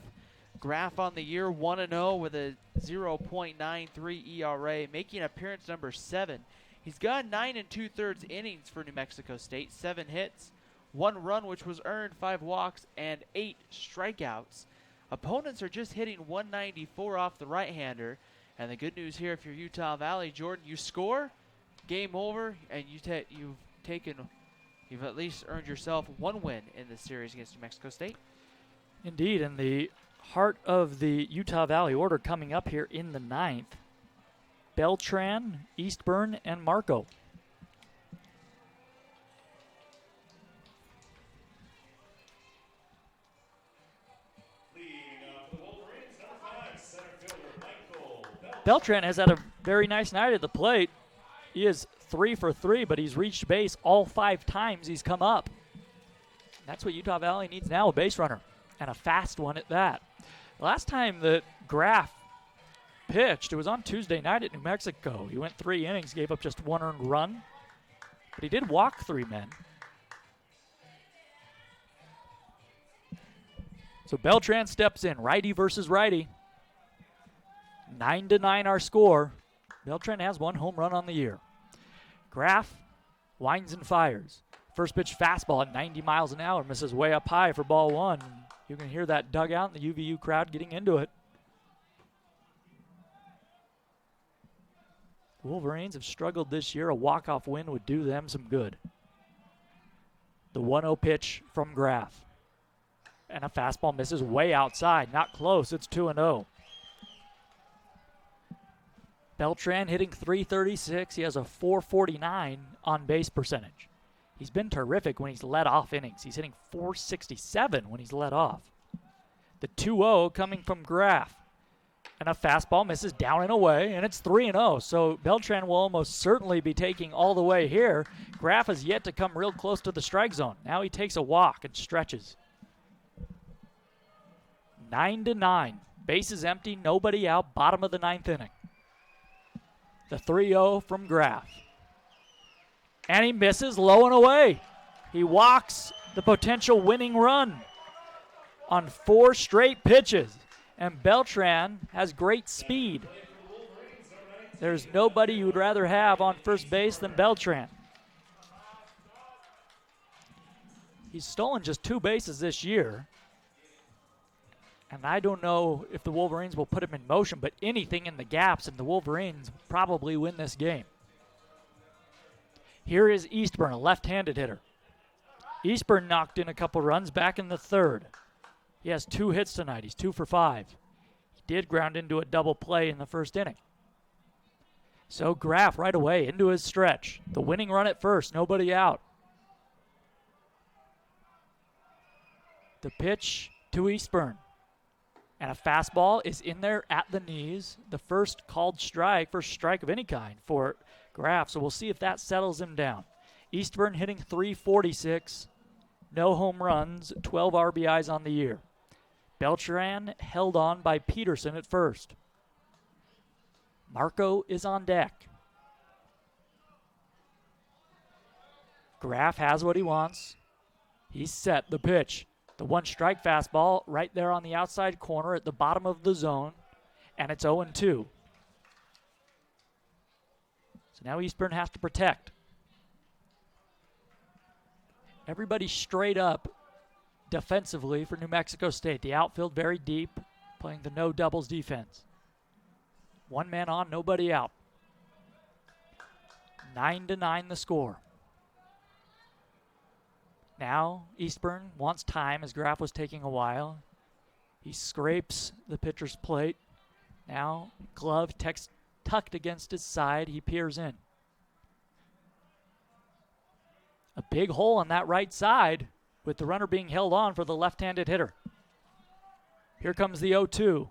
Graff on the year 1-0 with a 0.93 ERA, making appearance number 7. He's gone 9 2/3 innings for New Mexico State, 7 hits, 1 run which was earned, 5 walks, and 8 strikeouts. Opponents are just hitting 194 off the right-hander. And the good news here, if you're Utah Valley, Jordan, you score, game over, and you've at least earned yourself 1 win in the series against New Mexico State. Indeed, and the heart of the Utah Valley order coming up here in the 9th. Beltran, Eastburn, and Marco. Beltran has had a very nice night at the plate. He is 3 for 3, but he's reached base all 5 times he's come up. That's what Utah Valley needs now, a base runner, and a fast one at that. The last time that Graff pitched, it was on Tuesday night at New Mexico. He went 3 innings, gave up just 1 earned run, but he did walk 3 men. So Beltran steps in, righty versus righty. 9-9 our score. Beltran has 1 home run on the year. Graff winds and fires. First pitch fastball at 90 miles an hour. Misses way up high for ball 1. You can hear that dugout and the UVU crowd getting into it. The Wolverines have struggled this year. A walk-off win would do them some good. The 1-0 pitch from Graff. And a fastball misses way outside. Not close. It's 2-0. Beltran hitting .336. He has a .449 on base percentage. He's been terrific when he's led off innings. He's hitting .467 when he's led off. The 2-0 coming from Graff. And a fastball misses down and away, and it's 3-0. So Beltran will almost certainly be taking all the way here. Graff has yet to come real close to the strike zone. Now he takes a walk and stretches. 9-9. Bases empty, nobody out, bottom of the 9th inning. The 3-0 from Graff. And he misses low and away. He walks the potential winning run on 4 straight pitches. And Beltran has great speed. There's nobody you would rather have on first base than Beltran. He's stolen just 2 bases this year. And I don't know if the Wolverines will put him in motion, but anything in the gaps, and the Wolverines probably win this game. Here is Eastburn, a left-handed hitter. Eastburn knocked in a couple runs back in the 3rd. He has 2 hits tonight. He's 2 for 5. He did ground into a double play in the 1st inning. So Graff right away into his stretch. The winning run at first, nobody out. The pitch to Eastburn. And a fastball is in there at the knees. The first called strike, first strike of any kind for Graff. So we'll see if that settles him down. Eastburn hitting .346. No home runs, 12 RBIs on the year. Beltran held on by Peterson at first. Marco is on deck. Graff has what he wants. He's set the pitch. The 1-strike fastball right there on the outside corner at the bottom of the zone, and it's 0-2. So now Eastburn has to protect. Everybody straight up defensively for New Mexico State. The outfield very deep, playing the no doubles defense. 1 man on, nobody out. 9-9 the score. Now Eastburn wants time as Graff was taking a while. He scrapes the pitcher's plate. Now glove tucked against his side. He peers in. A big hole on that right side with the runner being held on for the left-handed hitter. Here comes the 0-2.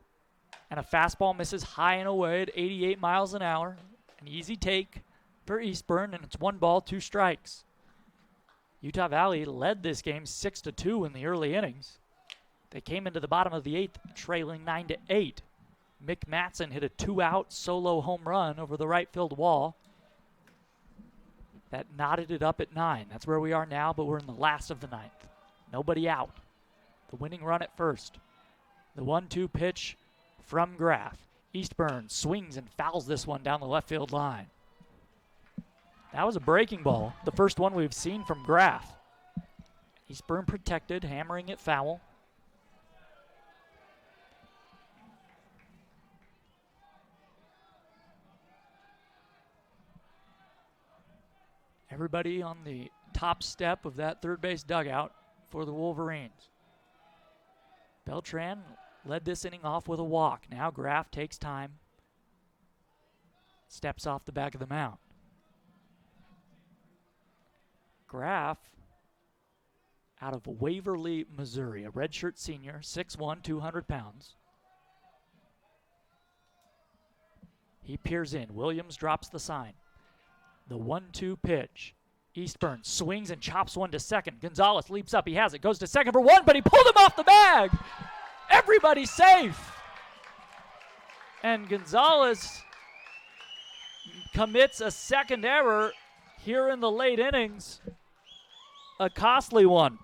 And a fastball misses high and away at 88 miles an hour. An easy take for Eastburn, and it's 1 ball, 2 strikes. Utah Valley led this game 6-2 in the early innings. They came into the bottom of the 8th trailing 9-8. Mick Matson hit a 2-out solo home run over the right field wall. That knotted it up at 9. That's where we are now, but we're in the last of the 9th. Nobody out. The winning run at first. The 1-2 pitch from Graff. Eastburn swings and fouls this one down the left field line. That was a breaking ball, the first one we've seen from Graff. Eastburn protected, hammering it foul. Everybody on the top step of that third base dugout for the Wolverines. Beltran led this inning off with a walk. Now Graff takes time. Steps off the back of the mound. Graff, out of Waverly, Missouri, a redshirt senior, 6'1", 200 pounds. He peers in. Williams drops the sign. The 1-2 pitch. Eastburn swings and chops one to second. Gonzalez leaps up. He has it. Goes to second for 1, but he pulled him off the bag. Everybody's safe. And Gonzalez commits a second error here in the late innings. A costly one.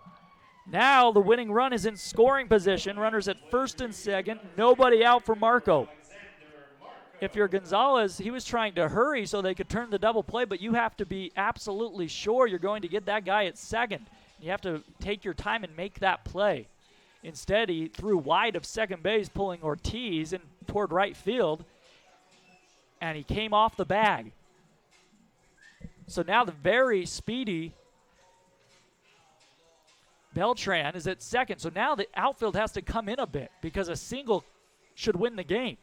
Now the winning run is in scoring position. Runners at first and second. Nobody out for Marco. If you're Gonzalez, he was trying to hurry so they could turn the double play, but you have to be absolutely sure you're going to get that guy at second. You have to take your time and make that play. Instead, he threw wide of second base, pulling Ortiz in toward right field, and he came off the bag. So now the very speedy Beltran is at second. So now the outfield has to come in a bit because a single should win the game.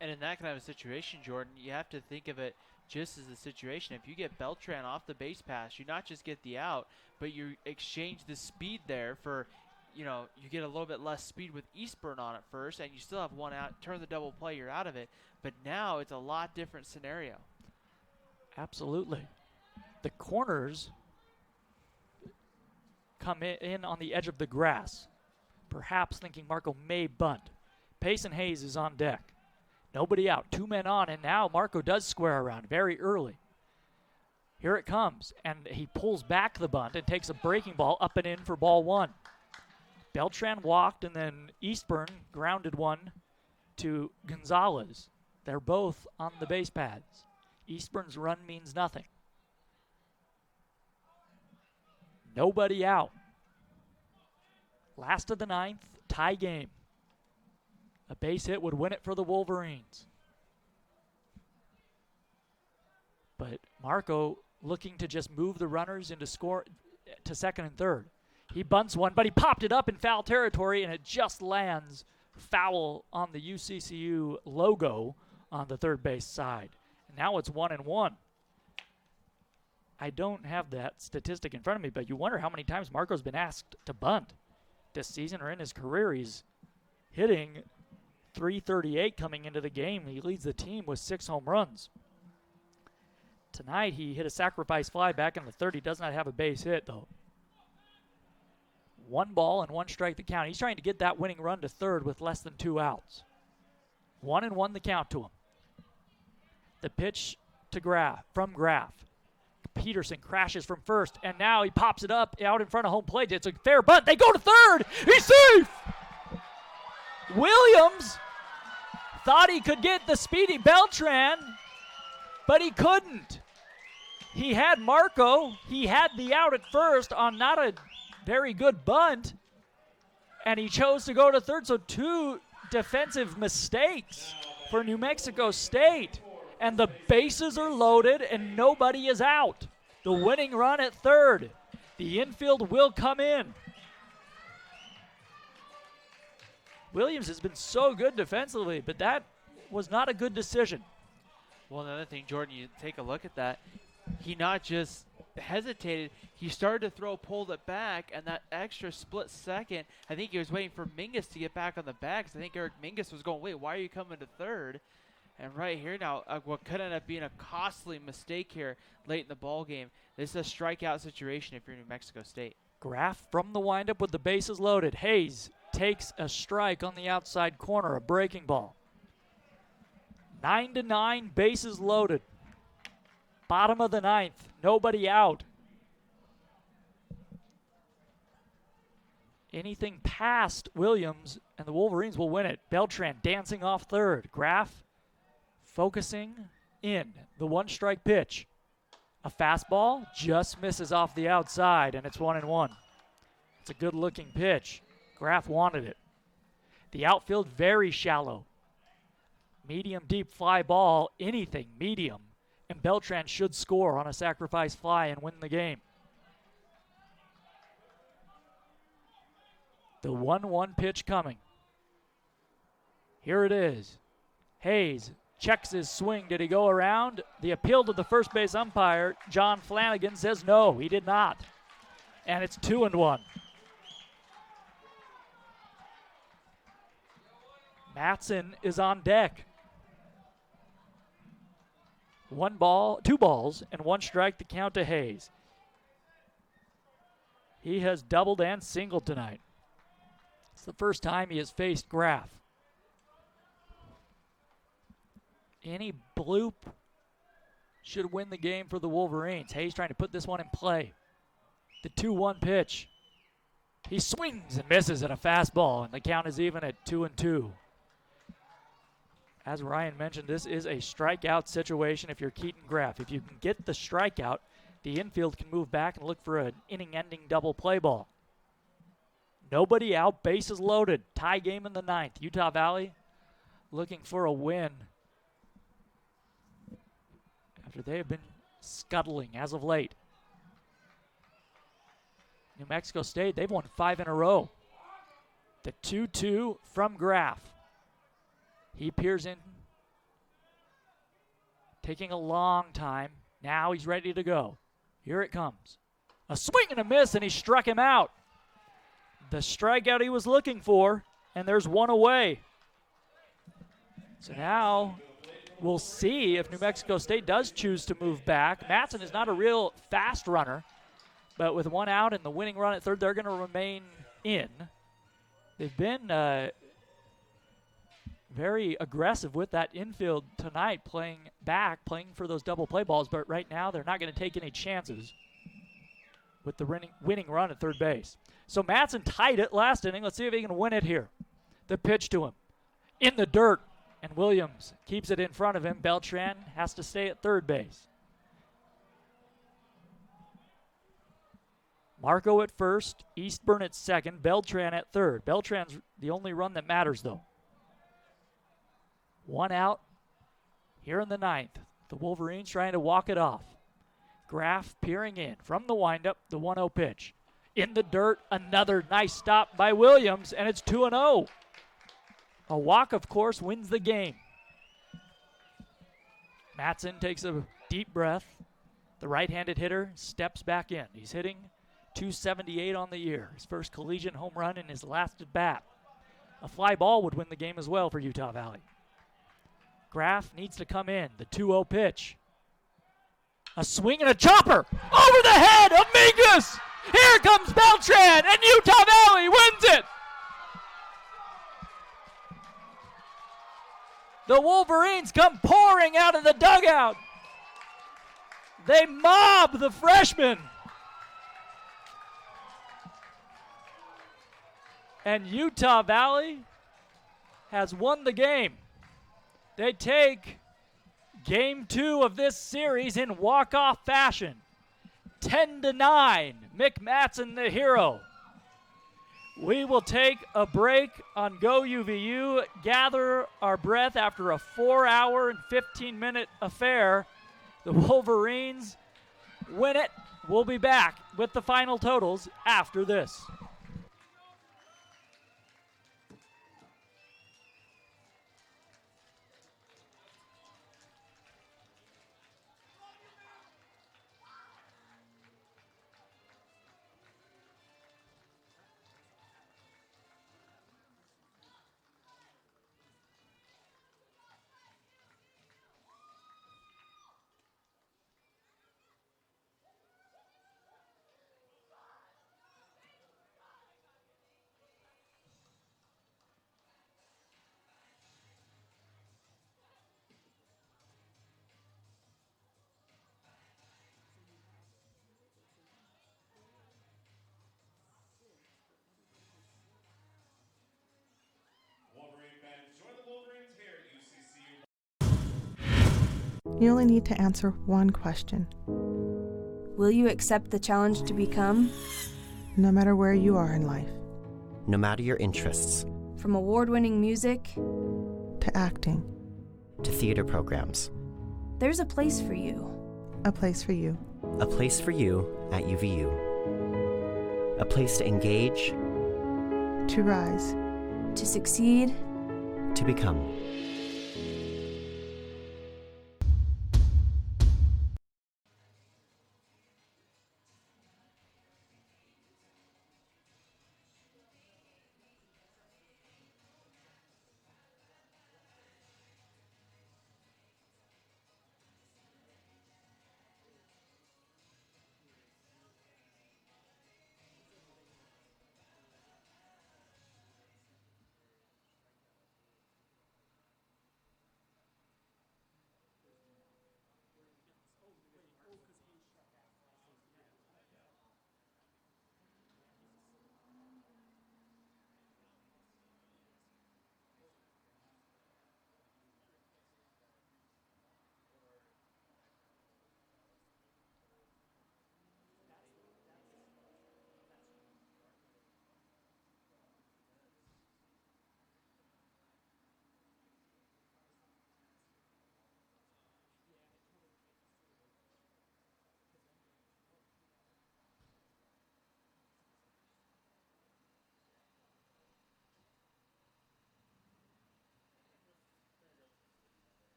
And in that kind of a situation, Jordan, you have to think of it just as a situation. If you get Beltran off the base pass, you not just get the out, but you exchange the speed there for, you get a little bit less speed with Eastburn on it first, and you still have one out, turn the double play, you're out of it. But now it's a lot different scenario. Absolutely. The corners come in on the edge of the grass, perhaps thinking Marco may bunt. Payson Hayes is on deck. Nobody out, 2 men on, and now Marco does square around very early. Here it comes, and he pulls back the bunt and takes a breaking ball up and in for ball 1. Beltran walked, and then Eastburn grounded one to Gonzalez. They're both on the base pads. Eastburn's run means nothing. Nobody out. Last of the 9th, tie game. A base hit would win it for the Wolverines. But Marco looking to just move the runners into score to second and third. He bunts one, but he popped it up in foul territory, and it just lands foul on the UCCU logo on the third base side. And now it's 1-1. I don't have that statistic in front of me, but you wonder how many times Marco's been asked to bunt this season or in his career. He's hitting .338 coming into the game. He leads the team with 6 home runs. Tonight he hit a sacrifice fly back in the third. He does not have a base hit, though. 1 ball and 1 strike the count. He's trying to get that winning run to third with less than 2 outs. 1-1 the count to him. The pitch to from Graff. Peterson crashes from first, and now he pops it up out in front of home plate. It's a fair bunt. They go to third. He's safe. Williams thought he could get the speedy Beltran, but he couldn't. He had Marco. He had the out at first on not a very good bunt, and he chose to go to third. So 2 defensive mistakes for New Mexico State. And the bases are loaded and nobody is out. The winning run at third. The infield will come in. Williams has been so good defensively, but that was not a good decision. Well, another thing, Jordan, you take a look at that. He not just hesitated, he started to throw, pulled it back, and that extra split second, I think he was waiting for Mingus to get back on the bag. I think Eric Mingus was going, wait, why are you coming to third? And right here now, what could end up being a costly mistake here late in the ball game. This is a strikeout situation if you're New Mexico State. Graff from the windup with the bases loaded. Hayes takes a strike on the outside corner, a breaking ball. 9-9, bases loaded. Bottom of the 9th, nobody out. Anything past Williams and the Wolverines will win it. Beltran dancing off third. Graff focusing in. The 1-strike pitch. A fastball just misses off the outside, and it's 1-1. It's a good-looking pitch. Graff wanted it. The outfield very shallow. Medium deep fly ball, anything medium. And Beltran should score on a sacrifice fly and win the game. The 1-1 pitch coming. Here it is. Hayes checks his swing. Did he go around? The appeal to the first base umpire, John Flanagan, says no, he did not. And it's 2-1. Matson is on deck. 2 balls, and 1 strike to count to Hayes. He has doubled and singled tonight. It's the first time he has faced Graff. Any bloop should win the game for the Wolverines. Hayes trying to put this one in play. The 2-1 pitch. He swings and misses at a fastball, and the count is even at 2-2. As Ryan mentioned, this is a strikeout situation if you're Keaton Graff. If you can get the strikeout, the infield can move back and look for an inning-ending double play ball. Nobody out, bases loaded. Tie game in the 9th. Utah Valley looking for a win after they have been scuttling as of late. New Mexico State, they've won 5 in a row. The 2-2 from Graff. He peers in, taking a long time. Now he's ready to go. Here it comes. A swing and a miss, and he struck him out. The strikeout he was looking for, and there's one away. So now we'll see if New Mexico State does choose to move back. Matson is not a real fast runner, but with one out and the winning run at third, they're going to remain in. They've been very aggressive with that infield tonight, playing for those double play balls, but right now they're not going to take any chances with the winning run at third base. So Matson tied it last inning. Let's see if he can win it here. The pitch to him. In the dirt, and Williams keeps it in front of him. Beltran has to stay at third base. Marco at first, Eastburn at second, Beltran at third. Beltran's the only run that matters, though. One out here in the 9th. The Wolverines trying to walk it off. Graff peering in from the windup, the 1-0 pitch. In the dirt, another nice stop by Williams, and it's 2-0. A walk, of course, wins the game. Matson takes a deep breath. The right-handed hitter steps back in. He's hitting .278 on the year. His first collegiate home run in his last at bat. A fly ball would win the game as well for Utah Valley. Graff needs to come in. The 2-0 pitch. A swing and a chopper over the head of Mingus. Here comes Beltran, and Utah Valley wins it. The Wolverines come pouring out of the dugout. They mob the freshman. And Utah Valley has won the game. They take game 2 of this series in walk-off fashion. 10-9, Mick Matson the hero. We will take a break on GoUVU, gather our breath after a 4-hour and 15-minute affair. The Wolverines win it. We'll be back with the final totals after this. Wolverine fans, join the Wolverines here at UCCU. You only need to answer one question. Will you accept the challenge to become? No matter where you are in life. No matter your interests. From award-winning music to acting. To theater programs. There's a place for you. A place for you. A place for you at UVU. A place to engage. To rise. To succeed. To become.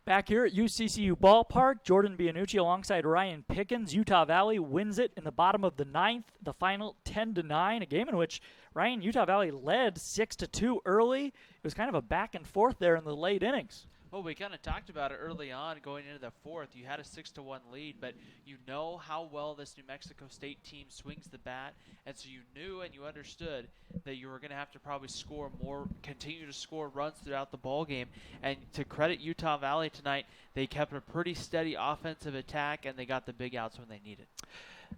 Back here at UCCU Ballpark, Jordan Bianucci alongside Ryan Pickens. Utah Valley wins it in the bottom of the ninth, the final 10-9, a game in which Utah Valley led 6-2 early. It was kind of a back and forth there in the late innings. Well, we kind of talked about it early on going into the fourth. You had a 6-1 lead, but you know how well this New Mexico State team swings the bat, and so you knew and you understood that you were going to have to probably continue to score runs throughout the ball game. And to credit Utah Valley tonight, they kept a pretty steady offensive attack, and they got the big outs when they needed.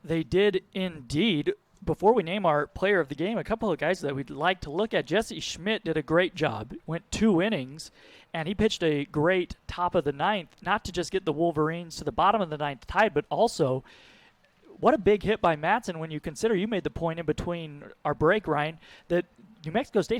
They did indeed. Before we name our player of the game, a couple of guys that we'd like to look at. Jesse Schmidt did a great job. Went 2 innings, and he pitched a great top of the ninth, not to just get the Wolverines to the bottom of the ninth tied, but also what a big hit by Matson when you consider, you made the point in between our break, Ryan, that New Mexico State